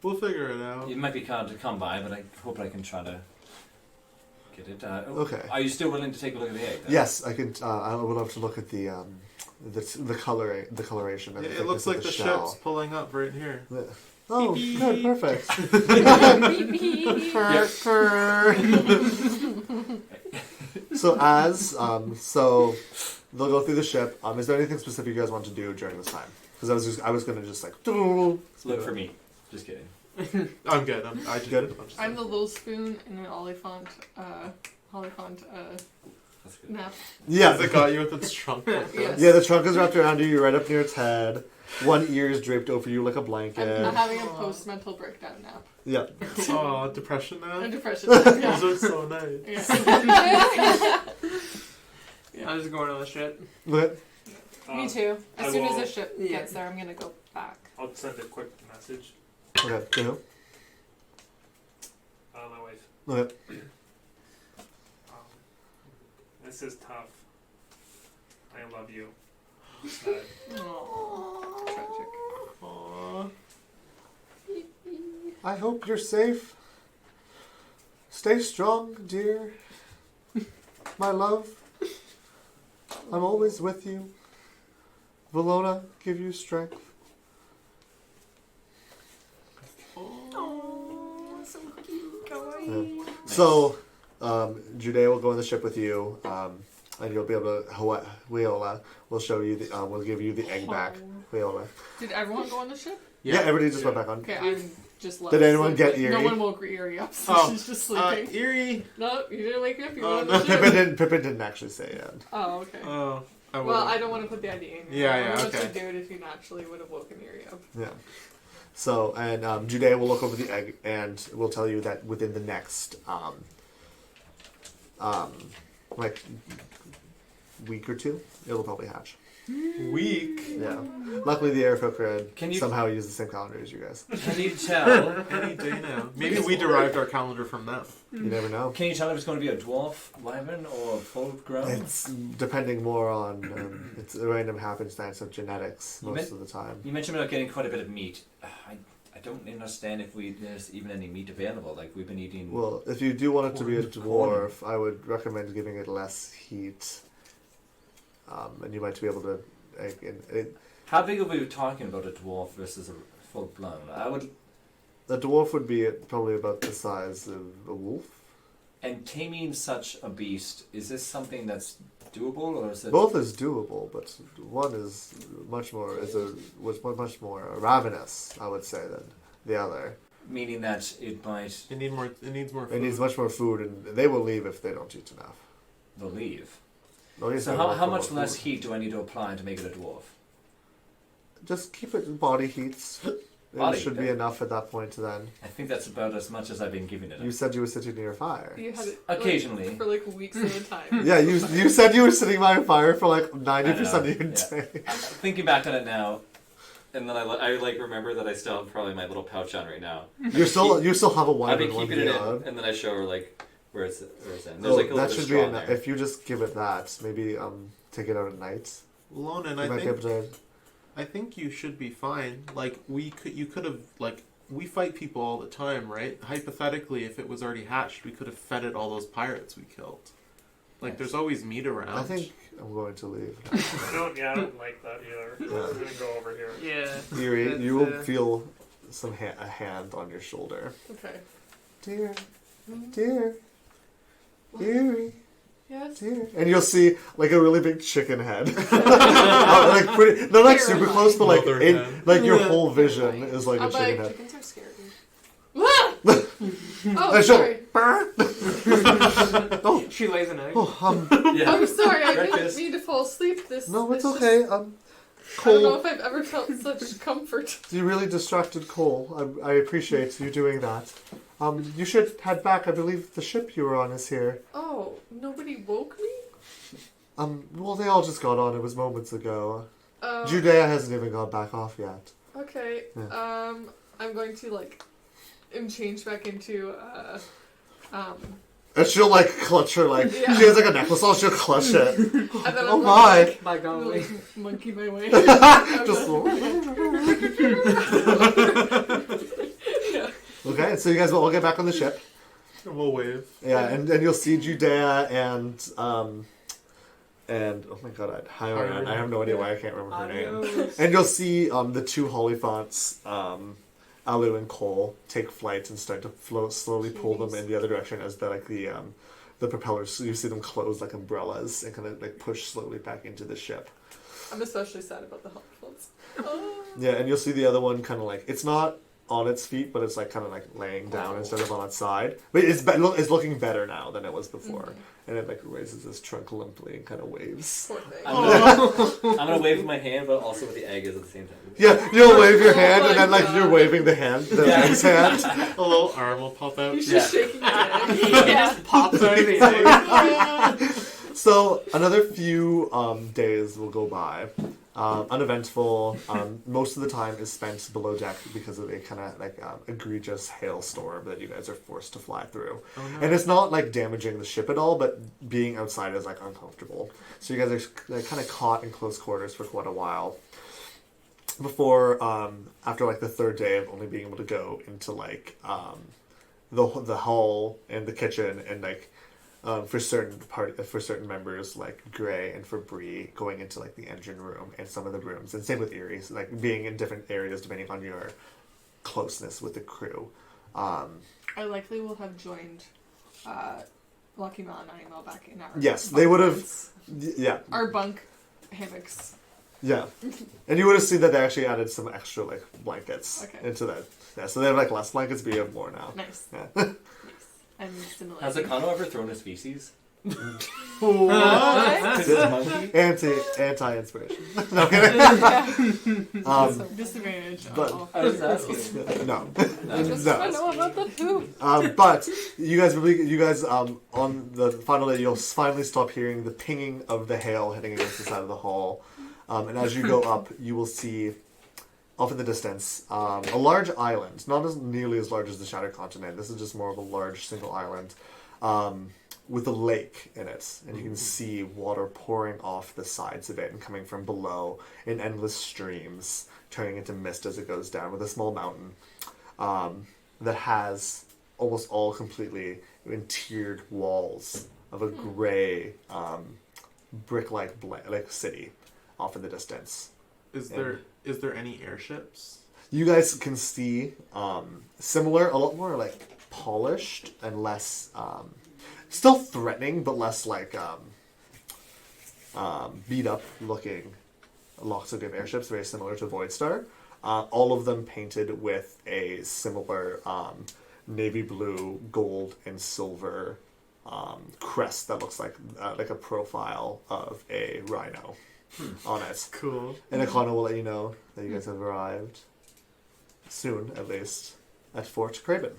We'll figure it out. It might be hard to come by, but I hope I can try to Get it? Okay. Are you still willing to take a look at the egg? Then? Yes, I can. I would love to look at the coloration. And Yeah, the it looks thickness of like the shell. ship's pulling up right here. Yeah. Oh, Beep, good, beep. perfect. So so they'll go through the ship. Is there anything specific you guys want to do during this time? Because I was gonna just like Look for me. Just kidding. I'm good. I just Good. did a bunch of I'm stuff. the little spoon in an Olifant That's good. nap. Yeah, Has it got you with its trunk? Like Yes. yeah. The trunk is wrapped around you. You're right up near its head. One ear is draped over you like a I'm blanket. having a post-mental breakdown nap. Yeah. Oh, depression now? A depression nap, yeah. Those are so nice. Yeah. I'm just going on the ship. Okay. Me too. I As soon as will- the ship Yeah. gets there, I'm gonna go back. I'll send a quick message. Okay. To who? My wife. Okay. This is tough. I love you. Sad. Tragic. Aww. I hope you're safe. Stay strong, dear. My love. I'm always with you. Valona, give you strength. Oh, so cute. Yeah. So, Judea will go on the ship with you, and you'll be able to. We'll show you the. We'll give you the egg back. Viola. Did everyone go on the ship? Yeah, everybody just went back on. Okay, I'm just left. Did anyone get sleeping. No eerie? one woke Eerie up, so Oh, she's just sleeping. Eerie. No, you didn't wake me up. You Oh, went no. on the ship. Pippin didn't actually say it. Oh, okay. Oh, Well, I don't want to put the idea in. Yeah, I yeah, want okay. to do it if you naturally would have woken Eerie up. Yeah. So, and Judea will look over the egg and will tell you that within the next, like, week or two, it'll probably hatch. Weak. Yeah. Luckily, the airfolk had Can you- somehow used the same calendar as you guys. Can you tell? Any day now. Maybe we derived our calendar from them. You never know. Can you tell if it's going to be a dwarf wyvern or full grown? It's depending more on it's a random happenstance of genetics You most meant- of the time. You mentioned about getting quite a bit of meat. I don't understand if there's even any meat available. Like we've been eating. Well, if you do want it to be a Corn. dwarf, I would recommend giving it less heat, and you might be able to. How big are we talking about a dwarf versus a full blown? A dwarf would be probably about the size of a wolf. And taming such a beast, is this something that's doable, or is it? Both is doable, but one is much more much more ravenous, I would say, than the other. Meaning that it might It needs more. It needs more. Food. It needs much more food, and they will leave if they don't eat enough. they'll leave. They'll eat So more how for much more less food. heat do I need to apply to make it a dwarf? Just keep it in body heats. Body It should be heat. enough at that point. Then I think that's about as much as I've been giving it. you said you were sitting near a fire. You had it Occasionally. like, for like weeks at a time. Yeah, you said you were sitting by a fire for like 90% of your yeah. day. Thinking back on it now, and then I like remember that I still have probably my little pouch on right now. You still have a I've wine been and one keeping it in, beyond. and then I show her like where it's in. There's Oh, like a little that bit should of be straw in enough. there. If you just give it that, maybe take it out at night. Lonan, You might be able to. I think you should be fine. Like you could have like we fight people all the time, right? Hypothetically, if it was already hatched, we could have fed it all those pirates we killed. Like, Yes. there's always meat around. I think I'm going to leave. I don't like that either. Yeah. I'm gonna go over here. Yeah. Eerie, That's, you will feel a hand on your shoulder. Okay. Dear, Eerie, Yes. dear. And you'll see like a really big chicken head. Like pretty, they're like super close, but like Mother in, hen. like your Yeah. whole vision is like a I'm chicken like, head. chickens are scary. Ah! Oh, And she'll- sorry. Oh, She lays an egg. oh, Yeah. I'm sorry. I didn't Breakfast. mean to fall asleep. This. no, it's this okay. Just, I don't know Cole, if I've ever felt such comfort. you really distracted Cole. I appreciate you doing that. You should head back. I believe the ship you were on is here. Oh, nobody woke me. Well, they all just got on. It was moments ago. Oh. Judea hasn't even got back off yet. Okay. Yeah. I'm going to like, change back into And she'll like clutch her like Yeah. she has like a necklace on. She'll clutch it. and then Oh I'm my! By Gonna, golly. like, monkey my way. Just Yeah. okay. So you guys will all get back on the ship. We'll wave. Yeah, and you'll see Judea and oh my god, Hyoran. I have no idea why I can't remember her name. And you'll see the two Holophants, Alu and Cole, take flight and start to float, slowly pull them in the other direction as the propellers. So you see them close like umbrellas and kind of like push slowly back into the ship. I'm especially sad about the Holophants. Yeah, and you'll see the other one kind of like, it's not on its feet, but it's like kind of like laying down instead of on its side. But it's looking better now than it was before. And it like raises its trunk limply and kind of waves. Poor thing. I'm gonna wave with my hand, but also with the egg at the same time. Yeah, you'll wave your hand, and my then like God. you're waving the hand, the egg's hand. A little arm will pop out. He's just shaking his head. He just pops out of his head. So another few days will go by. Uneventful. Most of the time is spent below deck because of a kind of like egregious hailstorm that you guys are forced to fly through. Oh, no. And it's not like damaging the ship at all, but being outside is like uncomfortable. So you guys are like, kind of caught in close quarters for quite a while. Before, after like the third day of only being able to go into like the hall and the kitchen and like for certain members like Gray and for Bree going into like the engine room and some of the rooms, and same with Erie, so, like being in different areas depending on your closeness with the crew. I likely will have joined Lucky Mel and Animal back in our Yes, bunk they would have. beds. Yeah, Our bunk hammocks. yeah, and you would have seen that they actually added some extra like blankets Okay. into that. Yeah, so they have like less blankets, but you have more now. Nice. Yeah. Nice. I'm stimulating. Has Akano ever thrown his feces? What? Because it's a monkey? Anti-inspiration. No, I'm kidding. Disadvantage. but- Oh. I was asking. No. I just No. want to know about the poop. But you guys on the final day, you'll finally stop hearing the pinging of the hail hitting against the side of the hall. And as you go up, you will see off in the distance a large island, not as nearly as large as the Shattered Continent. This is just more of a large single island with a lake in it, and you can see water pouring off the sides of it and coming from below in endless streams, turning into mist as it goes down, with a small mountain that has almost all completely tiered walls of a gray brick-like like city off in the distance. Is there any airships? You guys can see similar, a lot more like polished and less, still threatening, but less like beat up looking Loxodon airships, very similar to Voidstar. All of them painted with a similar navy blue, gold, and silver crest that looks like a profile of a rhino on it. Cool. And Akana will let you know that you guys have arrived soon, at least, at Fort Craven.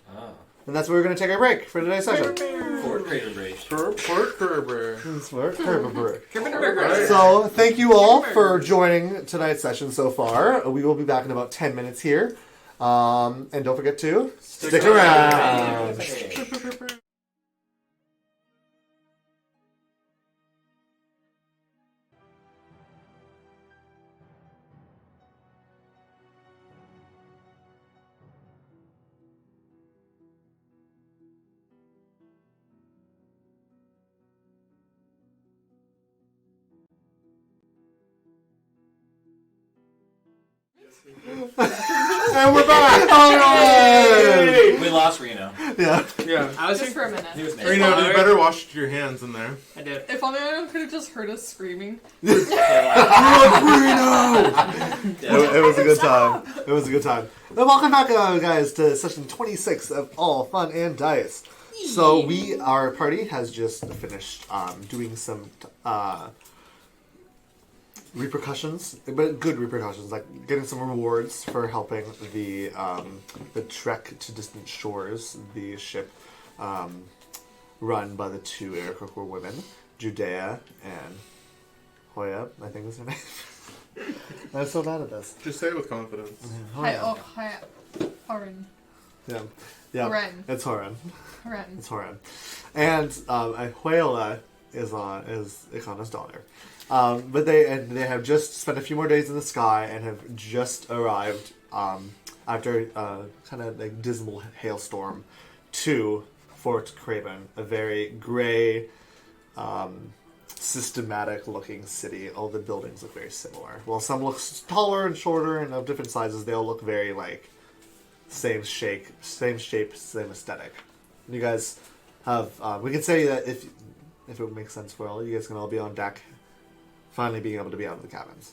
Ah. And that's where we're going to take our break for today's session. Fort Crater Break. Port Kerber. It's Fort Craven break. Right. So, thank you all for joining tonight's session so far. We will be back in about 10 minutes here. And don't forget to stick around. And we're back! Alright! We lost Reno. Yeah. Yeah. I was Just for a minute. He was Or, you know, you Alright. better wash your hands in there. I did. If only anyone could have just heard us screaming. It was a good time. It was a good time. And welcome back, guys, to session 26 of All Fun and Dice. So our party has just finished doing some repercussions, but good repercussions, like getting some rewards for helping the trek to distant shores, the ship run by the two Aarakocra women, Judea and Hoya, I think is her name. I'm so bad at this. Just say it with confidence. Hi, Horan. Yeah. Yeah. Horan. It's Horan. Horan. It's Horan. And Huela is Ikana's daughter. But they have just spent a few more days in the sky and have just arrived after kind of like dismal hailstorm to Fort Craven, a very gray, systematic-looking city. All the buildings look very similar. While some look taller and shorter and of different sizes, they all look very like same shape, same aesthetic. You guys have. We can say that if it makes sense for all, you guys can all be on deck. Finally, being able to be out of the cabins.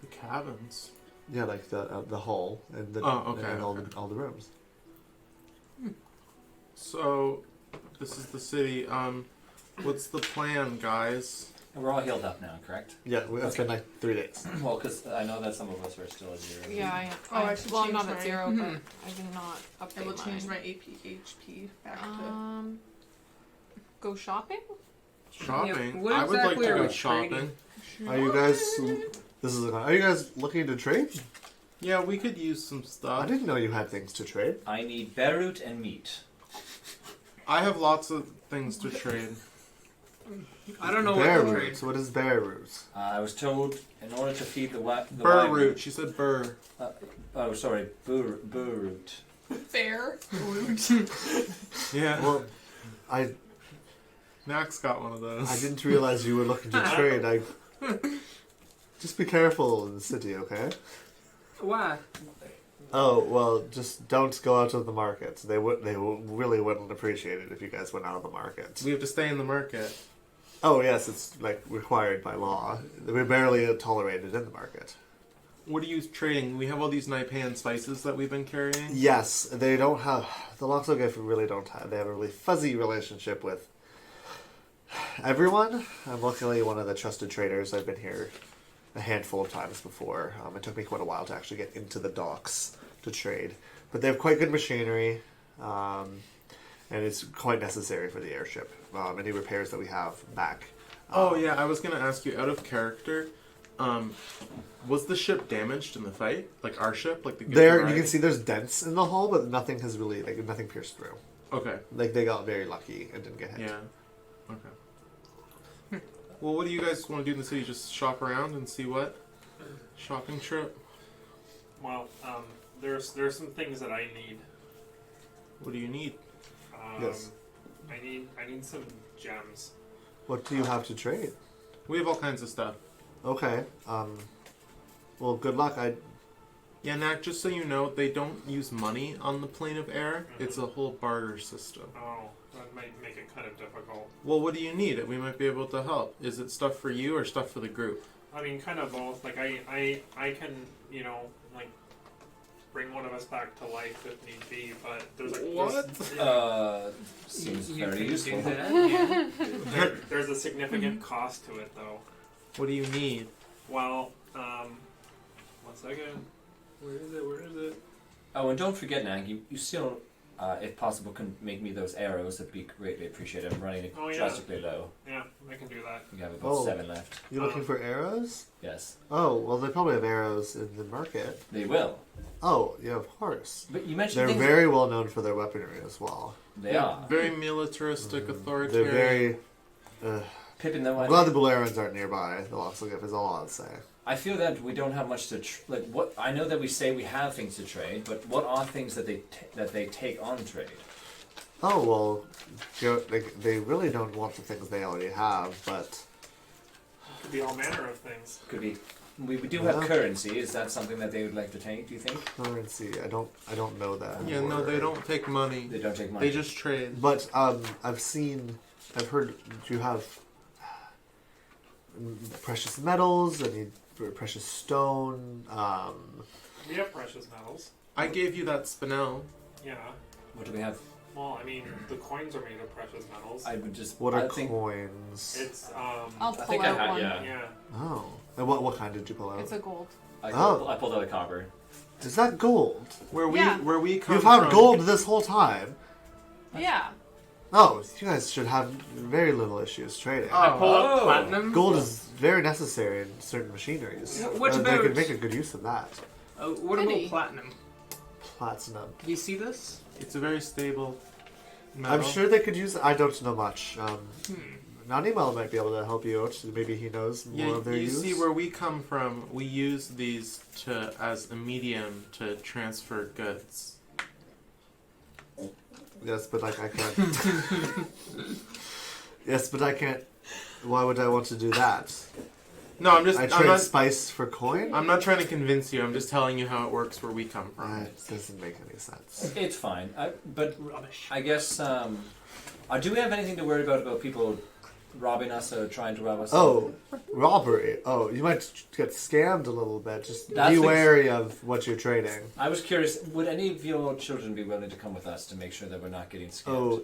The cabins. Yeah, like the hull and the and all the rooms. So, this is the city. What's the plan, guys? And we're all healed up now, correct? Yeah, it's been like 3 days. Well, because I know that some of us are still at 0. Yeah, I should well, I'm change not at mine. 0, but I did not update I will change mine. my HP back Go shopping? Shopping. what I would like exactly to are go we shopping. trading? Are you guys? Are you guys looking to trade? Yeah, we could use some I stuff. didn't know you had things to trade. I need beetroot and meat. I have lots of things to trade. I don't know Bear what to roots. trade. What is bear roots? I was told in order to feed the Burr wagon- root. She said burr. Oh, sorry, bur root. Fair. Yeah. Well, I Max got one of those. didn't realize you were looking to trade. Just be careful in the city, okay? Why? Oh well, just don't go out of the markets. Really wouldn't appreciate it if you guys went out of the market. We have to stay in the market. Oh yes, it's like required by law. We're barely tolerated in the market. What are you trading? We have all these Naipan spices that we've been carrying. Yes, they don't have the Loxogif really don't have. They have a really fuzzy relationship with everyone. I'm luckily one of the trusted traders. I've been here a handful of times before. It took me quite a while to actually get into the docks to trade, but they have quite good machinery, and it's quite necessary for the airship. Any repairs that we have back. Oh yeah, I was gonna ask you out of character. Was the ship damaged in the fight? Like our ship, like the Good There you Variety? can see there's dents in the hull, but nothing has really nothing pierced through. Okay. Like they got very lucky and didn't get hit. Yeah. Okay. Well, what do you guys want to do in the city? Just shop around and see what? Shopping trip? Well, there's some things that I need. What do you need? Yes. I need some gems. What do you have to trade? We have all kinds of stuff. Okay. Well, good luck. Yeah, Nak, just so you know, they don't use money on the plane of air. It's a whole barter system. Oh, that might make it kind of difficult. Well, what do you need? We might be able to help. Is it stuff for you or stuff for the group? I mean, kind of both. Like I can, like bring one of us back to life if need be. But there's like Seems You very can useful. do that, yeah. there's a significant cost to it though. What do you need? Well, 1 second. Where is it? Oh, and don't forget, Nag, you still, if possible, can make me those arrows. That'd be greatly appreciated. I'm running Oh, yeah. drastically low. Yeah, I can do that. We have about Oh. 7 left. You looking for arrows? Yes, Oh, well, they probably have arrows in the market. they will. Oh, yeah, of course. But you mentioned They're things. very well known for their weaponry as well. They are. Very militaristic, They're authoritarian. very. Pippin, though, I'm glad the Bularans aren't nearby. The Loxogif is all I'll say. I feel that we don't have much to like. What I know that we say we have things to trade, but what are things that they take on trade? Oh well, they really don't want the things they already have, but It could be all manner of things. Could be. We do Yeah. have currency. Is that something that they would like to take? Do you think? currency. I don't know that. Yeah, no, they don't take money. They don't take money. They just trade. But I've heard you have precious metals and you precious stone. We have precious metals. I gave you that spinel. Yeah. What do we have? Well, I mean, the coins are made of precious metals. I would just. What I are think coins? It's I'll I pull think I out had- one. yeah. yeah. Oh, and what kind did you pull out? It's a gold. I Oh. pulled out a copper. Is that gold? Where Yeah. we come You've had from. gold this whole time. Yeah. Oh, you guys should have very little issues trading. I pull out Oh. platinum. Gold is very necessary in certain machineries. What They about- could make a good use of that. What Goody. about platinum? Platinum. Do you see this? It's a very stable metal. I'm sure they could use it. I don't know much. Hmm. Nanimal might be able to help you out. Maybe he knows more Yeah, of their you use. see where we come from, we use these as a medium to transfer goods. Yes, but like I can't. Yes, but I can't. Why would I want to do that? No, I'm I trade not. spice for coin. I'm not trying to convince you. I'm just telling you how it works where we come from. It doesn't make any sense. It's fine. But Rubbish. I guess, do we have anything to worry about people robbing us or trying to rob us? Oh, robbery. Oh, you might get scammed a little bit. Just That's be the- wary of what you're trading. I was curious, would any of your children be willing to come with us to make sure that we're not getting scammed? Oh,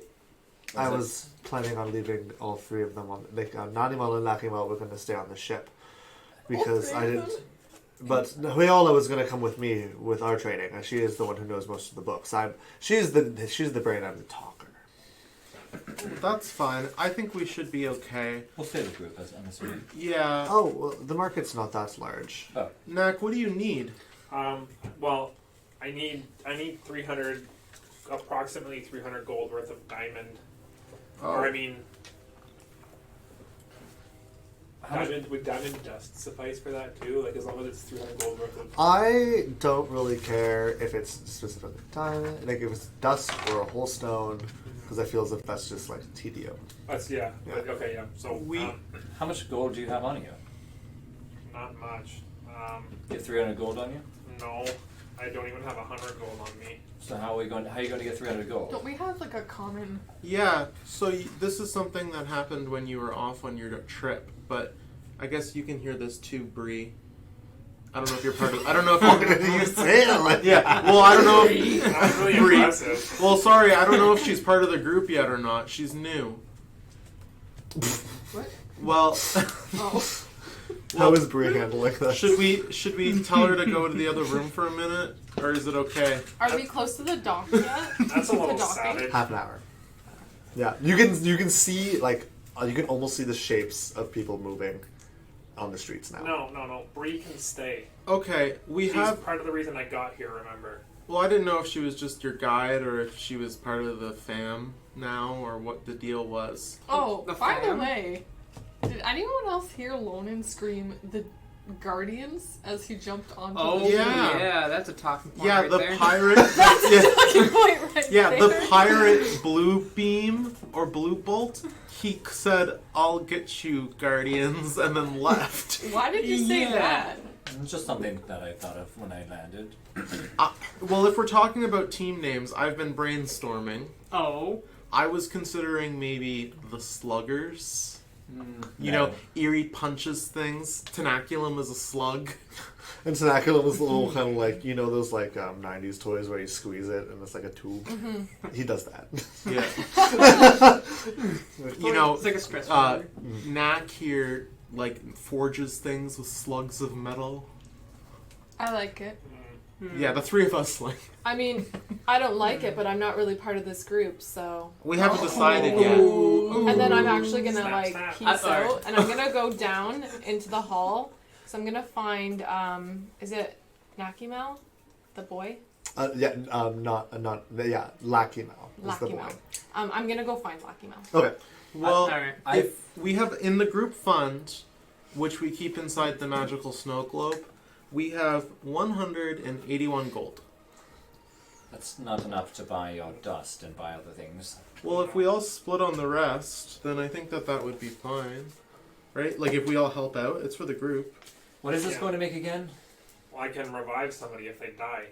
I it- was planning on leaving all three of them on. Like Nanimal and Lakimal were going to stay on the ship because All I three of didn't. But Huyola was going to come with me with our trading, and she is the one who knows most of the books. She's the brain. I'm the talker. That's fine. I think we should be okay. We'll stay the group, as I'm assuming. Yeah. Oh, well, the market's not that large. Nak, what do you need? Well, I need 300, approximately 300 gold worth of diamond. Or I mean, How much- would diamond dust suffice for that too? Like as long as it's 300 gold worth of. I don't really care if it's specifically diamond, like if it's dust or a whole stone, because I feel as if that's just like tedium. That's yeah. But, okay, yeah. So We- How much gold do you have on you? not much. You have 300 gold on you? No, I don't even have 100 gold on me. So how are you going to get 300 gold? Don't we have like a common? Yeah. So this is something that happened when you were off on your trip, but I guess you can hear this too, Bree. I don't know if you're part of. I don't know Why if did you say it like Yeah. that? Well, I don't know if. That's really Bree. impressive. Well, sorry, I don't know if she's part of the group yet or not. She's new. What? Well, Oh. How is Brie handling this? should we tell her to go to the other room for a minute, or is it okay? Are we close to the dock yet? That's a little The docking? savage. Half an hour. Yeah, you can see like you can almost see the shapes of people moving on the streets now. No. Bree can stay. Okay, we She's have. part of the reason I got here. Remember? Well, I didn't know if she was just your guide or if she was part of the fam now, or what the deal was. Oh, The by the fam? way, did anyone else hear Lonan scream the Guardians as he jumped onto Oh the Yeah. that's a talking point Yeah, right the there. pirate. talking point right Yeah, there? the pirate Blue Beam or Blue Bolt. He said, "I'll get you, Guardians," and then left. Why did you say Yeah. that? It's just something that I thought of when I landed. Well, if we're talking about team names, I've been brainstorming. Oh. I was considering maybe the Sluggers. You No. know, Eerie punches things. Tenaculum is a slug. And Tanaculum was a little kind of like those like '90s toys where you squeeze it and it's like a tube. He does that. Yeah. You know, it's like a stress uh, reliever. Knack here like forges things with slugs of metal. I like it. Yeah, the three of us like. I mean, I don't like it, but I'm not really part of this group, so. We haven't decided yet. And then I'm actually gonna Snap, like snap. peace Alright. out, and I'm gonna go down into the hall. So I'm gonna find is it Nakimel, the boy? Not Lacky Mal is the Lacky boy. Mel. I'm gonna go find Lacky Mel. Okay. Well, Alright. if we have in the group fund, which we keep inside the magical snow globe, we have 181 gold. That's not enough to buy your dust and buy other things. Well, if we all split on the rest, then I think that would be fine. Right? Like, if we all help out, it's for the group. What is this Yeah. going to make again? Well, I can revive somebody if they die.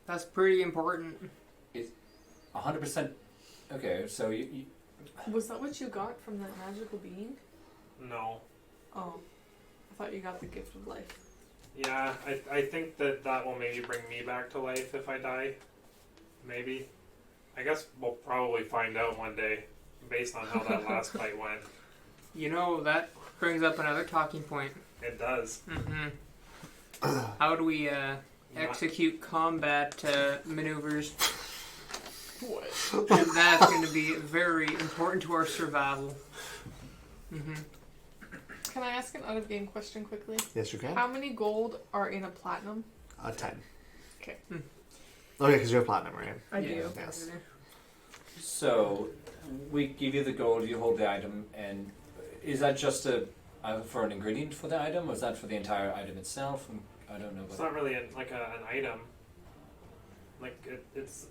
That's pretty important. 100%. Okay, so you Was that what you got from that magical being? No. Oh, I thought you got the gift of life. Yeah, I think that will maybe bring me back to life if I die. Maybe. I guess we'll probably find out one day, based on how that last fight went. You know, that brings up another talking point. It does. Mm-hmm. How do we execute combat maneuvers? What? And that's going to be very important to our survival. Mm-hmm. Can I ask an out of game question quickly? Yes, you can. How many gold are in a platinum? 10. Okay. Okay, because you're platinum, right? I do. Yes. So we give you the gold, you hold the item, and is that just for an ingredient for the item, or is that for the entire item itself? I don't know. It's not really an item. Like it's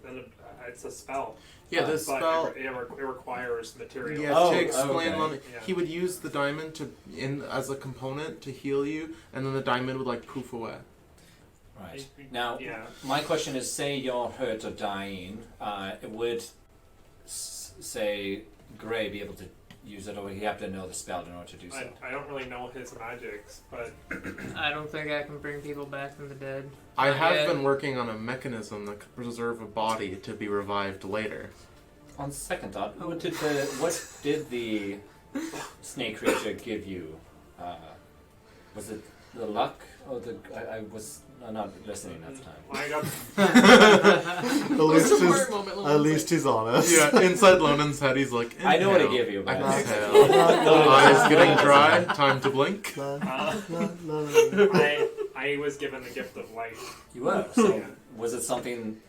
a spell. Yeah, the But spell. it requires material. Yeah, Oh, to explain, okay. Lummy, Yeah. he would use the diamond as a component to heal you, and then the diamond would like poof away. Right. Now, Yeah. my question is, say you're hurt or dying, would, say, Gray be able to use it, or would he have to know the spell in order to do so? I don't really know his magics, but I don't think I can bring people back from the dead. I Not have yet. been working on a mechanism that could preserve a body to be revived later. On second thought, what did the snake creature give you? Was it the luck, or I was not listening at the time. I got At least he's honest. Yeah, inside Lonan's head, he's like, I know what he "Inhale, gave you, but exhale, eyes getting dry, time to blink." I was given the gift of light. you were. So Yeah. was it something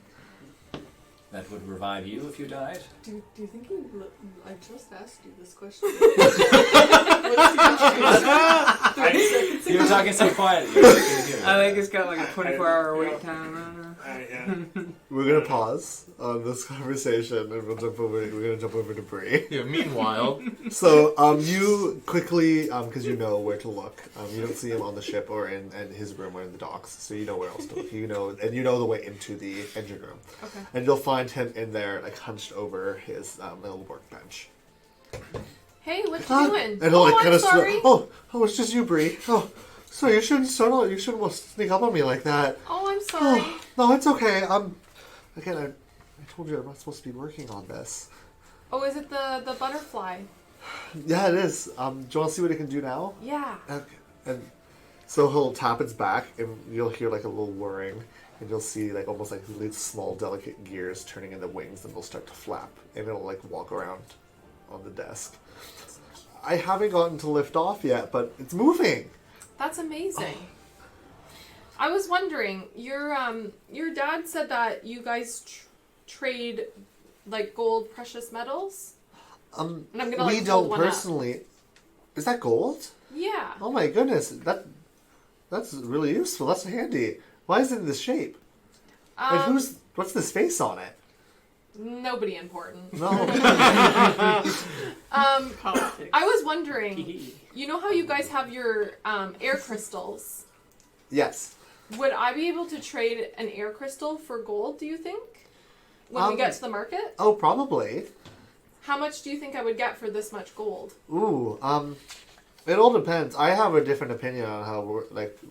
that would revive you if you died? Do you think he? I just asked you this question. You were talking so quietly. You couldn't hear me. I think it's got like a 24-hour wait time. We're gonna pause on this conversation and we're gonna jump over to Bree. Yeah. Meanwhile, So, you quickly, because you know where to look. You don't see him on the ship or in his room or in the docks, so you know where else to look. You know the way into the engine room, Okay. and you'll find him in there, like hunched over his little workbench. Hey, what you doing? And he'll I'm kind of sorry. oh, it's just you, Bree. Oh, so you shouldn't sneak up on me like that. Oh, I'm sorry. Oh, no, it's okay. Again, I told you I'm not supposed to be working on this. Oh, is it the butterfly? Yeah, it is. Do you want to see what it can do now? Yeah. Okay. And so he'll tap its back, and you'll hear like a little whirring, and you'll see like almost like these small, delicate gears turning in the wings, and they'll start to flap, and it'll like walk around on the desk. I haven't gotten to lift off yet, but it's moving. That's amazing. I was wondering, your dad said that you guys trade like gold, precious metals. And I'm gonna We like don't hold one up. personally. Is that gold? Yeah. Oh my goodness, that's really useful. That's handy. Why is it in this shape? And what's this face on it? Nobody important. No. Politics. I was wondering, you know how you guys have your air crystals? Yes. Would I be able to trade an air crystal for gold, do you think? When we get to the market? Oh, probably. How much do you think I would get for this much gold? Ooh, it all depends. I have a different opinion on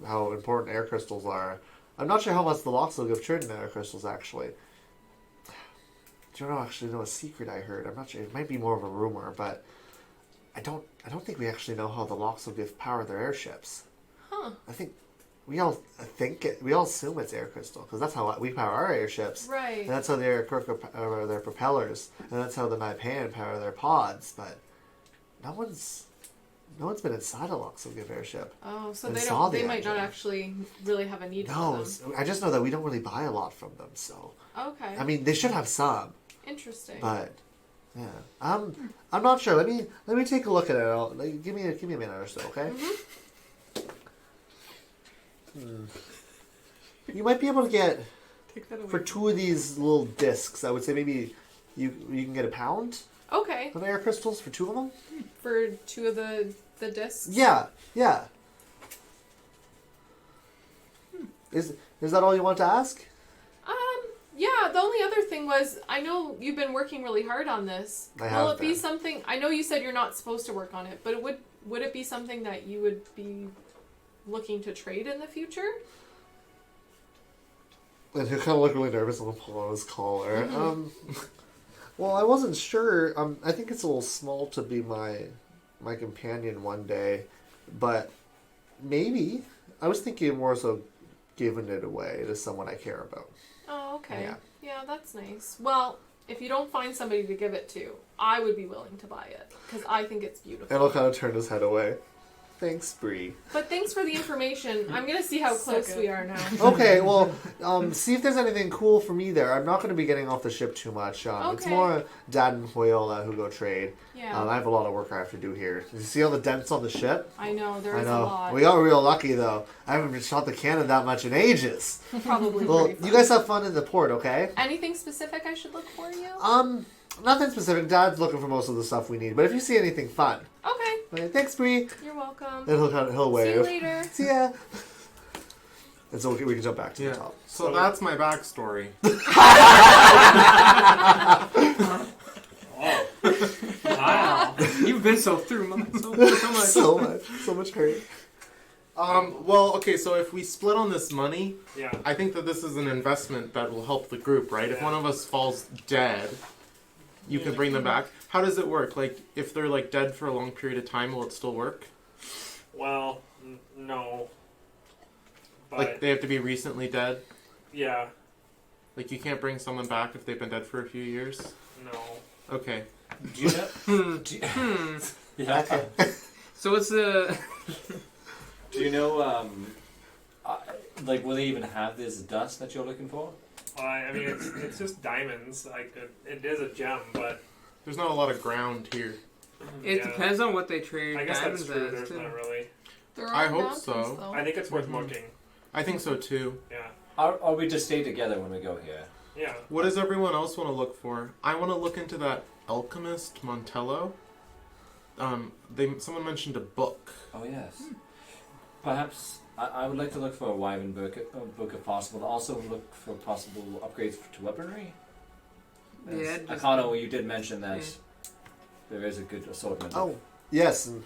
how important air crystals are. I'm not sure how much the locks will give trading air crystals actually. Do you know a secret I heard? I'm not sure. It might be more of a rumor, but I don't think we actually know how the locks will give power to their airships. Huh. I think we all assume it's air crystal because that's how we power our airships. Right. And that's how their propellers, and that's how the Naipan power their pods. But no one's been inside a Luxor-Give airship. Oh, so And they saw don't. the They might not engine. actually really have a need No, for them. I just know that we don't really buy a lot from them. So Okay. I mean, they should have some, Interesting. but yeah, I'm not sure. Let me take a look at it. Give me a minute or so, okay? You might be able to get Take that away. for 2 of these little discs. I would say maybe you can get £1 Okay. of air crystals for 2 of them. For 2 of the discs. Yeah. Is that all you want to ask? Yeah, the only other thing was, I know you've been working really hard on this. I Will have it be been. something, I know you said you're not supposed to work on it, but would it be something that you would be looking to trade in the future? And he'll kind of look really nervous and he'll pull on his collar. Well, I wasn't sure. I think it's a little small to be my companion one day, but maybe. I was thinking more so giving it away to someone I care about. Oh, okay. Yeah. Yeah, that's nice. Well, if you don't find somebody to give it to, I would be willing to buy it because I think it's beautiful. And he'll kind of turn his head away. Thanks, Bree. But thanks for the information. I'm gonna see how Suck close it. we are now. Okay, well, see if there's anything cool for me there. I'm not going to be getting off the ship too much. It's Okay. more Dad and Hoyola who go trade. Yeah. I have a lot of work I have to do here. You see all the dents on the ship? I know, there I is a know. lot. We got real lucky, though. I haven't been shot the cannon that much in ages. Probably Well, pretty fun. you guys have fun in the port, okay? Anything specific I should look for you? Nothing specific. Dad's looking for most of the stuff we need. But if you see anything fun, Okay, okay, thanks, Bree. you're welcome. And he'll See you wave. later. See ya. And so we can jump back to Yeah. the top. So that's my backstory. Oh. Wow. You've been so through so much. so much hurt. Well, okay, so if we split on this money, Yeah. I think that this is an investment that will help the group, right? If one of us falls dead, you can bring them back. How does it work? Like, if they're like dead for a long period of time, will it still work? Well, no. But Like, they have to be recently dead? yeah, Like, you can't bring someone back if they've been dead for a few years? no. Okay. Do you know? Yeah. So what's the? Do you know? Like, will they even have this dust that you're looking for? Well, I mean, it's just diamonds. Like it is a gem, but There's not a lot of ground here. It yeah. depends on what they trade I guess that's diamonds true. as. There's too. not really. There I are hope mountains, so. though. I think it's worth Mhm. looking. I think so too. Yeah. Or we just stay together when we go here? Yeah. What does everyone else want to look for? I want to look into that alchemist Montello. Someone mentioned a book. Oh yes. Perhaps I would like to look for a Wyvern book if possible. Also look for possible upgrades to weaponry. Yeah, just- Akano, you did mention that there is a good assortment. of- Oh, yes. And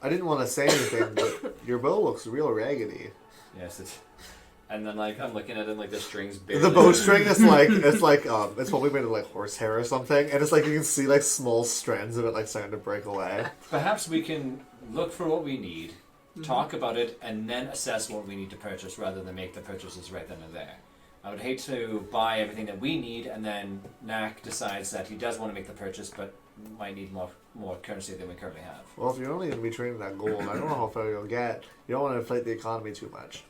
I didn't want to say anything, but your bow looks real raggedy. Yes, it's. And then like I'm looking at it like the strings barely. The bowstring is like it's probably made of like horsehair or something, and it's like you can see like small strands of it like starting to break away. Perhaps we can look for what we need, talk about it, and then assess what we need to purchase rather than make the purchases right then and there. I would hate to buy everything that we need and then Knack decides that he does want to make the purchase but might need more currency than we currently have. Well, if you're only going to be trading that gold, I don't know how far you'll get. You don't want to inflate the economy too much.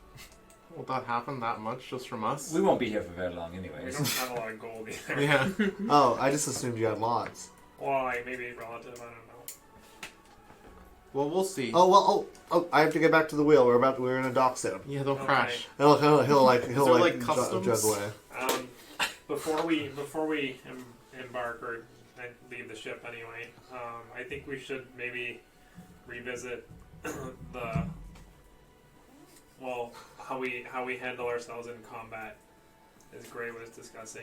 Will that happen that much just from us? We won't be here for very long We anyways. don't have a lot of gold either. Yeah. Oh, I just assumed you had lots. Well, like maybe relative. I don't know. Well, we'll see. Oh, I have to get back to the wheel. We're in a dock sim. Yeah, they'll Okay. crash. He'll there, like, drive customs? away. Before we embark or leave the ship anyway, I think we should maybe revisit how we handle ourselves in combat, as Gray was discussing.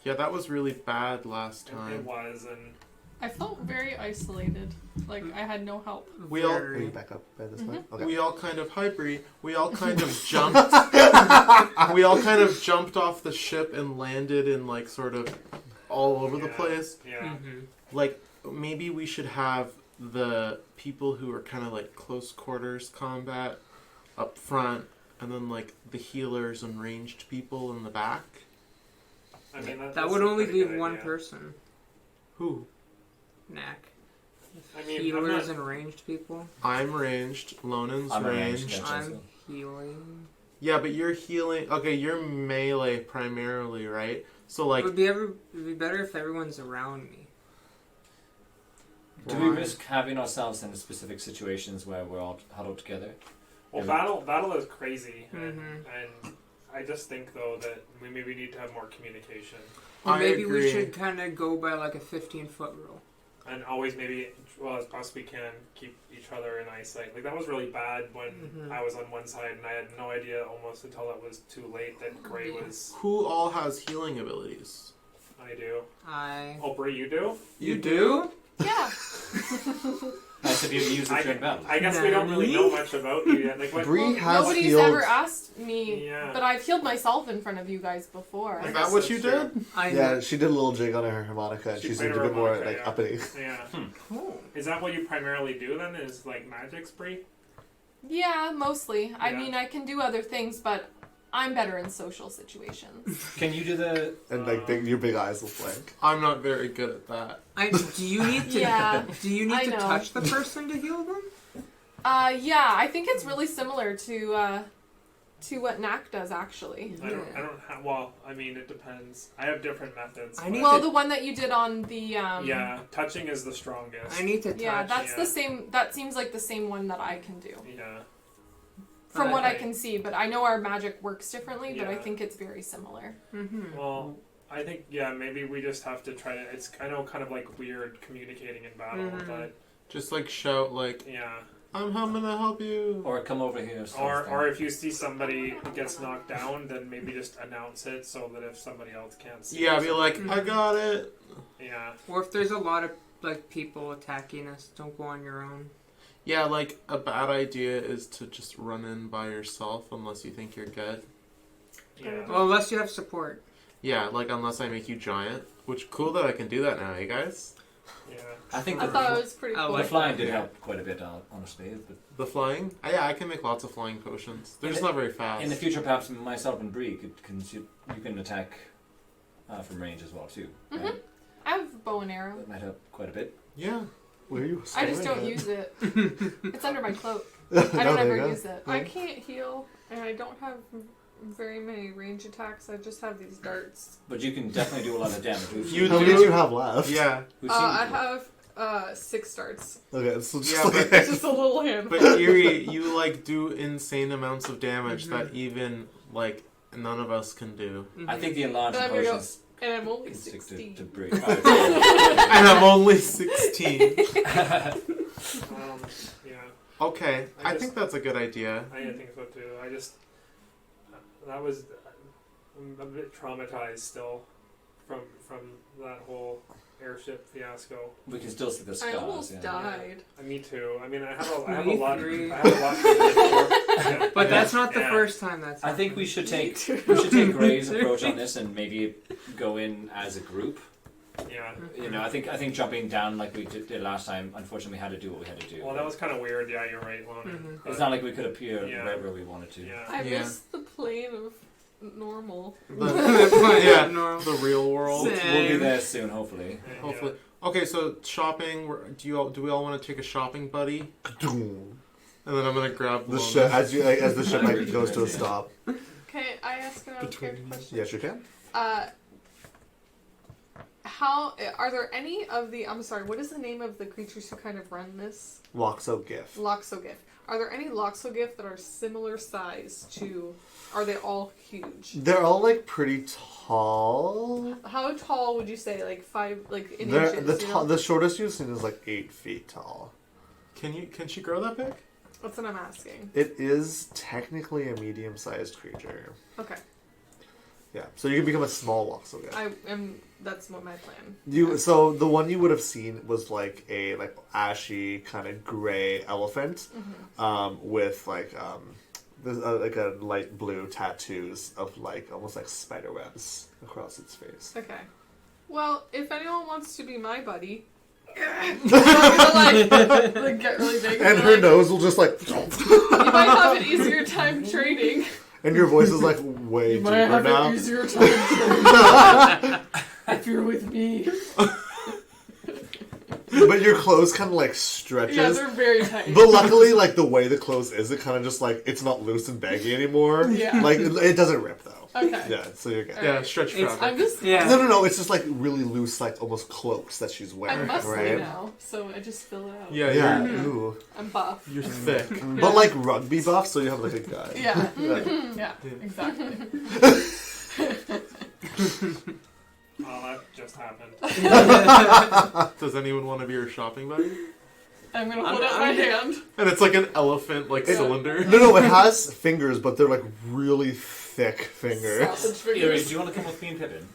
Yeah, that was really bad last It time. was, and I felt very isolated. Like I had no help. We all- Are you back up by this way? Okay. We all kind of we all kind of jumped. We all kind of jumped off the ship and landed in like sort of all over the Yeah. place. yeah, Mm-hmm. Like maybe we should have the people who are kind of like close quarters combat up front, and then like the healers and ranged people in the back. I mean That that's would a only pretty leave good one idea. person. Who? Knack. I mean, I'm Healers not- and ranged people. I'm ranged. Lonan's I'm ranged. ranged. Gotcha. I'm healing. Yeah, but you're healing. Okay, you're melee primarily, right? So like, It'd be better if everyone's around me. Do we risk having ourselves in specific situations where we're all huddled together? Well, Yeah. battle is crazy, Mhm. and I just think though that we maybe need to have more communication, Or I maybe agree. we should kind of go by like a 15-foot rule. and always maybe, well as best we can, keep each other in eyesight. Like that was really bad when Mhm. I was on one side, and I had no idea almost until it was too late that Gray Yeah. was. who all has healing abilities? I do. I. Oh, Brie, you do? You do? Yeah. Nice of you to use it during battle. I guess we don't really know much about you yet. Like what? Bree has Nobody's healed. ever asked me, Yeah. but I've healed myself in front of you guys before. Is I that guess what that's you true. did? I Yeah, she did a little jig on her harmonica, and She she played seemed a her bit more harmonica, like yeah. uppity. Yeah. Cool. Is that what you primarily do then? Is like magic spree? Yeah, mostly. I Yeah. mean, I can do other things, but I'm better in social situations. Can you do the? And like your big eyes will blink. I'm not very good at that. Do you need to? Yeah, Do you need I to know. touch the person to heal them? Yeah, I think it's really similar to what Knack does actually. I don't have. Well, I mean, it depends. I have different methods. I need Well, to- the one that you did on the yeah, touching is the strongest. I need to touch. yeah, that's yeah. the same. That seems like the same one that I can do Yeah. from what I Okay. can see. But I know our magic works differently. But I Yeah. think it's very similar. Mm-hmm. Well, I think maybe we just have to try to. It's I know kind of like weird communicating in battle, Mhm. but Just like shout like, yeah. I'm gonna help you. Or come over here. sort of thing. Or if you see somebody who gets knocked down, then maybe just announce it so that if somebody else can't see. Yeah, or be like, something. I got it. Yeah. Or if there's a lot of like people attacking us, don't go on your own. Yeah, like a bad idea is to just run in by yourself unless you think you're good. Yeah. Well, unless you have support. Yeah, like unless I make you giant. Which cool that I can do that now, you guys. Yeah. I think I the, thought it was pretty I cool. the like flying that, did yeah. help quite a bit, honestly. But The flying? Yeah, I can make lots of flying potions. They're just not very fast. in the future, perhaps myself and Bree you can attack from range as well too. Mhm. Right? I have bow and arrow. That might help quite a bit. Yeah. Where are you? I just storing don't it? use it. It's under my cloak. No, I don't there you ever go. use it. I can't heal, and I don't have very many range attacks. I just have these darts. But you can definitely do a lot of damage. You How do- many do you have left? Yeah. We've seen I before. have 6 darts. Okay, so just Yeah, like, but- Just a little handful. But Eerie, you like do insane amounts of damage Mhm. that even like none of us can do. I think the enlarged There we go. potions And I'm only can stick 16. to Bree. And I'm only 16. Yeah. Okay, I I just- think that's a good idea. I think so too. I just that was I'm a bit traumatized still from that whole airship fiasco. We can still see the I scars. almost yeah. died. Me too. I mean, I have a Me lot. three. I have a lot to live for. Yeah. But that's not the Yeah. first time that's I think happened. we should take Gray's approach on this and maybe go in as a group. Yeah. You know, I think jumping down like we did last time. Unfortunately, we had to do what we had to do. Well, that was kind of weird. Yeah, you're right, Lona. Mhm. But, It's not like we could appear Yeah. right where we wanted to. yeah. I Yeah. miss the plane of normal. Yeah, No. the real world. Same. We'll be there soon, hopefully. Yeah. Hopefully. Okay, so shopping. Do we all want to take a shopping buddy? Doom. And then I'm gonna grab The Lona. ship as the ship like, goes to a stop. Okay, I ask another character question. Yes, you can. How are there any of the? I'm sorry. What is the name of the creatures who kind of run this? Loxo gift. Loxogif. Are there any Loxogif that are similar size to? Are they all huge? They're all like pretty tall. How tall would you say? Like 5, like in They're, inches? the you know? the shortest you've seen is like 8 feet tall. Can she grow that big? That's what I'm asking. It is technically a medium-sized creature. Okay, Yeah, so you can become a small Loxo gift. I am. That's what my plan. So the one you would have seen was like a ashy kind of gray elephant, with like a light blue tattoos of like almost like spider webs across its face. Okay. Well, if anyone wants to be my buddy, I'm gonna, like get really big. And be her like, nose will just like, You might have an easier time trading. and your voice is like way You deeper might have now. an easier time trading if you're with me. But your clothes kind of like Yeah, stretches. they're very tight. But luckily, like the way the clothes is, it kind of just like it's not loose and baggy anymore. Yeah. Like it doesn't rip though. Okay. Yeah, so you're good. Alright. Yeah, stretch It's- fabric. I'm just. Yeah. No. It's just like really loose, like almost cloaks that she's I'm wearing, muscly right? now, so I just fill it out. Yeah, Yeah. You're, Ooh. I'm buff. you're thick. But like rugby buff, so you have like a guy. Yeah. Yeah. Yeah. Exactly. Oh, that just happened. Does anyone want to be your shopping buddy? I'm gonna hold out my hand. And it's like an elephant, like It- cylinder. No, it has fingers, but they're like really thick fingers. Sausage Iris, fingers. do you want to come with me and Pippin?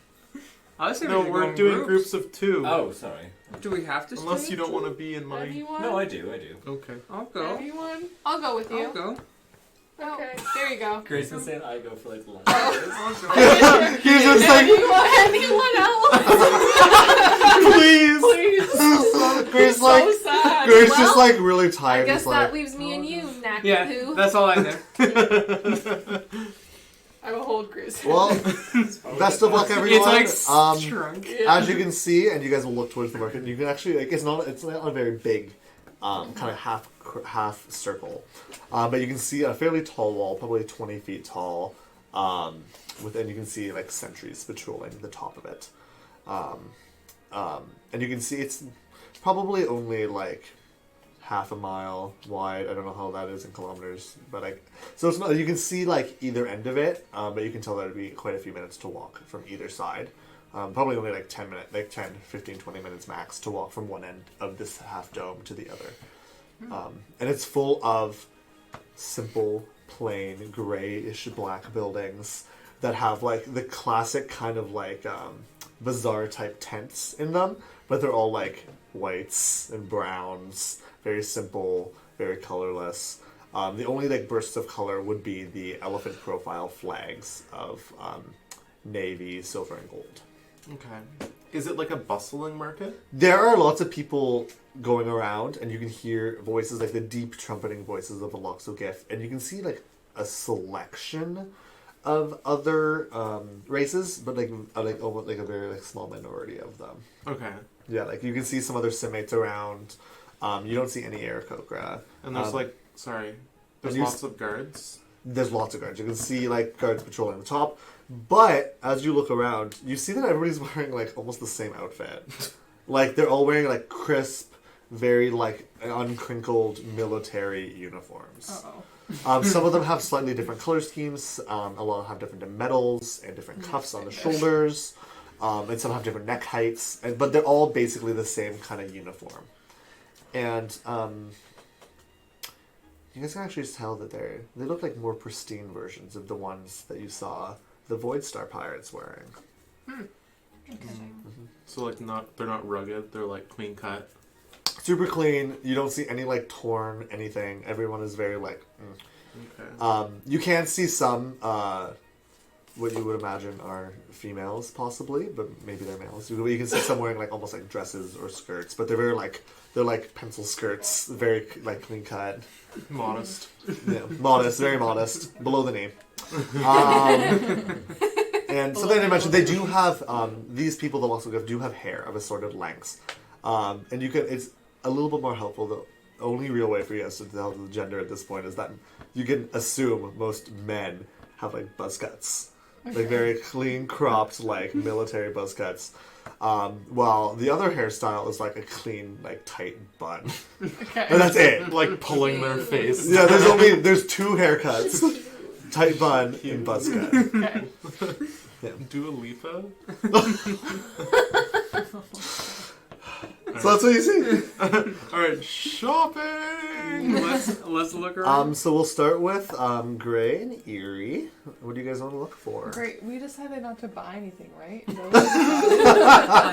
I was No, thinking we're doing groups of 2. Oh, sorry. Do we have to? Unless stay? you don't want to be in my. Anyone? No, I do. Okay. I'll go. Anyone? I'll go with you. I'll go. Okay. There you go. Grayson said I go for like lunch. I'll go. He's just like, Anyone else? please. Please. Grace So like, sad. Grace Well, just like really I tired. guess He's that like, leaves me and you, Knack Yeah, Poo. that's all I know. I will hold Grace. well, best of luck, everyone. It's like shrunk. Yeah. As you can see, and you guys will look towards the market, you can actually like it's not a very big, kind of half half circle. But you can see a fairly tall wall, probably 20 feet tall. Within you can see like sentries patrolling the top of it. And you can see it's probably only like half a mile wide. I don't know how that is in kilometers, but so it's not. You can see like either end of it, but you can tell that it'd be quite a few minutes to walk from either side. Probably only like 10 minutes, like 10, 15, 20 minutes max to walk from one end of this half dome to the other. And it's full of simple, plain, grayish black buildings that have like the classic kind of like bazaar type tents in them, but they're all like whites and browns, very simple, very colorless. The only like bursts of color would be the elephant profile flags of navy, silver, and gold. Okay. Is it like a bustling market? There are lots of people going around, and you can hear voices like the deep trumpeting voices of the Loxogif, and you can see like a selection of other races, but almost like a very like small minority of them. Okay. Yeah, like you can see some other Simites around. You don't see any Aarakocra. And there's there's lots of guards. There's lots of guards. You can see like guards patrolling the top. But as you look around, you see that everybody's wearing like almost the same outfit. Like they're all wearing like crisp, very like uncrinkled military uniforms. Uh-oh. Some of them have slightly different color schemes. A lot have different medals and different cuffs on the shoulders. And some have different neck heights. But they're all basically the same kind of uniform. And you guys can actually tell that they look like more pristine versions of the ones that you saw the Void Star pirates wearing. Interesting. Mm-hmm. So they're not rugged. They're like clean cut. Super clean. You don't see any like torn anything. Everyone is very like. Okay. You can see some what you would imagine are females possibly, but maybe they're males. You can see some wearing like almost like dresses or skirts, but they're like pencil skirts, very like clean cut. Modest. Yeah, modest, very modest, below the knee. And something I mentioned, they do have these people that also do have hair of assorted lengths, and it's a little bit more helpful. The only real way for you guys to tell the gender at this point is that you can assume most men have like buzz cuts, like very clean cropped like military buzz cuts. While the other hairstyle is like a clean, like tight bun. Okay. And that's it. Like pulling their face. Yeah, there's two haircuts. Tight bun and buzz cut. Okay. Yeah. Dua Lipa? So that's what you see. Alright, shopping! Let's look around. So we'll start with Gray and Eerie. What do you guys want to look for? Great. We decided not to buy anything, right? I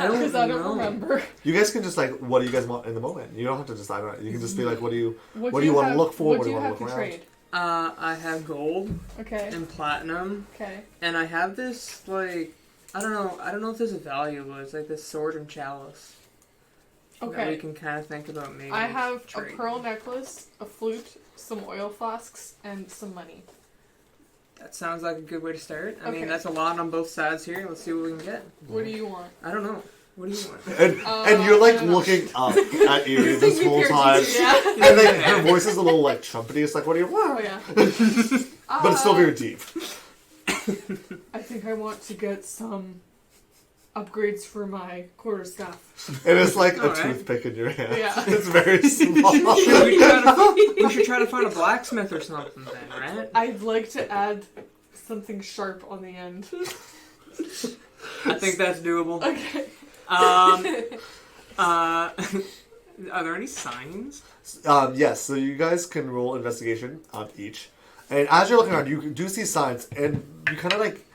don't Because I don't know. remember. You guys can just like, what do you guys want in the moment? You don't have to decide on it. You can just be like, what do you What do you want to have- look for? What do you want have to to look around? trade? I have gold Okay. and platinum, Okay. and I have this like I don't know if there's a value, but it's like this sword and chalice. That we Okay. can kind of think about maybe. I have a trading. pearl necklace, a flute, some oil flasks, and some money. That sounds like a good way to start. I Okay. mean, that's a lot on both sides here. Let's see what we can get. What do you want? I don't know. What do you want? And you're like I don't know. looking up at Eerie this Thinking whole piercing, time. Yeah. And like her voice is a little like trumpety. It's like, what do you want? Oh yeah. But it's still very deep. I think I want to get some upgrades for my quarterstaff. And it's like a Alright. toothpick in your hand. Yeah. It's very small. We should try to find a blacksmith or something then, right? I'd like to add something sharp on the end. I think that's doable. Okay. Are there any signs? Yes, so you guys can roll investigation on each. And as you're looking around, you do see signs, and you kind of like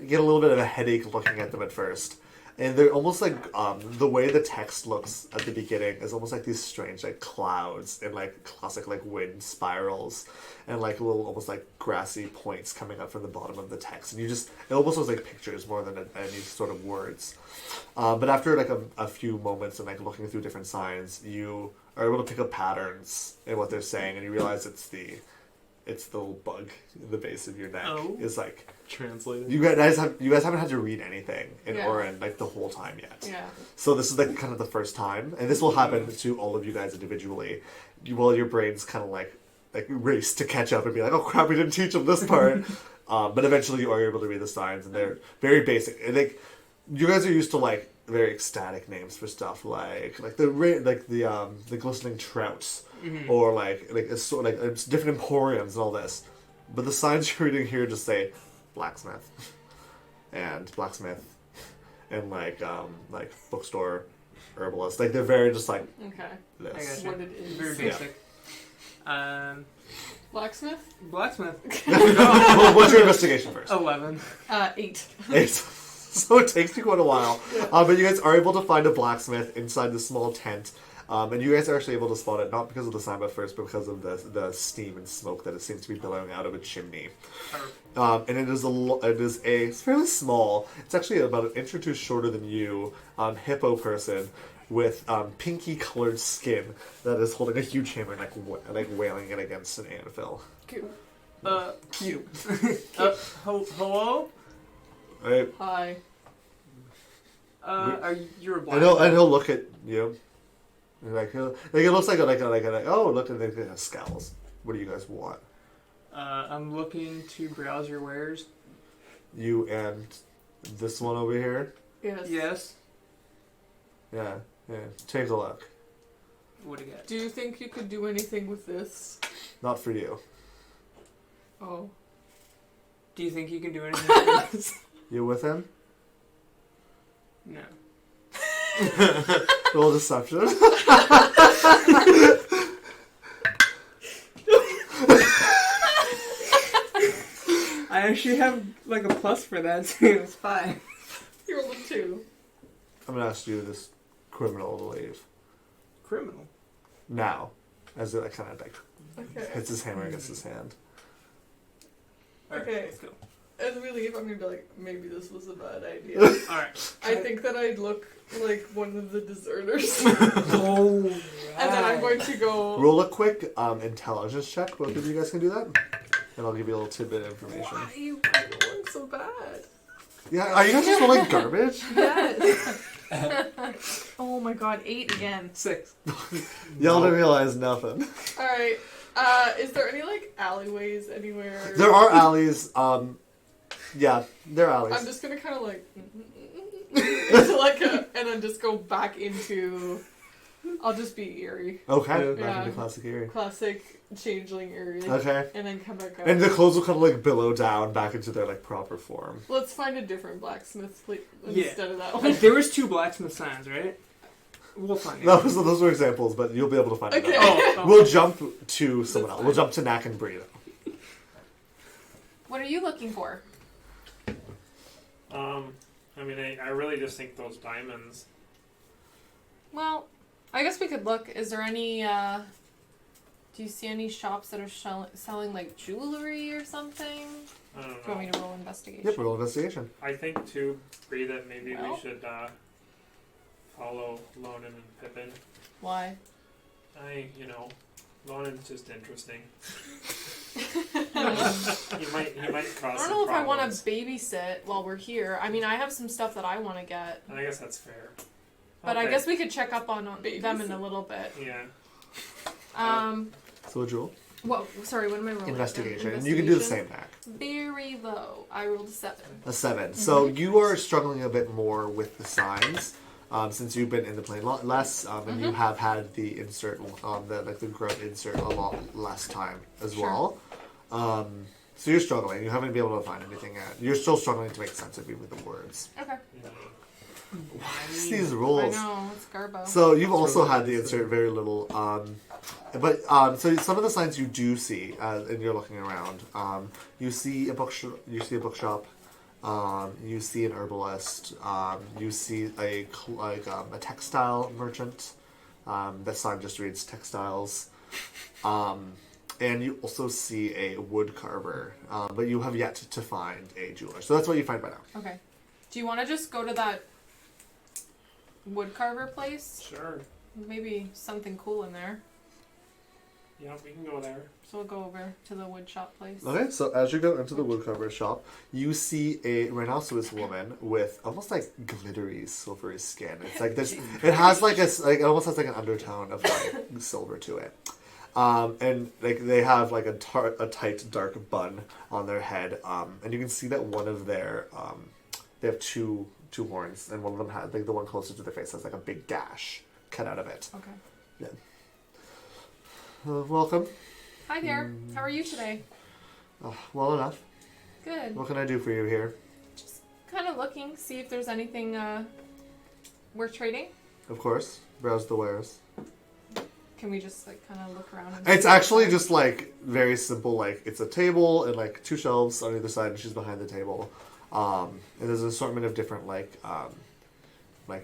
get a little bit of a headache looking at them at first. And they're almost like, the way the text looks at the beginning is almost like these strange like clouds and like classic like wind spirals and like little almost like grassy points coming up from the bottom of the text. And it almost looks like pictures more than any sort of words. But after like a few moments and like looking through different signs, you are able to pick up patterns in what they're saying, and you realize it's the It's the little bug in the base of your neck. Oh. Is like Translated. you guys haven't had to read anything in Yeah. Orin like the whole time yet. Yeah. So this is like kind of the first time, and this will happen to all of you guys individually. While your brains kind of like race to catch up and be like, oh crap, we didn't teach them this part. But eventually you are able to read the signs, and they're very basic. And like you guys are used to like very ecstatic names for stuff like the glistening trouts, or it's different emporiums and all this. But the signs you're reading here just say blacksmith and like bookstore, herbalist. Like they're very just like Okay. I this. gotcha. What it is. Very basic. Blacksmith? Blacksmith. Well, what's your investigation first? 11. 8. So it takes you quite a while. But you guys are able to find a blacksmith inside this small tent. And you guys are actually able to spot it, not because of the sign, but first because of the steam and smoke that it seems to be billowing out of a chimney. And it is it's fairly small. It's actually about an inch or two shorter than you, hippo person with pinky colored skin that is holding a huge hammer and like wailing it against an anvil. Cute. Cute. Hello? Right? Hi. Are you a And blacksmith? he'll look at you. And it looks like oh look at the scowls. What do you guys want? I'm looking to browse your wares. You and this one over here? Yes. Yes. Yeah. Take a look. What do you got? Do you think you could do anything with this? Not for you. Oh. Do you think you can do anything with this? You with him? No. Roll deception. I actually have like a plus for that too. It's 5. You rolled a 2. I'm gonna ask you this criminal to leave Criminal. now, as it kind of like Okay. hits his hammer against his hand. Alright, Okay. let's go. As we leave, I'm gonna be like, maybe this was a bad idea. Alright. I think that I'd look like one of the deserters. Oh, And then I'm going to go. Roll a quick intelligence check. Both of you guys can do that, and I'll give you a little tidbit of information. Why are you rolling so bad? Yeah, are you guys just rolling garbage? Yes. Oh my god, 8 again. 6. Y'all don't realize nothing. Alright. Is there any like alleyways anywhere? There are alleys. Yeah, there are alleys. I'm just gonna kind of like into like and then just go back into. I'll just be eerie, Okay, Yeah. back into classic eerie. classic changeling eerie, Okay. and then come back up. And the clothes will kind of like billow down back into their like proper form. Let's find a different blacksmith Yeah. instead of that one. There was 2 blacksmith signs, right? We'll find it. Those were examples, but you'll be able to find Okay. it. Oh, We'll jump to someone That's else. We'll jump to Knack and Bree. What are you looking for? I mean, I really just think those diamonds. Well, I guess we could look. Is there any, do you see any shops that are selling like jewelry or something? I don't Do you want me know. to roll investigation? Yep, roll investigation. I think too, Bree, that maybe Well. we should follow Lonan and Pippin. Why? Lonan's just interesting. I He might cause don't some know if I want to problems. babysit while we're here. I mean, I have some stuff that I want to get. I guess that's fair. But I Okay. guess we could check up on them in Babysit. a little bit. Yeah. So a jewel. What? Sorry, what am I rolling? Investigation. again? And you can do the Investigation? same, Knack. Very low. I rolled a 7. A 7. So you are struggling a bit more with the signs. Since you've been in the plane less, and you have had the insert on the grunt insert a lot less time as Sure. well. So you're struggling. You haven't been able to find anything yet. You're still struggling to make sense of even the words. Okay. It's these I rules. know, it's Garbo. So you've also had the insert very little. So some of the signs you do see, and you're looking around. You see a bookshop. You see an herbalist. You see a textile merchant. That sign just reads textiles. And you also see a wood carver. But you have yet to find a jeweler. So that's what you find by now. Okay. Do you want to just go to that wood carver place? Sure. Maybe something cool in there. Yeah, we can go there. So we'll go over to the wood shop place. Okay, so as you go into the woodcarver shop, you see a rhinoceros woman with almost like glittery silvery skin. It's like this. It has like it almost has like an undertone of like silver to it. And like they have like a tight dark bun on their head. And you can see that one of their they have two horns, and one of them has like the one closer to their face has like a big gash cut out of it. Okay. Yeah. Welcome. Hi there. How are you today? Well enough. Good. What can I do for you here? Just kind of looking, see if there's anything worth trading. Of course. Browse the wares. Can we just like kind of look around? And It's actually just like very simple. Like it's a table and like two shelves on either side, and she's behind the table. And there's an assortment of different like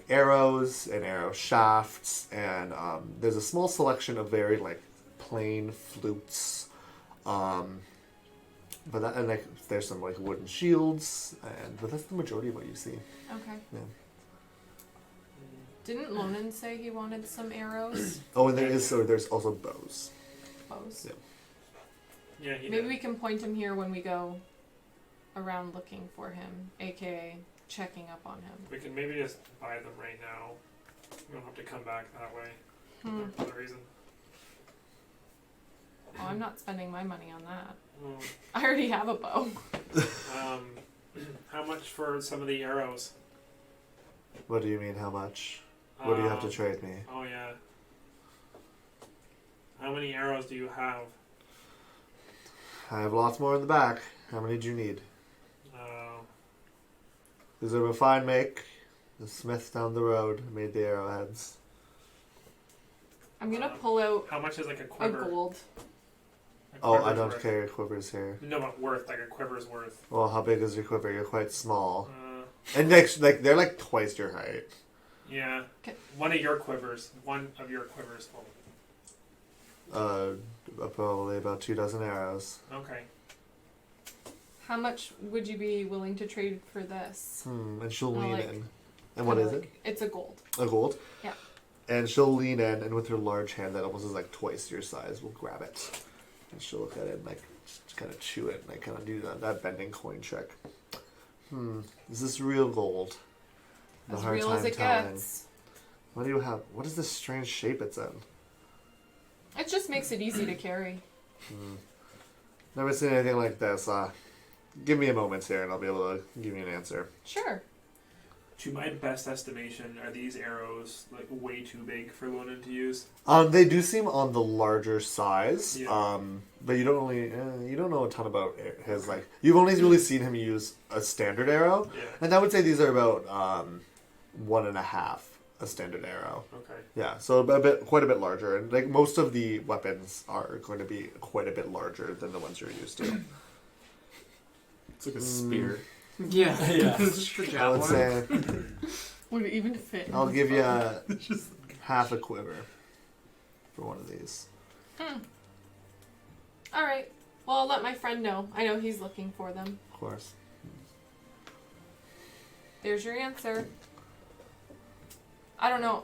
arrows and arrow shafts, and there's a small selection of very like plain flutes. But that, and like there's some like wooden shields, but that's the majority of what you see. Okay. Yeah. Didn't Lonan say he wanted some arrows? Oh, and there's also bows. Bows. Yeah. Yeah, he Maybe did. we can point him here when we go around looking for him, aka checking up on him. We can maybe just buy them right now. We don't have to come back that way for the reason. Oh, I'm not spending my money on that. Well, I already have a bow. how much for some of the arrows? What do you mean? How much? What do you have to trade me? Oh yeah. How many arrows do you have? I have lots more in the back. How many do you need? These are a fine make. The smith down the road made the arrowheads. I'm gonna pull out How much is like a a quiver? gold. A Oh, I quiver's don't worth? carry quivers here. No, but worth, like a quiver's worth. Well, how big is your quiver? You're quite small. Uh, And like they're like twice your height. yeah. Okay. One of your quivers full. Probably about 24 arrows. Okay. How much would you be willing to trade for this? And she'll Oh, lean like- in. And what is it? It's a gold. A gold? Yeah. And she'll lean in, and with her large hand that almost is like twice your size, will grab it. And she'll look at it and like just kind of chew it and like kind of do that bending coin trick. Is this real gold? I have a As hard real time as it telling. gets. What do you have? What is this strange shape it's in? It just makes it easy to carry. Never seen anything like this. Give me a moment here, and I'll be able to give you an answer. Sure. To my best estimation, are these arrows like way too big for Lonan to use? They do seem on the larger size. Yeah. But you don't know a ton about his like. You've only really seen him use a standard arrow, Yeah. and I would say these are about 1.5 a standard arrow. Okay. Yeah, so quite a bit larger, and like most of the weapons are going to be quite a bit larger than the ones you're used to. It's like a spear. Yeah. Yeah. Just for I would say Would it even fit? I'll give you half a quiver for one of these. All right. Well, I'll let my friend know. I know he's looking for them. Of course. There's your answer. I don't know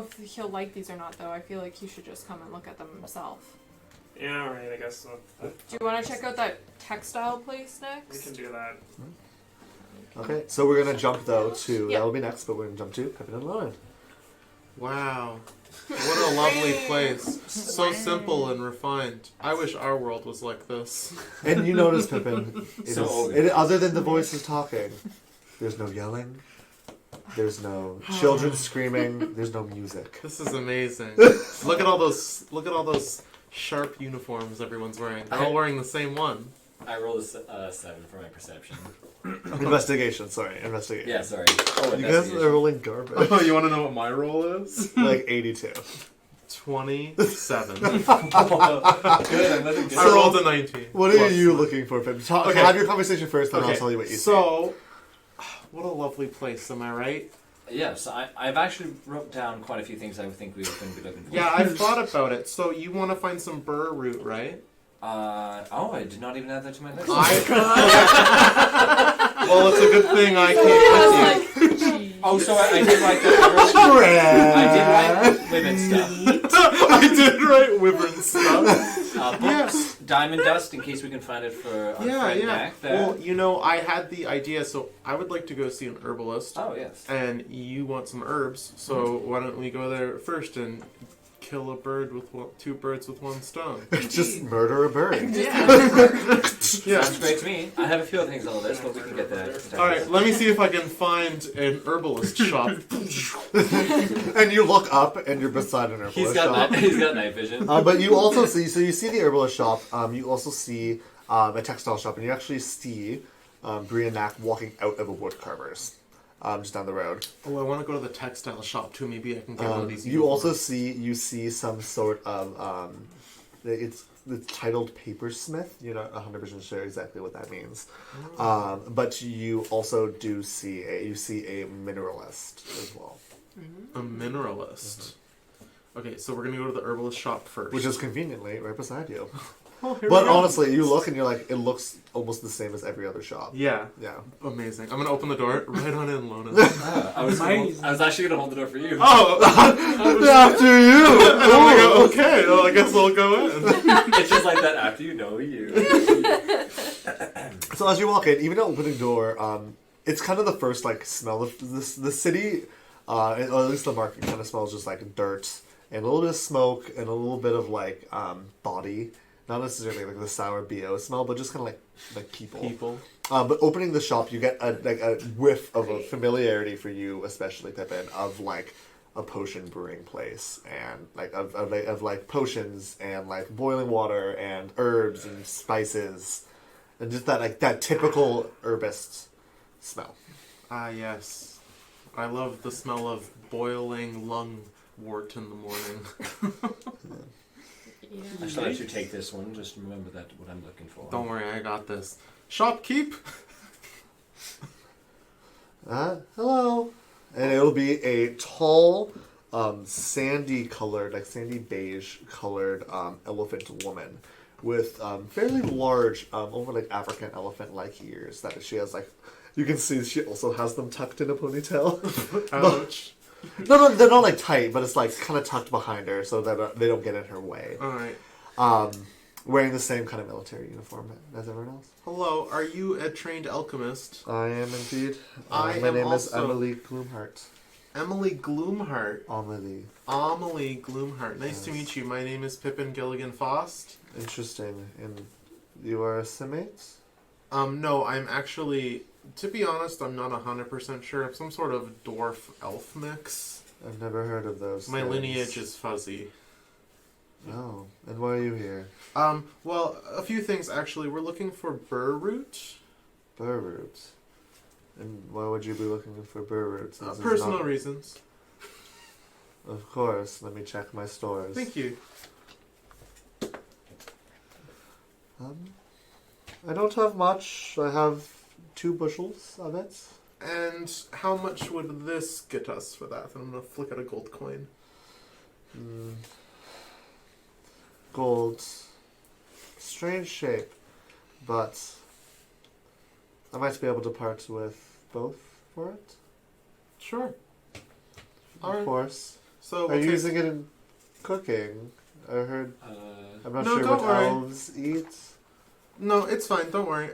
if he'll like these or not, though. I feel like he should just come and look at them himself. Yeah. All right. I guess so. Do you want to check out that textile place We next? can do that. Okay, so we're gonna jump though to Yeah. that will be next, but we're gonna jump to Pippin and Lonan. Wow. What a lovely place. So simple and refined. I wish our world was like this. And you notice, Pippin, So other than the voices talking, there's no yelling, there's no children screaming, there's no music. This is amazing. Look at all those sharp uniforms everyone's wearing. They're all wearing the same one. I rolled a 7 for my perception. Investigation. Yeah, sorry. Oh, You guys are rolling garbage. Oh, you want to know what my roll is? Like 82. 27. Good, I'm looking good. I rolled a 19. What are Plus you nine. looking for, Pippin? Okay. Have your conversation first, then I'll tell you what you see. So, what a lovely place, am I right? Yeah, so I've actually wrote down quite a few things I think we were going to be looking for. Yeah, I've thought about it. So, you want to find some burr root, right? I did not even add that to my list. Well, it's a good thing I came with you. Oh, so I did like that. I did like women stuff. I did write wyvern stuff. Books, diamond dust, in case we can find it for our friend Mac there. Well, you know, I had the idea, so I would like to go see an herbalist. Oh, yes. And you want some herbs, so why don't we go there first and kill a bird with two birds with one stone? Just murder a bird. Yeah. Sounds great to me. I have a few other things on the list, but we can get that. Alright, let me see if I can find an herbalist shop. And you look up and you're beside an herbalist shop. He's got night vision. But you also see, so you see the herbalist shop, you also see a textile shop, and you actually see Bree and Mac walking out of a woodcarver's just down the road. Oh, I want to go to the textile shop too. Maybe I can get one of these. You also see some sort of it's titled papersmith. You're not 100% sure exactly what that means, but you also do see a mineralist as well. A mineralist. Okay, so we're gonna go to the herbalist shop first, Which is conveniently right beside you. Oh, here But we go. honestly, you look and you're like, it looks almost the same as every other shop. Yeah, Yeah. amazing. I'm gonna open the door. Right on in, Lona. I was actually going to hold the door for you. Oh, After you! and I'm like, okay, well, I guess I'll go in. It's just like that after you know you. So as you walk in, even an opening door, it's kind of the first like smell of the city, or at least the market kind of smells just like dirt and a little bit of smoke and a little bit of like body. Not necessarily like the sour BO smell, but just kind of like people. But opening the shop, you get a whiff of a familiarity for you, especially Pippin, of like a potion brewing place and like of like potions and like boiling water and herbs and spices and just that typical herbist smell. Ah, yes. I love the smell of boiling lungwort in the morning. I shall let you take this one. Just remember that what I'm looking for. Don't worry, I got this. Shopkeep. Hello. And it'll be a tall, sandy colored, like sandy beige colored elephant woman with fairly large, over like African elephant like ears that she has like. You can see she also has them tucked in a ponytail. Ouch. No, they're not like tight, but it's like kind of tucked behind her so that they don't get in her way. Alright. Wearing the same kind of military uniform as everyone else. Hello, are you a trained alchemist? I am indeed. I my am name is also- Emily Gloomheart. Emily Gloomheart. Amelie. Amelie Gloomheart. Nice to Yes. meet you. My name is Pippin Gilligan Fost. Interesting. And you are a Simate? No, I'm actually, to be honest, I'm not 100% sure. I'm some sort of dwarf elf mix. I've never heard of those. My things. lineage is fuzzy. Oh, and why are you here? Well, a few things actually. We're looking for burr root. Burr roots. And why would you be looking for burr roots? This is Personal not- reasons. Of course. Let me check my stores. Thank you. I don't have much. I have 2 bushels of it. And how much would this get us for that? And I'm gonna flick out a gold coin. Gold. Strange shape. But I might be able to part with both for it. Sure. Of Alright. course. So Are you using it in cooking? I heard. I'm not No, sure don't what worry. elves eat. No, it's fine. Don't worry.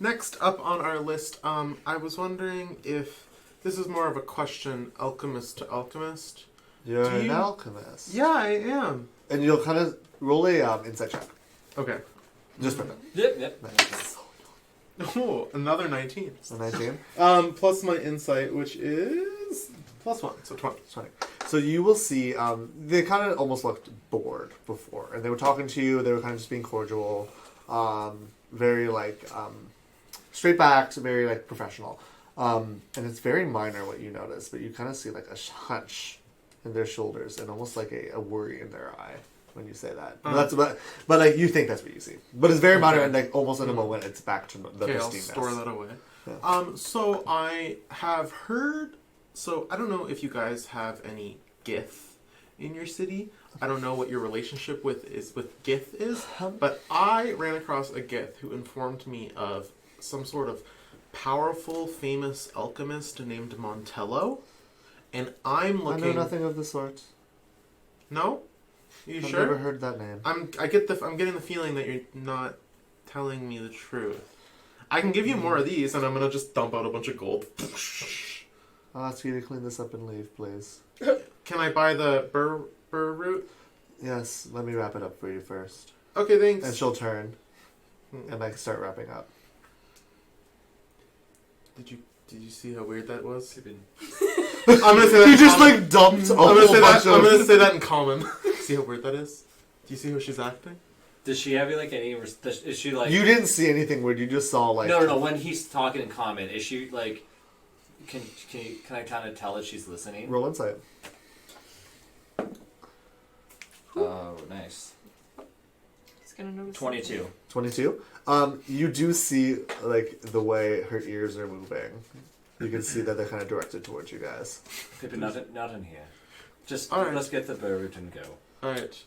Next up on our list, I was wondering if this is more of a question, alchemist to alchemist. You're Do an you- alchemist. Yeah, I am. And you'll kind of roll a insight check. Okay. Just for that. Yep. Oh, another 19. So 19. Plus my insight, which is +1, so 20. 20. So you will see, they kind of almost looked bored before. And they were talking to you, they were kind of just being cordial. Very, like, straight-backed, very, like, professional. And it's very minor what you notice, but you kind of see, like, a hunch in their shoulders and almost like a worry in their eye when you say that. But like, you think that's what you see. But it's very minor, and, like, almost in a moment, it's back to the Okay, I'll pristineness. store that away. Yeah. So I have heard... So I don't know if you guys have any Gith in your city. I don't know what your relationship with Gith is, but I ran across a Gith who informed me of some sort of powerful, famous alchemist named Montello, and I'm looking... I know nothing of the sort. No? You I've sure? never heard that name. I'm getting the feeling that you're not telling me the truth. I can give you more of these, and I'm gonna just dump out a bunch of gold. I'll ask you to clean this up and leave, please. Can I buy the burr root? Yes, let me wrap it up for you first. Okay, thanks. And she'll turn, and I can start wrapping up. Did you see how weird that was? Pippin. I'm gonna say that. You just like dumped a whole bunch I'm of... gonna say that in common. See how weird that is? Do you see how she's acting? Does she have like any? Is she like? You didn't see anything weird. You just saw like... No. When he's talking in comment, is she like? Can I kind of tell that she's listening? Roll insight. Oh, nice. He's gonna notice. 22. 22. You do see like the way her ears are moving. You can see that they're kind of directed towards you guys. Pippin, not in here. Just All right. let's get the burr root and go. Alright.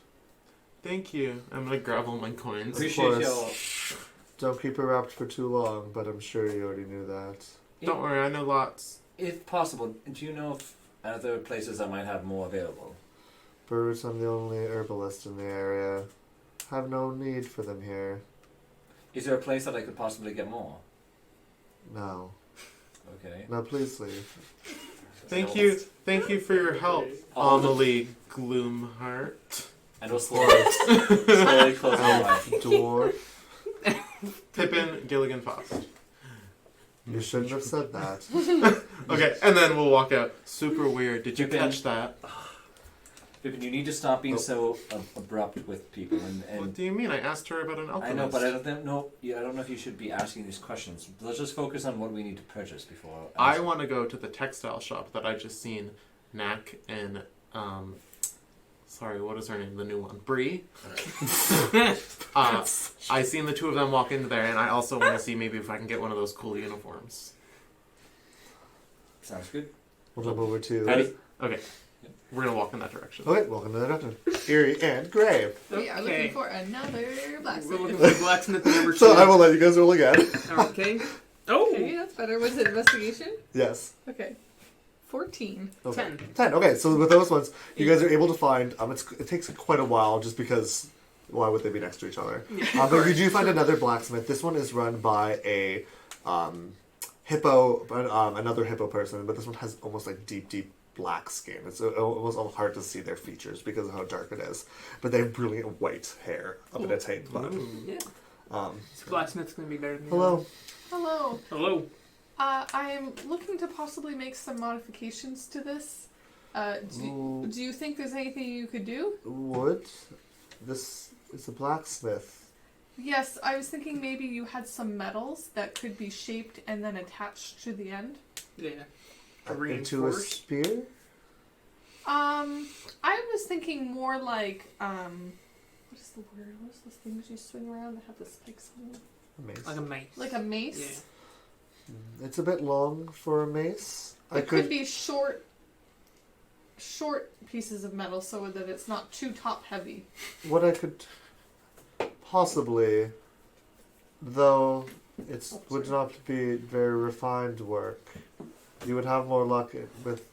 Thank you. I'm gonna grab all my coins. Appreciate course. your. Don't keep her wrapped for too long, but I'm sure you already knew that. Don't worry, I know lots. If possible, do you know if other places that might have more available? Birds, I'm the only herbalist in the area. Have no need for them here. Is there a place that I could possibly get more? No. Okay. No, please leave. Thank you for your help, Amelie Gloomheart. And we'll slowly close our eye. Dwarf. Pippin Gilligan Faust. You shouldn't have said that. Okay, and then we'll walk out. Super weird. Did you Pippin. catch that? Pippin, you need to stop being so abrupt with people. What And do you mean? I asked her about an alchemist. I know, but I don't know. Yeah, I don't know if you should be asking these questions. Let's just focus on what we need to purchase before. I want to go to the textile shop that I just seen. Knack and sorry, what is her name? The new one, Bree. I seen the two of them walk into there, and I also want to see maybe if I can get one of those cool uniforms. Sounds good. We'll jump over to... Ready? Okay, we're gonna walk in that direction. Okay, welcome to the doctor. Erie and Gray. We are looking for another We're blacksmith. looking for blacksmith number 2. So I will let you guys roll again. Okay. Oh! Okay, that's better. Was it investigation? Yes. Okay. 14. Okay. 10. 10. Okay, so with those ones, you guys are able to find... it takes quite a while just because... Why would they be next to each other? But you do find another blacksmith. This one is run by a hippo, another hippo person, but this one has almost like deep black skin. It's almost hard to see their features because of how dark it is. But they have brilliant white hair up in its taint bud. Yeah. This blacksmith's gonna be better than me. Hello. Hello. Hello. I am looking to possibly make some modifications to this. Do you think there's anything you could do? Wood? This is a blacksmith. Yes, I was thinking maybe you had some metals that could be shaped and then attached to the end. Yeah. Into a Reinforced. spear? I was thinking more like, what is the word? What's those things you swing around that have the spikes on them? A mace. Like a mace. Like a mace? It's a bit long for a mace. It could be short pieces of metal so that it's not too top heavy. What I could possibly, though it would not be very refined work. You would have more luck with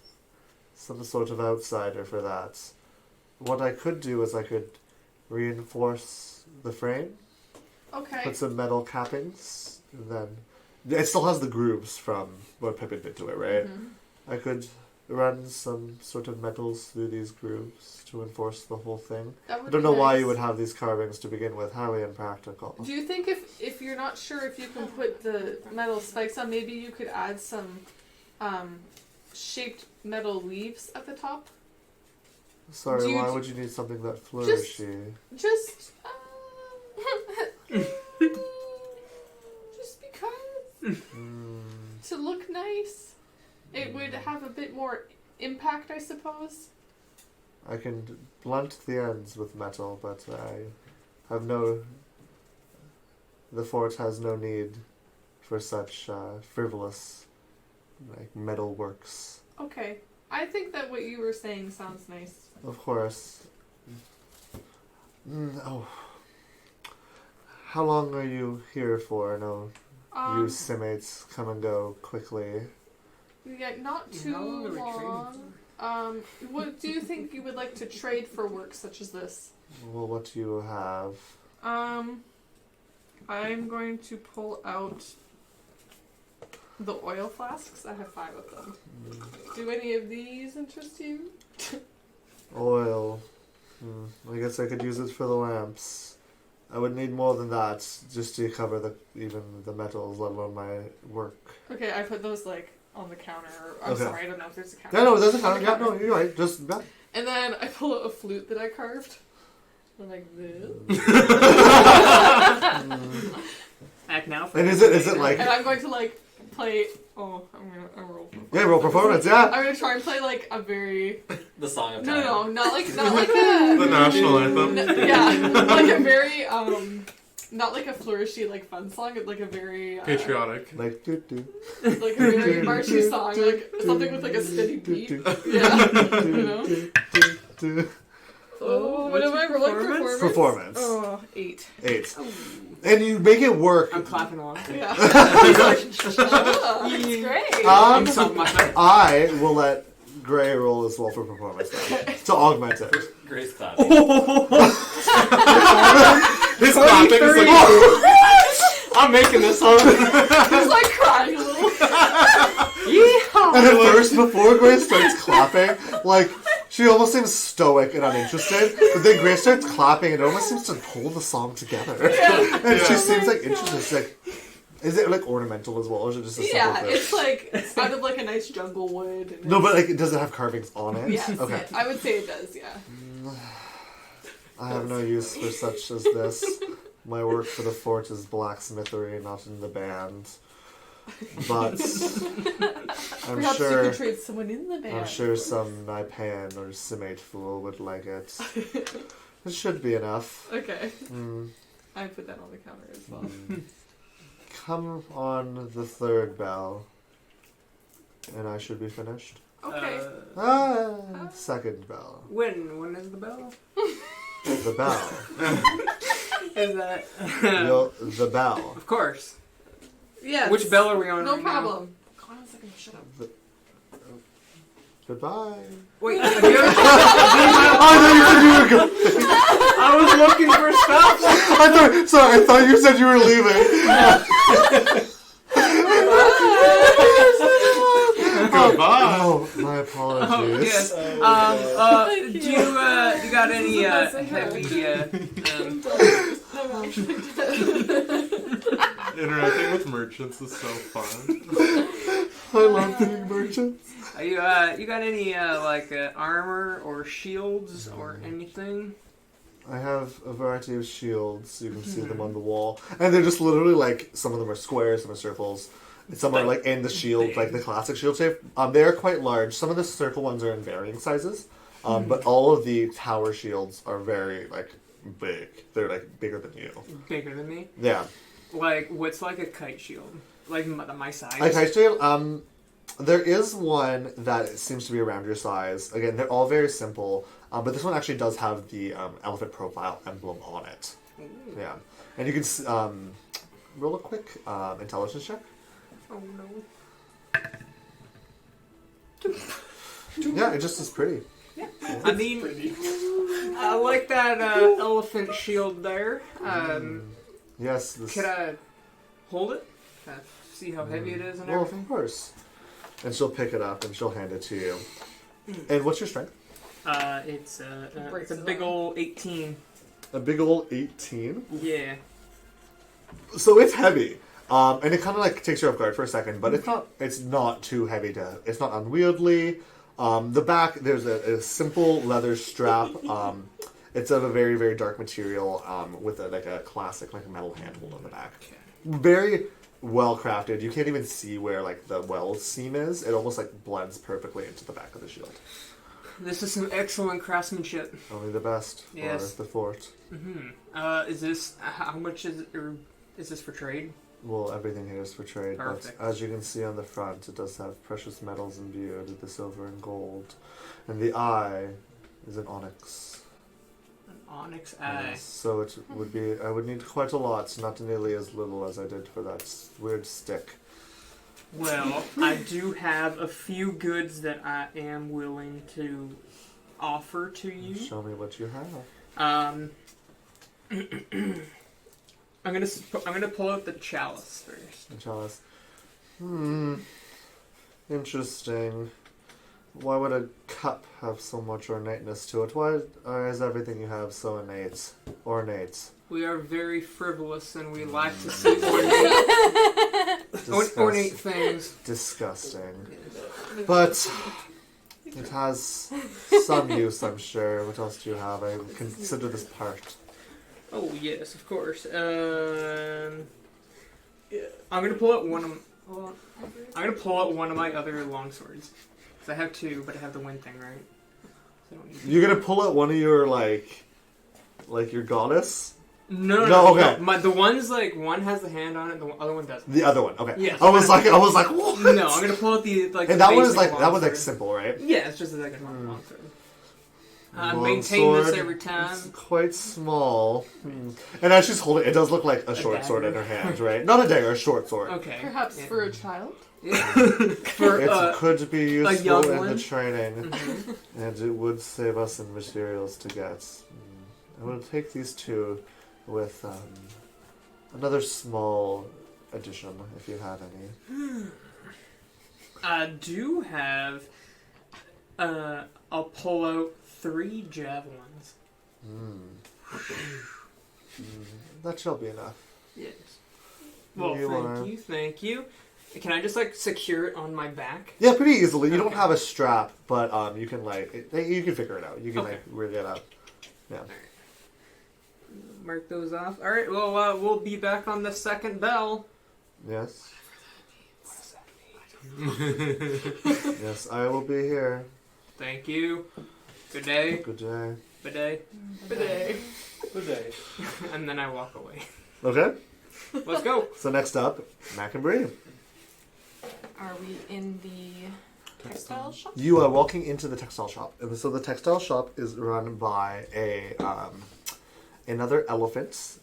some sort of outsider for that. What I could do is I could reinforce the frame, Okay. put some metal cappings, and then it still has the grooves from what Pippin did to it, right? Mhm. I could run some sort of metals through these grooves to enforce the whole thing. That I would don't be know why nice. you would have these carvings to begin with. Highly impractical. Do you think if you're not sure if you can put the metal spikes on, maybe you could add some shaped metal leaves at the top? Sorry, Do you why d- would you need something that flourishy? Just just because to look nice. It would have a bit more impact, I suppose. I can blunt the ends with metal, but I have no... The fort has no need for such frivolous metal works. Okay. I think that what you were saying sounds nice. Of course. Oh. How long are you here for? I know you Simates come and go quickly. Yeah, not too How long are we trading long. What do you think you would like to trade for work such as this? Well, what do you have? I'm going to pull out the oil flasks. I have 5 of them. Do any of these interest you? Oil. I guess I could use it for the lamps. I would need more than that just to cover even the metals, let alone my work. Okay, I put those like on the counter. I'm Okay. sorry, I don't know if there's a counter. Yeah, no, there's a On the counter. Yeah, no, you're right. Just that. And then I pull out a flute that I carved. I'm like this. Act now. And is it like? And I'm going to like play. Oh, I'm gonna roll. Yeah, roll performance. Yeah. I'm gonna try and play like a very The song of time. no, not like The a national anthem. yeah, like a very not like a flourishy like fun song, but like a very Patriotic. Like do. like a very marshy song, like something with like a steady beat. Yeah, you know. Oh, what am I rolling? Performance. Performance. Oh, 8. 8. And you make it work. I'm clapping along. Yeah. That's great. Insult myself. I will let Gray roll as well for performance then, to augment it. Grace clap. His clapping is like, I'm making this up. He's like crying a little. And at first, before Grace starts clapping, like, she almost seems stoic and uninterested, but then Grace starts clapping and it almost seems to pull the song together. And she seems like interested. She's like, is it like ornamental as well, or is it just a simple Yeah, thing? it's like it's out of like a nice jungle wood. And No, but like, does it have carvings on it? yes, Okay. I would say it does. Yeah. I have no use for such as this. My work for the fort is blacksmithery, not in the band. But I'm Perhaps you sure could trade someone in the band. I'm sure some Naipan or Simate fool would like it. It should be enough. Okay, Mm, I put that on the counter as well. Come on the 3rd bell, and I should be finished. Okay. Ah, 2nd bell. When is the bell? The bell. Is that? The bell. Of course. Yeah. Which bell are we on? No right now? problem. Hold on a second. Shut up. Goodbye. Wait, I thought you said you were going. I was looking for stuff. I thought you said you were leaving. goodbye. Oh, my apologies. Oh, yes. Do you got any heavy? Interacting with merchants is so fun. I love being merchants. You got any armor or shields or anything? I have a variety of shields. You can see them on the wall, and they're just literally like some of them are squares, some are circles. And some are like in the shield, like the classic shield shape. They are quite large. Some of the circle ones are in varying sizes, but all of the tower shields are very like big. They're like bigger than you. Bigger than me? Yeah. Like, what's like a kite shield? Like my size? A kite shield. There is one that seems to be around your size. Again, they're all very simple, but this one actually does have the elephant profile emblem on it. Ooh. Yeah, and you can roll a quick intelligence check. Oh no. Yeah, it just is pretty. I mean, I like that elephant shield there. Yes. This, Could I hold it? See how heavy it is and well, everything? of course. And she'll pick it up and she'll hand it to you. And what's your strength? It's a big old 18. A big old 18. Yeah. So it's heavy. And it kind of like takes you off guard for a second, but it's not too heavy it's not unwieldy. The back, there's a simple leather strap. It's of a very, very dark material with a classic like a metal handhold on the back. Okay. Very well crafted. You can't even see where like the well seam is. It almost like blends perfectly into the back of the shield. This is some excellent craftsmanship. Only the best Yes. for the fort. Is this, how much is it, or is this for trade? Well, everything here is for trade, Perfect. but as you can see on the front, it does have precious metals imbued with the silver and gold. And the eye is an onyx. An onyx eye. Yes, so it would be, I would need quite a lot, not nearly as little as I did for that weird stick. Well, I do have a few goods that I am willing to offer to you. Show me what you have. I'm gonna pull out the chalice first. And chalice. Interesting. Why would a cup have so much ornateness to it? Why is everything you have so ornate? We are very frivolous and we like to see ornate things. Disgusting. But it has some use, I'm sure. What else do you have? I would consider this part. Oh yes, of course. I'm gonna pull out one of my other longswords. Cause I have two, but I have the wind thing, right? So I don't need You're gonna pull out one of your like your goddess? No, okay. The one's like one has the hand on it, the other one doesn't. The other one, okay. Yes. I was like, what? No, I'm gonna pull out the like. And the that one is basic like longsword. simple, right? Yeah, it's just like a normal longsword. Maintain this Longsword, every time. It's quite small. And as she's holding it, does look like a short sword in her hand, right? Not a dagger, a short sword. Okay. Perhaps Yeah. for a child. For It could be useful young in one? the training, and it would save us in materials to get. I will take these two with another small addition, if you have any. I do have. I'll pull out 3 javelins. That shall be enough. Yes. Well, thank you. Can I just like secure it on my back? Yeah, pretty easily. You don't Okay. have a strap, but you can you can figure it out. You can Okay. rig it up. Yeah. Mark those off. All right. Well, we'll be back on the second bell. Yes. Yes, I will be here. Thank you. Good day. Good day. Bidet. Bidet. Good day. And then I walk away. Okay. Let's go. So next up, Mac and Bree. Are we in the textile shop? You are walking into the textile shop. And so the textile shop is run by another elephant.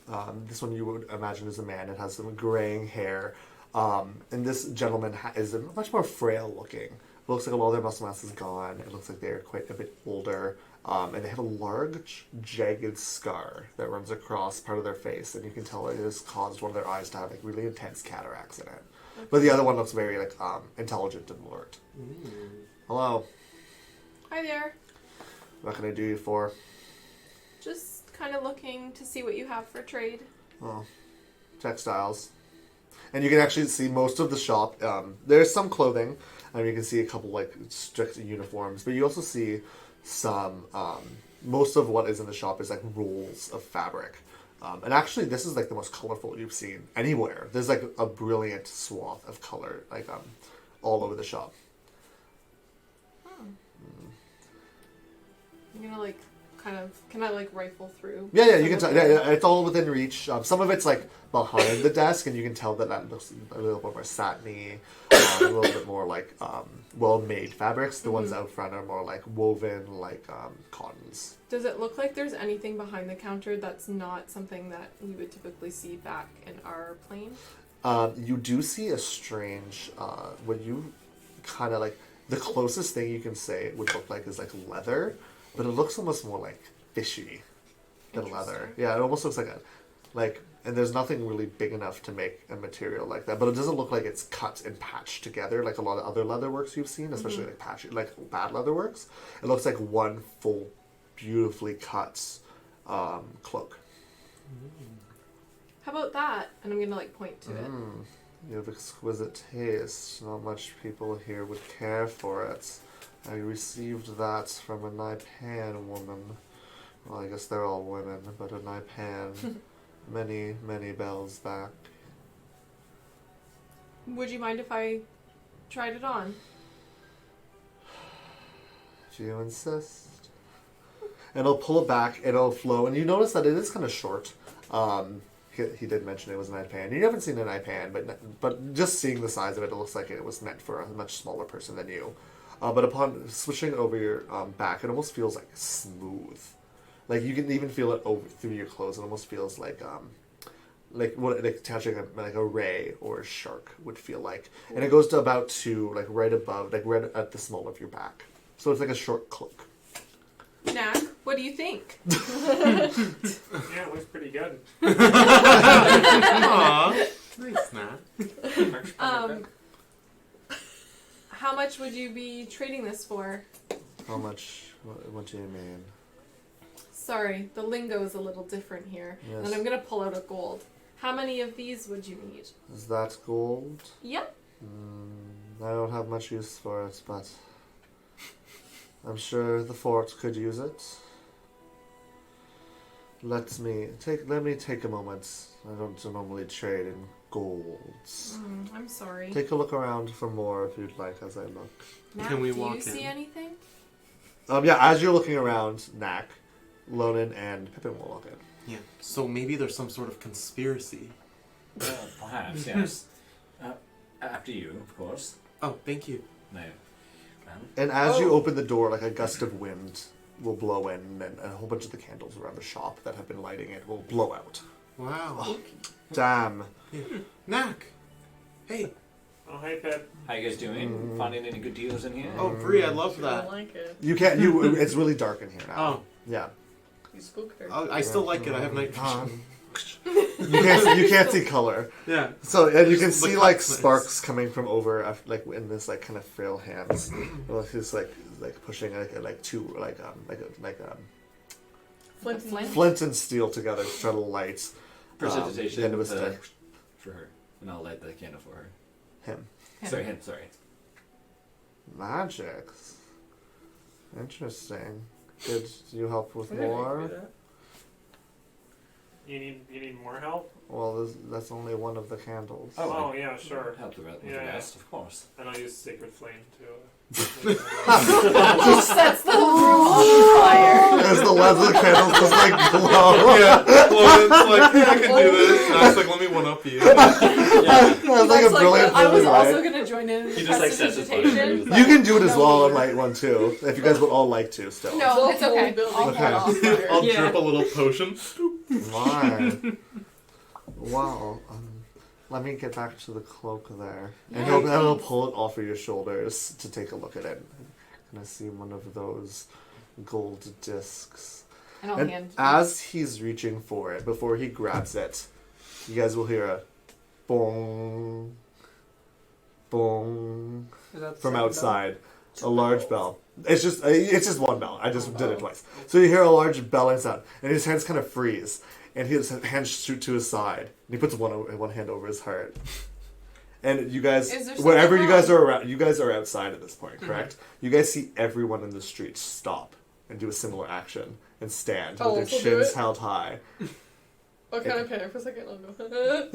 This one you would imagine is a man. It has some graying hair. And this gentleman is much more frail looking. It looks like a lot of their muscle mass is gone. It looks like they're quite a bit older. And they have a large, jagged scar that runs across part of their face. And you can tell it has caused one of their eyes to have like really intense cataracts in it. But the other one looks very like intelligent and alert. Hello. Hi there. What can I do you for? Just kind of looking to see what you have for trade. Oh, textiles. And you can actually see most of the shop. There's some clothing. You can see a couple like strict uniforms. But you also see some... most of what is in the shop is like rolls of fabric. And actually, this is like the most colorful you've seen anywhere. There's like a brilliant swath of color like all over the shop. I'm gonna like kind of... Can I like rifle through? Yeah, you some can of tell. the- Yeah, it's all within reach. Some of it's like behind the desk, and you can tell that looks a little bit more satiny, a little bit more like well-made fabrics. The ones out front are more like woven, like cottons. Does it look like there's anything behind the counter that's not something that we would typically see back in our plane? You do see a strange, what you kind of like, the closest thing you can say it would look like is like leather, but it looks almost more like fishy than leather. Interesting. Yeah, it almost looks like, and there's nothing really big enough to make a material like that, but it doesn't look like it's cut and patched together like a lot of other leatherworks you've seen, especially like bad leatherworks. It looks like one full, beautifully cut cloak. How about that? And I'm gonna like point to it. You have exquisite taste. Not much people here would care for it. I received that from a Naipan woman. Well, I guess they're all women, but a Naipan many, many bells back. Would you mind if I tried it on? If you insist. And I'll pull it back, and it'll flow, and you notice that it is kind of short. He did mention it was an Naipan. You haven't seen an Naipan, but just seeing the size of it, it looks like it was meant for a much smaller person than you. But upon switching over your back, it almost feels like smooth. Like you can even feel it over through your clothes. It almost feels like touching a ray or a shark would feel like. And it goes to about right above, like right at the small of your back. So it's like a short cloak. Knack, What do you think? Yeah, it looks pretty good. Aw, nice, Nat. How much would you be trading this for? How much? What do you mean? Sorry, the lingo is a little different here. Yes. And I'm gonna pull out a gold. How many of these would you need? Is that gold? Yep. I don't have much use for it, but I'm sure the fort could use it. Let me take a moment. I don't normally trade in golds. I'm sorry. Take a look around for more if you'd like as I look. Matt, Can we do walk you see in? anything? Yeah, as you're looking around, Knack, Lonan, and Pippin will look in. Yeah. So maybe there's some sort of conspiracy. Perhaps, yes. After you, of course. Oh, thank you. No. And as you Oh. open the door, like a gust of wind will blow in, and a whole bunch of the candles around the shop that have been lighting it will blow out. Wow. Damn. Knack. Hey. Oh, hey, Pip. How you guys doing? Finding any good deals in here? Oh, Bree, I love I that. like it. You can't. It's really dark in here now. Oh, Yeah. You spooked her. I still like it. I have night vision. You can't see color. Yeah. So and you can Just the see like cuts, nice. sparks coming from over like in this like kind of frail hands. Well, he's like pushing flint and steel together to try to light Precipitation the end of a stick. for her. And I'll light the candle for her. Him. Sorry, him, sorry. Magics. Interesting. Could you help with I didn't more? agree with that. You need more help? Well, that's only one of the candles. Oh, yeah, sure. Help the with the Yeah. rest, of course. And I'll use Sacred Flame to. Just sets the room on fire. As the lights of the candles just like glow. Yeah. Well, it's like, hey, I can do this. And I was like, let me one up you. That's like a That's brilliant I was movie, also right? gonna join in. He just like sets his prestidigitation, fire. You can do it as no well on need. light one too, if you guys would all like to still. No, it's The whole okay. building I'll Okay. hold off fire. I'll Yeah. drip a little potion. Why? Wow. Let me get back to the cloak there. And Yeah, he'll please. pull it off of your shoulders to take a look at it. And I see one of those gold discs. And I'll And hand. as he's reaching for it, before he grabs it, you guys will hear a bong, bong Is that the from second outside. A large bell. It's just one bell. I just did it twice. So you hear a large belling sound, and his hands kind of freeze, and his hands shoot to his side, and he puts one hand over his heart. And you guys, Is there something wherever you guys wrong? are around, you guys are outside at this point, correct? You guys see everyone in the street stop and do a similar action and stand Oh, with their also do chins it? held high. I'll kind of panic for a second. I'll go.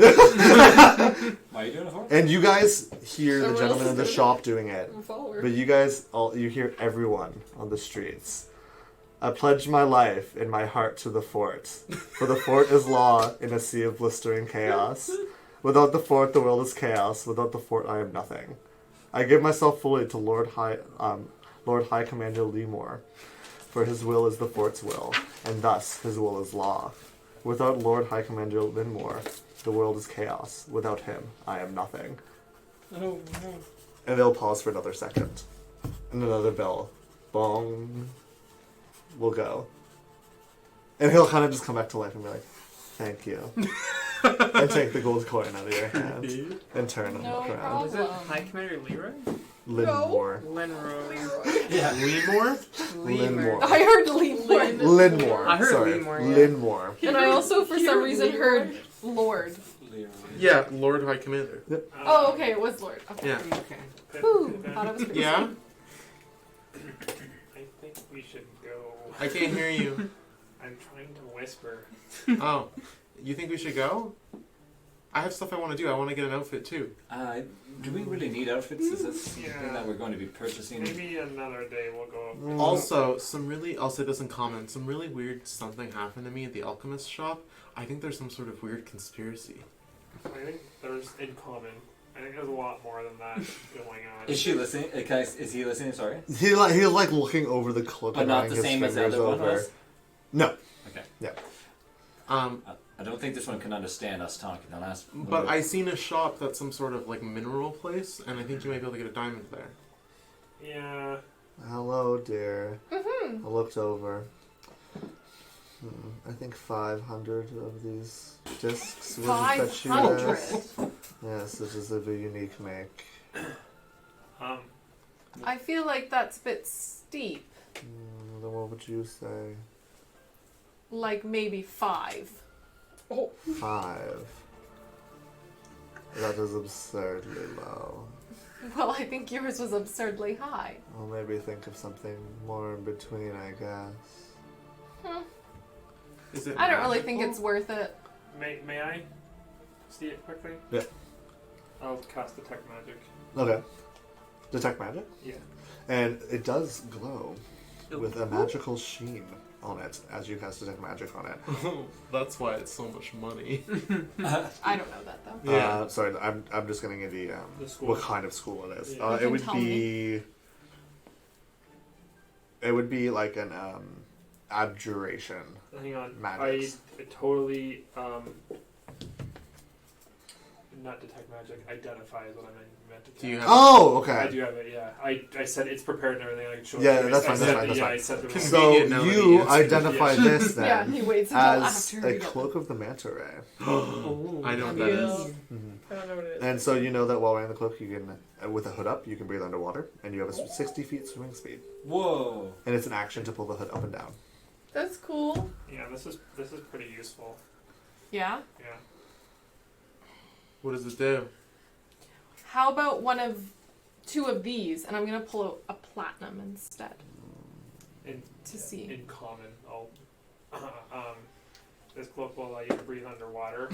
Why are you doing it for? And you guys hear the Everyone else gentleman is in the doing it. shop doing it. I'm a follower. But you guys, you hear everyone on the streets. I pledge my life and my heart to the fort, for the fort is law in a sea of blistering chaos. Without the fort, the world is chaos. Without the fort, I am nothing. I give myself fully to Lord High Commander Leemore, for his will is the fort's will, and thus his will is law. Without Lord High Commander Linmore, the world is chaos. Without him, I am nothing. Oh, no. And they'll pause for another second. And another bell. Bong. Will go. And he'll kind of just come back to life and be like, thank you. And take the gold coin out of your hand. And turn and No look around. Was it High Commander Leroy? Linmore. Lenroy. Yeah. Leemore? Linmore. I heard Leemore. Linmore. I heard Sorry. Leemore, yeah. Linmore. And I also, for some reason, heard Lord. Yeah, Lord High Commander. Oh, okay, it was Lord. Okay. Yeah. Okay. Whew, thought I was crazy. Yeah? I think we should go. I can't hear you. I'm trying to whisper. Oh. You think we should go? I have stuff I want to do. I want to get an outfit too. Do we really need outfits? Is this something Yeah. that we're going to be purchasing? Maybe another day we'll go. Also, I'll say this in comment, some really weird something happened to me at the alchemist shop. I think there's some sort of weird conspiracy. I think there's in common. I think there's a lot more than that going on. Is she listening? Is he listening? Sorry. He's like looking over the cloak But and not running the his same as the fingers other one over. was? No. Okay. Yeah. I don't think this one can understand us talking. The last. But I seen a shop that's some sort of like mineral place, and I think you might be able to get a diamond there. Yeah. Hello, dear. I looked over. I think 500 of these discs would fetch you 500. guys. Yes, it is a very unique make. I feel like that's a bit steep. Then what would you say? Like maybe 5. 5. That is absurdly low. Well, I think yours was absurdly high. Well, maybe think of something more in between, I guess. Is it I don't really think magical? it's worth it. May I see it quickly? Yeah. I'll cast Detect Magic. Okay. Detect magic? Yeah. And it does glow with a magical sheen on it as you cast Detect Magic on it. That's why it's so much money. I don't know that though. Yeah. Sorry, I'm just getting into The school. what kind of school it is. Yeah. It You would can tell be. It would be like an abjuration. Hang on. Magics. I totally not detect magic. Identify is what I meant to. Do you have? Oh, okay. I do have it. Yeah. I said it's prepared and everything. I can show Yeah, it to you. that's I fine, said that's fine, the- that's yeah, fine. I said the Convenient. So now that you he answered. identify Yeah. this then Yeah, he waits until as after a he does cloak of the manta ray. Oh. I know what that is. I don't know what it is. And so you know that while wearing the cloak, you can, with the hood up, you can breathe underwater, and you have a 60 feet swimming speed. Whoa. And it's an action to pull the hood up and down. That's cool. Yeah, this is pretty useful. Yeah. Yeah. What does it do? How about two of these, and I'm gonna pull a platinum instead In to see. in common, I'll this cloak will allow you to breathe underwater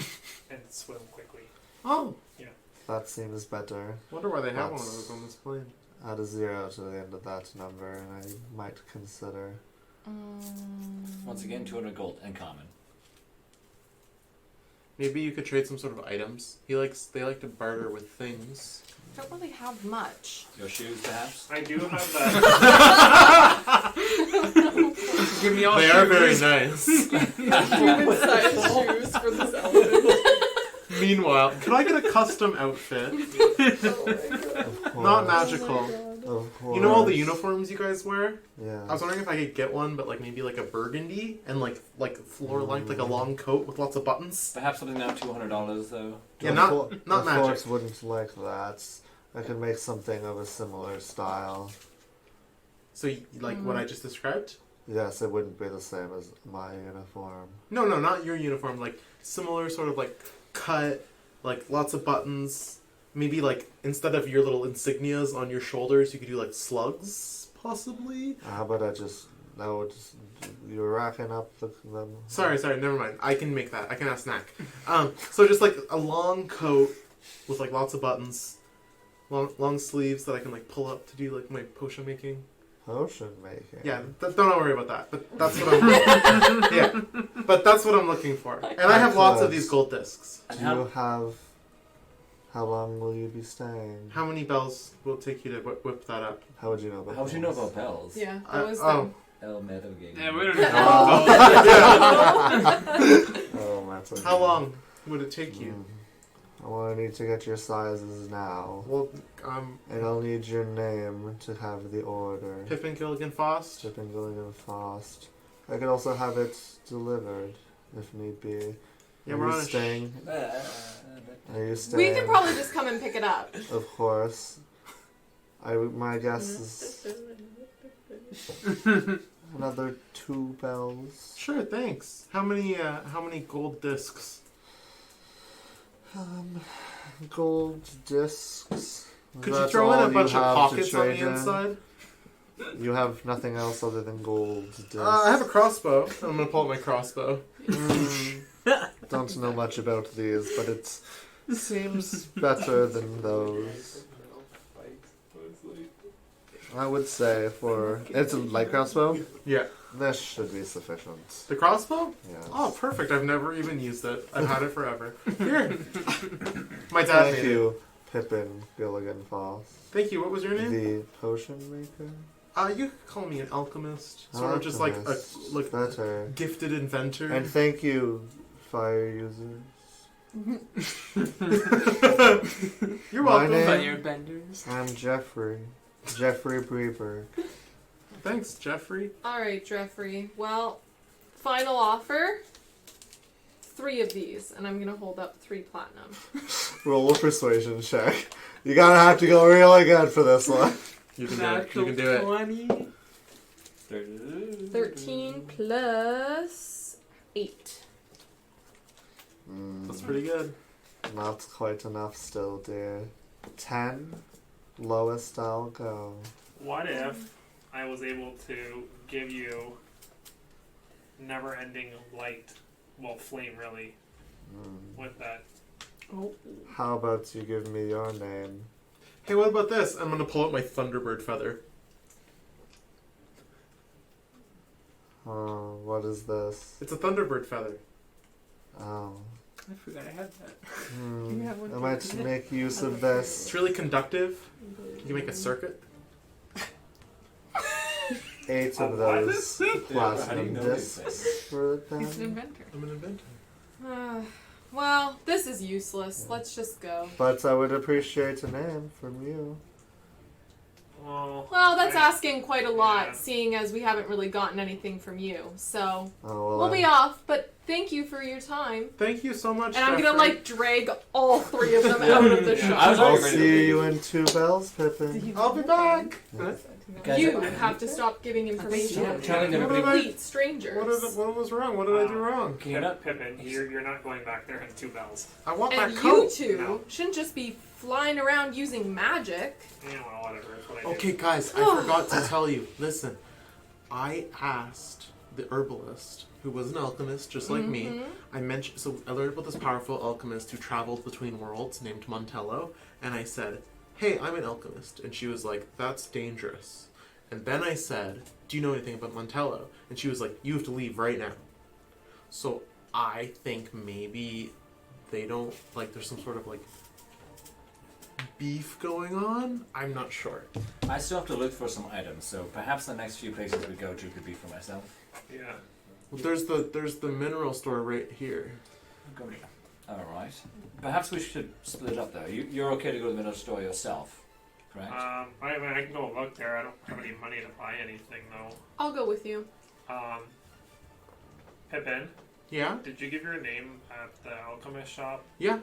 and swim quickly. Oh, That seems better. wonder why they have one of That's- those on this plane. Add a 0 to the end of that number, and I might consider. Once again, 200 gold and common. Maybe you could trade some sort of items. They like to barter with things. Don't really have much. Your shoes, perhaps? I do have that. Give me all They shoes. are very nice. Human-sized shoes for this elephant. Meanwhile, could I get a custom outfit? Of Not course. magical. Of course. You know all the uniforms you guys wear? Yeah. I was wondering if I could get one, but like maybe like a burgundy and like floor length, like a long coat with lots of buttons. Perhaps something now $200 though. Yeah, The not magic. Forks wouldn't like that. I could make something of a similar style. So like what I just described? Yes, it wouldn't be the same as my uniform. No, not your uniform. Like similar sort of like cut, like lots of buttons. Maybe like instead of your little insignias on your shoulders, you could do like slugs, possibly. How about you're racking up them. Sorry, never mind. I can make that. I can ask Snack. So just like a long coat with like lots of buttons, long sleeves that I can like pull up to do like my potion making. Potion making. Yeah, don't worry about that. But that's what I'm. Yeah, but that's what I'm looking for. And I have lots of these gold discs. Do you have... How long will you be staying? How many bells will it take you to whip that up? How would you know about How would you know bells? about bells? Yeah, I- that was oh. El Metal Game. Yeah, we don't Oh, that's okay. How long would it take you? Well, I need to get your sizes now. Well, And I'll need your name to have the order. Pippin Gilligan Fost. Chipping Gilligan Frost. I could also have it delivered, if need be. Yeah, Are we're you on a staying? Are you We staying? can probably just come and pick it up. Of course. My guess is another 2 bells. Sure, thanks. How many gold discs? Gold discs. Could you That's throw in all a you bunch of have to pockets on trade the in? inside? You have nothing else other than gold discs. I have a crossbow. I'm gonna pull out my crossbow. Don't know much about these, but it seems better than those. I would say it's a light crossbow. Yeah. This should be sufficient. The crossbow? Yes. Oh, perfect. I've never even used it. I've had it forever. Here. My dad Thank made it. you, Pippin Gilligan Foss. Thank you. What was your name? The potion maker. You could call me an alchemist. Sort of just like a Alchemist. Better. gifted inventor. And thank you, fire users. You're My welcome. name- Firebenders. I'm Jeffrey. Jeffrey Breberg. Thanks, Jeffrey. All right, Jeffrey. Well, final offer. 3 of these, and I'm gonna hold up 3 platinum. Roll a persuasion check. You gotta have to go really good for this one. You can do it. You can do it. 20. 13 plus 8. That's pretty good. Not quite enough still, dear. 10. Lowest I'll go. What if I was able to give you never-ending light, well, flame really, with that? Oh. How about you give me your name? Hey, what about this? I'm gonna pull out my Thunderbird feather. Oh, what is this? It's a Thunderbird feather. Oh. I forgot I had that. You have one I might too. make use of It's this. really conductive. You can make a circuit. 8 of What? those How do you platinum know these discs for it He's an then. inventor. I'm an inventor. Well, this is useless. Let's just go. But I would appreciate a name from you. Well, Well, that's asking quite a lot, Yeah. seeing as we haven't really gotten anything from you. So, Oh, well, we'll be off, but thank you for your time. Thank you so much. And I'm gonna, Jeffrey. like, drag all 3 of them out of the Yeah. shop. I was I'll already ready to see leave. you in 2 bells, Pippin. I'll be back. Guys, You I- have to stop giving information I'm to telling everybody. complete strangers. What was wrong? What did I do wrong? Can you not? Pippin, you're not going back there in 2 bells. I want And that you coat. two No. shouldn't just be flying around using magic. Yeah, well, whatever. It's what I do. Okay, guys, I forgot to tell you. Listen, I asked the herbalist, who was an alchemist just like me. I mentioned, so I learned about this powerful alchemist who traveled between worlds named Montello, and I said, "Hey, I'm an alchemist," and she was like, "That's dangerous." And then I said, "Do you know anything about Montello?" And she was like, "You have to leave right now." So I think maybe they don't like. There's some sort of like beef going on. I'm not sure. I still have to look for some items, so perhaps the next few places we go to could be for myself. Yeah. Well, there's the mineral store right here. Go here. All right. Perhaps we should split up though. You're okay to go to the middle store yourself, correct? I mean, I can go look there. I don't have any money to buy anything though. I'll go with you. Pippin, Yeah, did you give your name at the alchemist shop? yeah.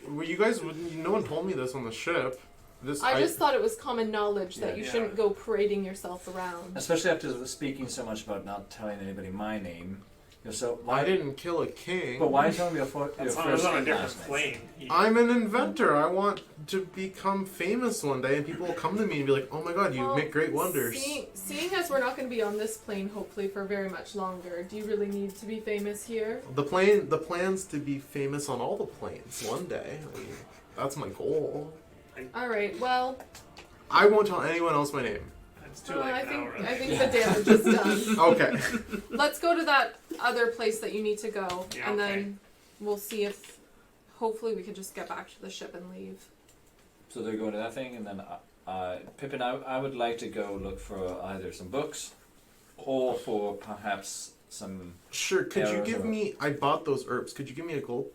Well, you guys, no one told me this on the ship. This I just thought it was common knowledge that Yeah. you Yeah. shouldn't go parading yourself around. Especially after speaking so much about not telling anybody my name. You're so. I didn't kill a king. But why tell me your That's on, it first was on a and different last name? plane. I'm an inventor. I want to become famous one day, and people will come to me and be like, "Oh my God, you Well, make great wonders." Seeing as we're not going to be on this plane, hopefully for very much longer, do you really need to be famous here? The plan's to be famous on all the planes one day. I mean, that's my goal. All right. Well, I won't tell anyone else my name. It's too late I now, think really. I think the damage is done. Okay. Let's go to that other place that you need to go, Yeah, and okay. then we'll see if hopefully we can just get back to the ship and leave. So they're going to that thing, and then Pippin, I would like to go look for either some books, or for perhaps some. Sure. Could you Arrows give or- me? I bought those herbs. Could you give me a gold?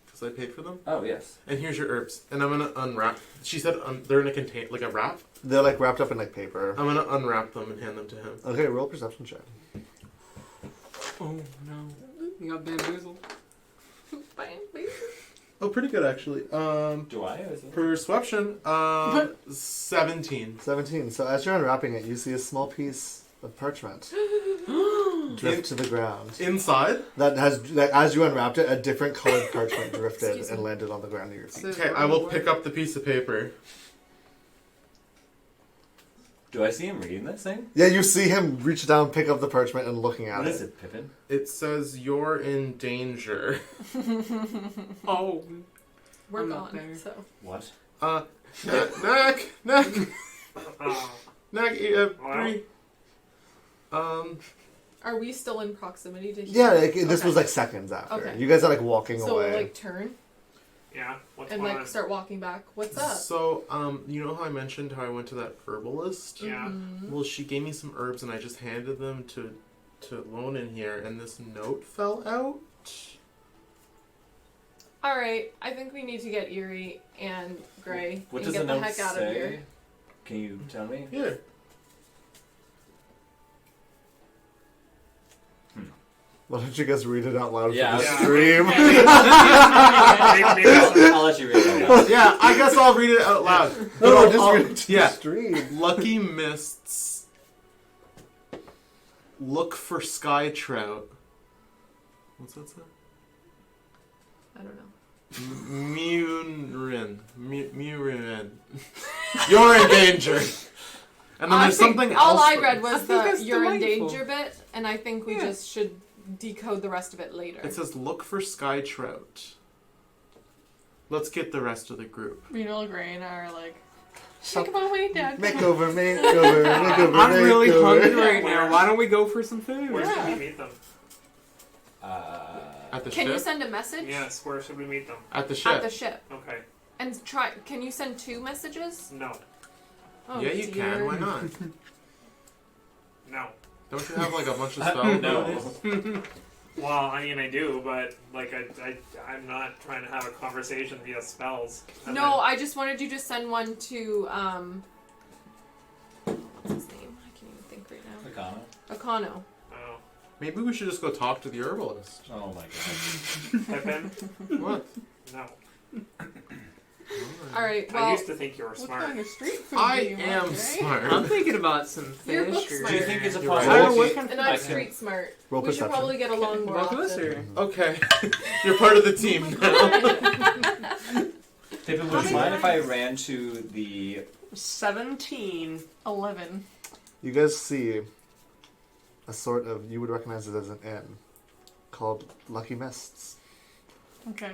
Because I paid for them. Oh yes. And here's your herbs. And I'm gonna unwrap. She said they're in a contain, like a wrap. They're like wrapped up in like paper. I'm gonna unwrap them and hand them to him. Okay, roll a perception check. Oh no. You got bamboozled. Fine, please. Oh, pretty good actually. Do I? Or is it? Perception. 17. 17. So as you're unwrapping it, you see a small piece of parchment drift to the ground. Inside. That as you unwrapped it, a different colored parchment drifted Excuse me. and landed on the ground near your feet. Okay, I will pick up the piece of paper. Do I see him reading this thing? Yeah, you see him reach down, pick up the parchment, and looking at What it. is it, Pippin? It says you're in danger. Oh. We're I'm not gone. there. So What? Knack, Oh, Knack, Wow. 3. are we still in proximity to? Yeah, here? like, this Okay. was like seconds after. Okay. You guys are like walking So away. we'll like turn yeah. What's and going like on? start walking back. What's up? So, you know how I mentioned how I went to that herbalist? Yeah. Mhm. Well, she gave me some herbs and I just handed them to Lone in here, and this note fell out. All right, I think we need to get Eerie and Gray What and does get the the note heck out say? of here. Can you tell me? Here. Why don't you guys read it out loud Yeah. for the Yeah. stream? I'll let you read it. Yeah, I guess I'll read it out loud. No, just I'll- read it to yeah. the stream. Lucky mists. Look for sky trout. What's that say? I don't know. Murin. Murin. You're in danger. And then I there's think something all else. I read was I think that's the you're in delightful. danger bit, and I think we Yeah. just should decode the rest of it later. It says look for sky trout. Let's get the rest of the group. Renal Gray and I are like, think about way, Dad. Makeover, makeover. I'm really makeover. hungry right now. Why don't we go for some food? Where should Yeah. we meet them? At the Can ship? you send a message? Yes, where should we meet them? At the ship. At the ship. Okay. And try. Can you send 2 messages? No. Oh, yeah, you dear. can. Why not? No. Don't you have like a bunch of spells? No. Well, I mean, I do, but like, I'm not trying to have a conversation via spells. And No, I just wanted you to send one to what's his name? I can't even think right now. Akano. Akano. then- oh, Maybe we should just go talk to the herbalist. Oh my god. Pippin? What? No. All right. I Well, used to think you were What smart. kind of street food I do you am want, right? smart. I'm thinking about some You're fish. book or- smart. Do you think it's a You're right. I don't know what possibility? kind of and I I'm can- street smart. Roll We should perception. probably get along more both of us, often. or Okay. You're part of the team now. Pippin, would you mind if I ran to the 17. 11. You guys see a sort of, you would recognize it as an inn called Lucky Mists Okay.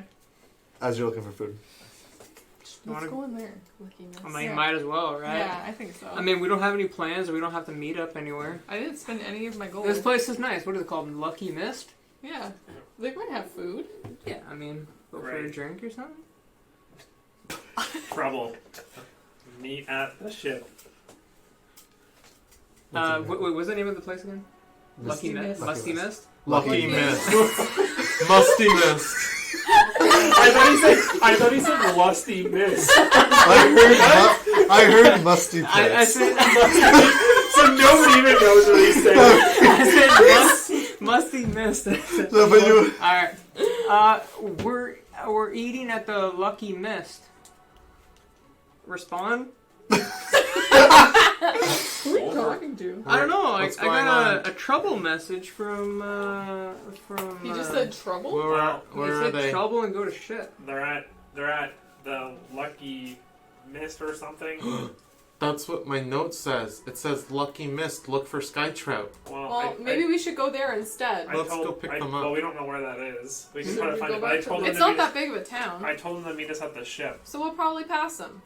as you're looking for food. Let's Wanna- go in there. Lucky miss. I mean, Yeah. might as well, right? Yeah, I think so. I mean, we don't have any plans, or we don't have to meet up anywhere. I didn't spend any of my gold. This place is nice. What is it called? Lucky Mist? Yeah. They might have food. Yeah, I mean, go for a Right. drink or something? Trouble. Meet at the ship. Wait, what's the name of the place again? Lucky Mist? Lucky Musty Mist. Mist? Lucky mist. Musty mist. I thought he said lusty miss. I heard musty I place. said, So nobody even knows what he's saying. I said musty mist. No, but you- Alright. We're eating at the Lucky Mist. Respond? Who are you talking to? I don't know. I What's going got a trouble message from He just said trouble? Where They are said they? trouble and go to shit. They're at the Lucky Mist or something. That's what my note says. It says Lucky Mist, look for sky trout. Well, maybe we should go there instead. Let's go pick them up. Well, we don't know where that is. We just Should gotta we find go it. But I back to told the- them It's to not meet that big of a town, I told them to meet us at the ship. so we'll probably pass them.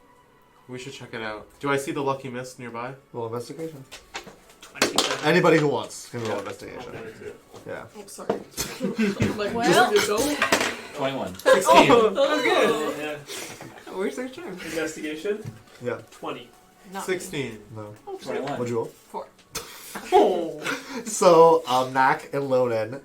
We should check it out. Do I see the Lucky Mist nearby? Roll investigation. 27. Anybody who wants can roll investigation. Okay. Yeah. Oh, sorry. Like, Well- just you go. 21? 16. Oh, good. Yeah. Where's the charm? Investigation. Yeah. 20. Not 16. No. 21. What'd you roll? 4. Oh. So, Mac and Lonan,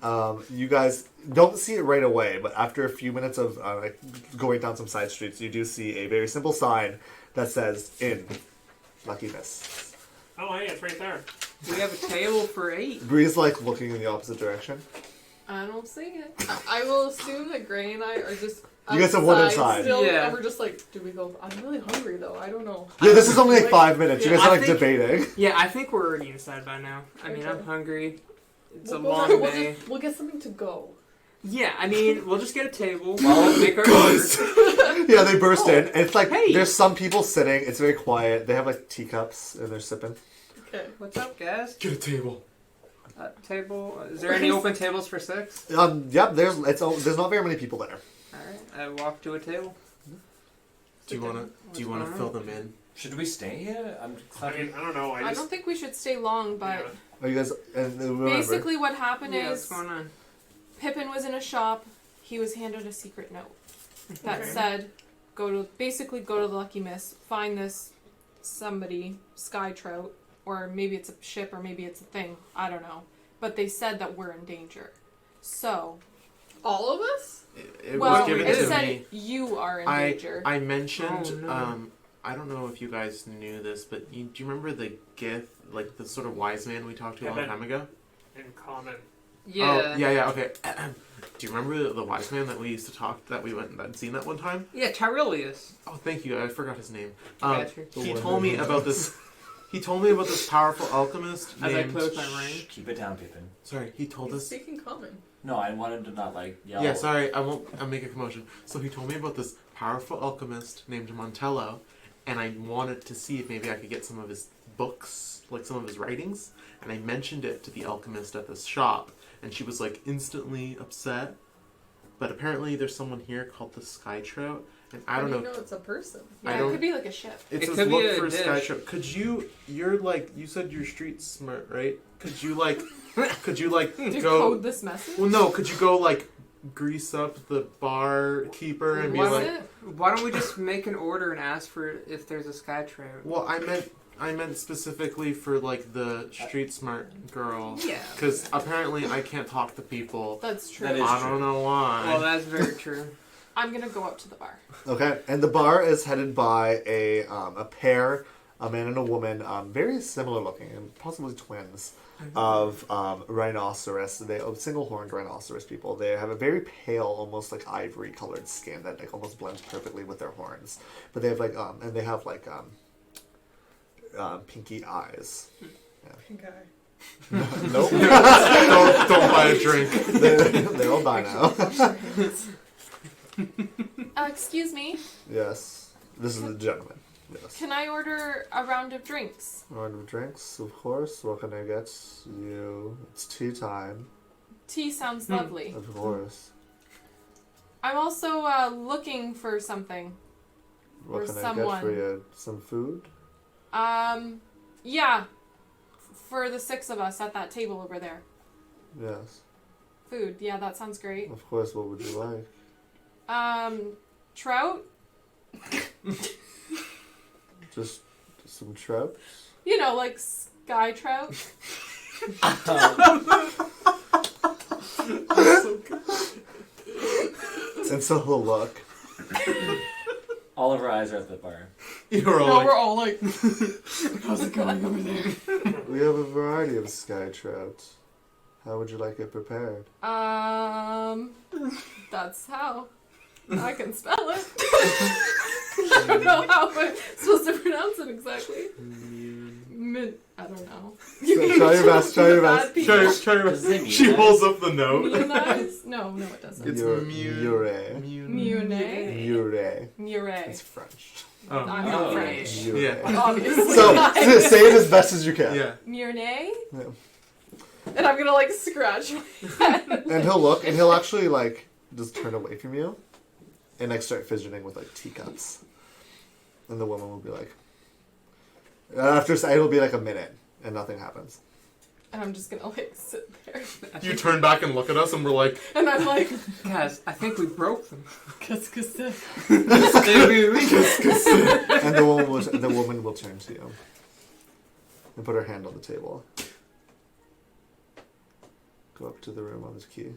you guys don't see it right away, but after a few minutes of like going down some side streets, you do see a very simple sign that says "Inn, Lucky Miss." Oh, hey, it's right there. We have a table for 8. Bree's like looking in the opposite direction. I don't see it. I will assume that Gray and I are just. You guys have one outside inside. Still, Yeah. And we're just like, do we go? I'm really hungry though. I don't know. Yeah, this is only like 5 minutes. You Yeah, guys are I like think- debating. Yeah, I think we're already inside by now. I mean, I'm Okay. hungry. It's a We'll go long back- we'll day. just- We'll get something to go. Yeah, I mean, we'll just get a table. We'll make our Guys! orders. Yeah, they burst in, and it's like Hey! there's some people sitting. It's very quiet. They have like teacups and they're sipping. Okay. What's up, guys? Get a table. Table. Is there any open tables for 6? Yep. There's not very many people there. Alright, I walk to a table. Do you wanna going fill on? them in? Should we stay here? I mean, I don't know. I don't think we should stay long, but Yeah. Are you guys? And remember, basically what happened Yeah, what's is going on? Pippin was in a shop. He was handed a secret note that Okay. said, go to the Lucky Miss, find this somebody, sky trout, or maybe it's a ship or maybe it's a thing. I don't know. But they said that we're in danger. So, All of us? It well, was given it to said me. you are in I danger. I mentioned. Oh, no. I don't know if you guys knew this, but do you remember the Gith, like the sort of wise man we talked to a long Evan. time ago? In common. Yeah. Oh, yeah, okay. Do you remember the wise man that we used to talk, that we went and I'd seen that one time? Yeah, Tyrilius. Oh, thank you. I forgot his name. Gotcha. He told me about this. He told me about this powerful alchemist As I named. close my ring. Keep it down, Pippin. Sorry, he told He's us. speaking common. No, I wanted to not like yell. Yeah, sorry, I won't. I'll make a commotion. So he told me about this powerful alchemist named Montello, and I wanted to see if maybe I could get some of his books, like some of his writings. And I mentioned it to the alchemist at this shop, and she was like instantly upset. But apparently, there's someone here called the Sky Trout, and I don't How do know. you know it's a person? I Yeah, it don't- could be like a ship. It It says could be look a for Sky dish. Trout. Could you? You're like you said. You're street smart, right? Could you like? Could you like go? Decode this message. Well, no. Could you go like grease up the barkeeper and be Why like? Is it? Why don't we just make an order and ask for if there's a sky trout? Well, I meant specifically for like the street smart girl. Yeah. Because apparently I can't talk to people. That's true. That is I true. don't know why. Well, that's very true. I'm gonna go up to the bar. Okay, and the bar is headed by a pair, a man and a woman, very similar looking, and possibly twins, of rhinoceros. They single-horned rhinoceros people. They have a very pale, almost like ivory-colored skin that like almost blends perfectly with their horns. But they have like and they have like pinky eyes. Pink eye. Nope. don't buy a drink. They're all by now. Excuse me. Yes, this is the gentleman. Yes. Can I order a round of drinks? Round of drinks, of course. What can I get you? It's tea time, Tea sounds lovely. of course. I'm also looking for something. What Or can I someone. get for you? Some food? Yeah. For the 6 of us at that table over there. Yes. Food. Yeah, that sounds great. Of course. What would you like? Trout? Just some trout? You know, like sky trout. And so he'll look. All of our eyes are at the bar. You're all No, like, we're all like, How's it going over there? We have a variety of sky trout. How would you like it prepared? that's how. I can spell it. I don't know how I'm supposed to pronounce it exactly. I don't know. Try your best. Try your best. try your Does it mean She that? holds up the note. Muniz? No, it doesn't. It's Mure. Mure. Mune. Mure. Mure. It's French. Oh. I'm not Oh. French. Mure. Yeah. Obviously. So not. say it as best as you can. Yeah. Mune? Yeah. And I'm gonna like scratch my head. And he'll look, and he'll actually like just turn away from you, and like start fidgeting with like teacups. And the woman will be like, after it'll be like a minute, and nothing happens. And I'm just gonna like sit there. You turn back and look at us, and we're like, And I'm like, Guys, I think we broke them. qu'est-ce que c'est? And the woman will turn to you and put her hand on the table. Go up to the room on the key.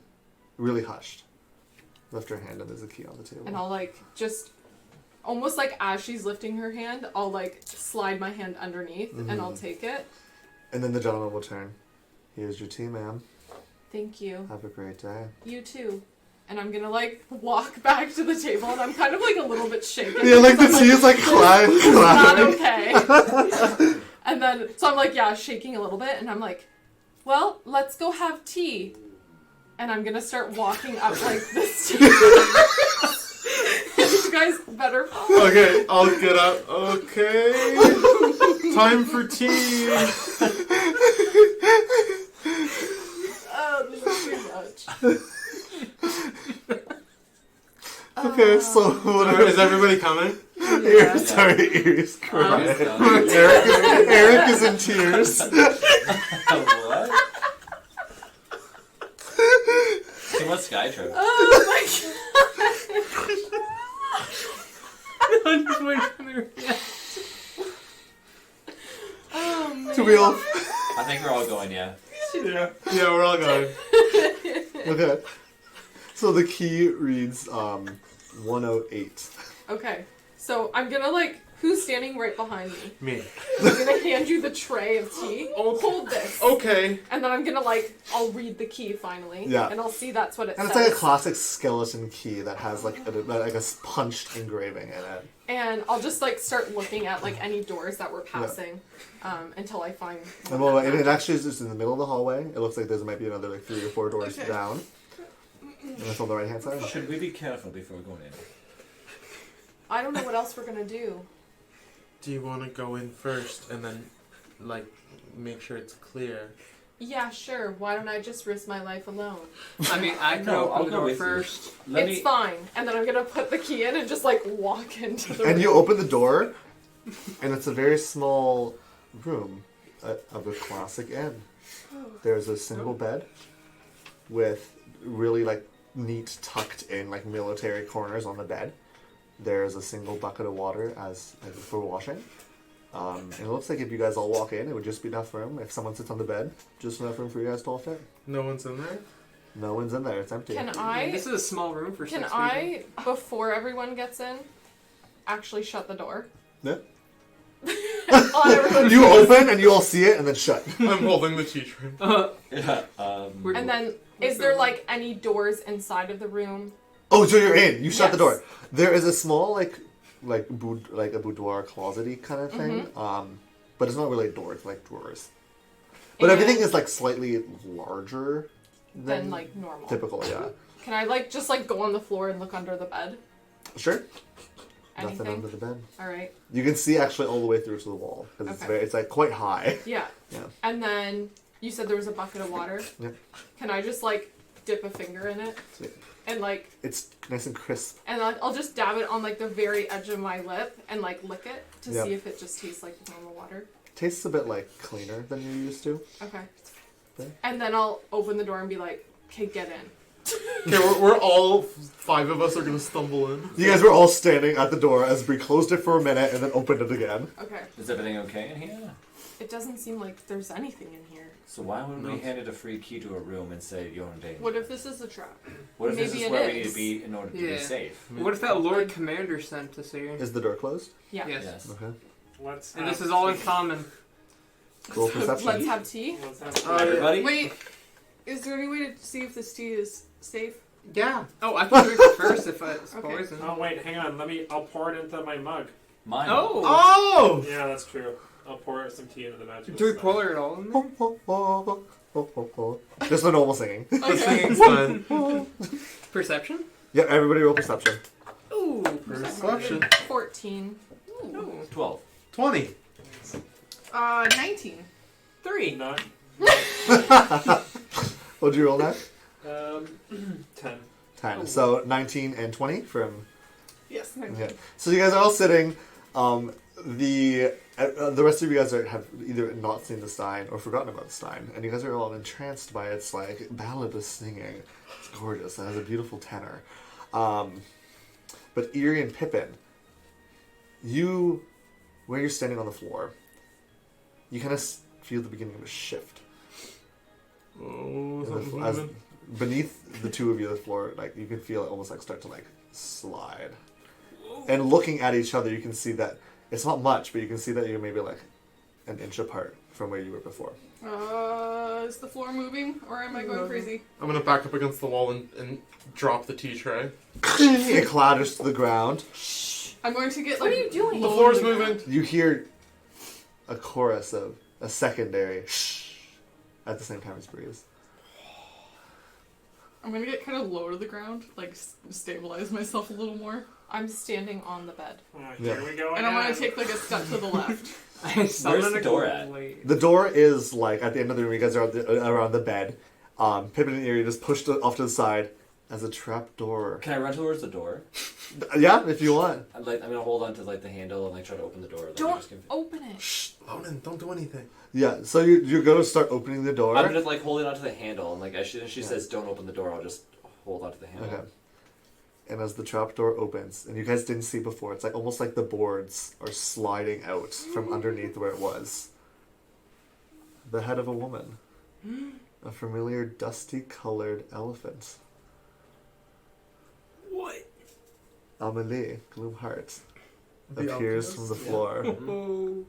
Really hushed. Lift her hand and there's a key on the table. And I'll like just almost like as she's lifting her hand, I'll like slide my hand underneath and I'll take it. And then the gentleman will turn. Here's your tea, ma'am. Thank you. Have a great day. You too. And I'm gonna like walk back to the table and I'm kind of like a little bit shaken. Yeah, like the because tea is like it's not clapping. okay. And then so I'm like, yeah, shaking a little bit and I'm like, well, let's go have tea. And I'm gonna start walking up like this. You guys better follow. okay, I'll get up. Okay. Time for tea. Oh, this is too much. Okay, so what Is everybody coming? Ears, sorry, ears crying. What? Eric is in tears. Too much sky trip. Oh my I'm just waiting for the reaction. Oh man. Do we all? I think we're all going, yeah. Yeah. Yeah, we're all going. Okay. So the key reads 108. Okay, so I'm gonna like Who's standing right behind me? Me. I'm gonna hand you the tray of tea. Hold this. Okay. And then I'm gonna I'll read the key finally. Yeah. And I'll see that's what it And says. it's like a classic skeleton key that has like a punched engraving in it. And I'll just start looking at any doors that we're passing, until I find. And well, it actually is just in the middle of the hallway. It looks like there might be another 3 or 4 doors Okay. down. And it's on the right hand side. Should we be careful before going in? I don't know what else we're gonna do. Do you want to go in first and then, make sure it's clear? Yeah, sure. Why don't I just risk my life alone? I mean, I can No, open I'll the go door with you. first. It's fine. And then I'm gonna put the key in and just walk into the And room. you open the door, and it's a very small room of a classic inn. There's a single bed with really neat tucked in military corners on the bed. There's a single bucket of water as for washing. And it looks like if you guys all walk in, it would just be enough room. If someone sits on the bed, just enough room for you guys to all fit. No one's in there? No one's in there. It's empty. This is a small room for 6 people. Before everyone gets in, actually shut the door? Yeah. On everyone's You face. open and you all see it and then shut. I'm holding the tea tray. Yeah. And then, is there any doors inside of the room? Oh, so you're in. You shut the Yes. door. There is a small a boudoir closet-y kind of thing. But it's not really doors, like drawers. But And- everything is slightly larger Than than normal. typical. Yeah. Can I just go on the floor and look under the bed? Sure. Anything? Nothing under the bed. All right. You can see actually all the way through to the wall because Okay. it's quite high. Yeah. Yeah. And then you said there was a bucket of water. Yep. Can I just dip a finger in it Sweet. and It's nice and crisp. and I'll just dab it on the very edge of my lip and lick it to Yep. see if it just tastes like normal water. Tastes a bit cleaner than you're used to. Okay. Okay. And then I'll open the door and be like, "Okay, get in." Okay, we're all 5 of us are gonna stumble in. You guys were all standing at the door as Bree closed it for a minute and then opened it again. Okay. Is everything okay in here? It doesn't seem like there's anything in here. So why wouldn't we No. hand it a free key to a room and say you're in danger? What if this is a trap? What if maybe this is it where we need is? to be in order to be Yeah. safe? What if that Lord Commander sent us here? Is the door closed? Yeah. Yes. Yes. Okay. Let's. And have this is all in tea. common. Roll perception. Let's have tea. Let's have tea. Everybody? Wait, is there any way to see if this tea is safe? Yeah. Oh, I can drink it first if it's Okay. poison. Oh wait, hang on. I'll pour it into my mug. Mine. Oh! Oh! Yeah, that's true. I'll pour some tea into the magic. Do we pour it all in there? Just the normal singing. The singing's fine. Perception? Yeah, everybody roll perception. Ooh, Perception. 14. Ooh. 12. 20. 19. 3. Not. What'd you roll now? 10. 10. So 19 and 20 from... Yes, 19. Yeah. So you guys are all sitting. The rest of you guys have either not seen the Stein or forgotten about the Stein, and you guys are all entranced by its ballad of singing. It's gorgeous. It has a beautiful tenor. But Eerie and Pippin, where you're standing on the floor, you kind of feel the beginning of a shift. Oh, As something's moving. beneath the two of you, the floor, you can feel it almost start to slide. And looking at each other, you can see that it's not much, but you can see that you're maybe an inch apart from where you were before. Is the floor moving or am I going crazy? I'm gonna back up against the wall and drop the tea tray. It clatters to the ground. I'm going to get What are you doing? The floor's moving. You hear a chorus of a secondary shh at the same time as Breeze. I'm going to get kind of low to the ground, stabilize myself a little more. I'm standing on the bed. Here we go. And I'm going again. to take a step to the left. Where's the door at? The door is at the end of the room. You guys are around the bed. Pippin and Eerie just pushed it off to the side as a trap door. Can I run towards the door? Yeah, if you want. I'm gonna hold on to the handle and try to open the door. Don't open it. Shh, Lonan, don't do anything. Yeah, so you're going to start opening the door. I'm just holding onto the handle and as she says don't open the door, I'll just hold onto the handle. Okay. And as the trapdoor opens, and you guys didn't see before, it's almost like the boards are sliding out from underneath where it was. The head of a woman. A familiar dusty-colored elephant. What? Amelie, Gloomheart. appears from the floor. Oh.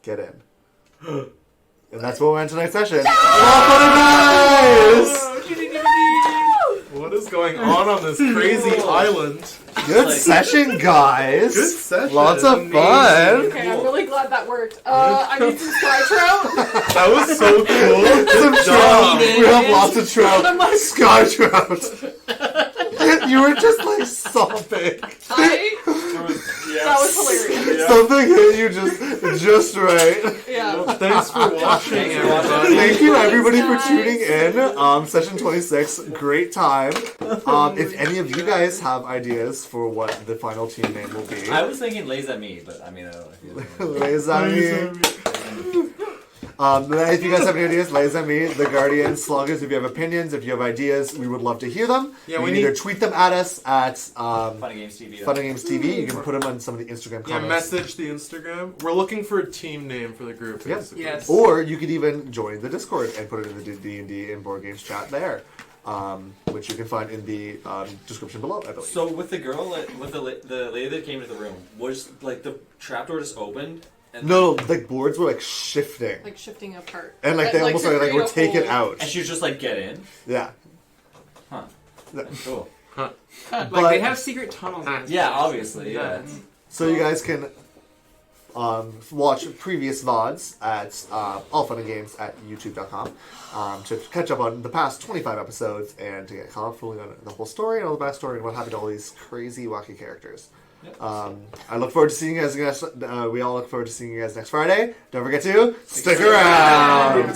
Get in. And that's what we're in tonight's session. AllFunNDice! What is going on this crazy island? Good session, guys. Good session. Lots of fun. Okay, I'm really glad that worked. I need some sky trout. That was so cool. Some trout. We have lots of trout. I'm like, Sky trout. You were just like sobbing. That was hilarious. Something hit you just right. Yeah. Thanks for watching, everybody. Thank you everybody for Guys. tuning in. Session 26, great time. If any of you guys have ideas for what the final team name will be, I was thinking lays at me, but I mean, I don't know if you lays on me. If you guys have any ideas, lays on me. The Guardians, Sluggers, if you have opinions, if you have ideas, we would love to hear them. Yeah, you we can either need- tweet them at us at Funny Games TV. Fun and Games TV. You can put them on some of the Instagram comments. Yeah, message the Instagram. We're looking for a team name for the group. Yep. Basically. Yes. Or you could even join the Discord and put it in the D&D and Board Games chat there, which you can find in the description below, I believe. So with the girl, with the lady that came into the room, was like the trapdoor just opened? And No, like boards were like shifting. Like shifting apart. And like they almost to like create were a taken hole. out. And she was just like, get in? Yeah. Huh. Yeah. Cool. Like But- they have secret tunnels. and Yeah, stuff. obviously, yeah. So you guys can watch previous VODs at AllFunNDice at youtube.com to catch up on the past 25 episodes and to get caught up fully on the whole story and all the backstory and what happened to all these crazy, wacky characters. Yep. I look forward to seeing you guys next. We all look forward to seeing you guys next Friday. Don't forget to stick around.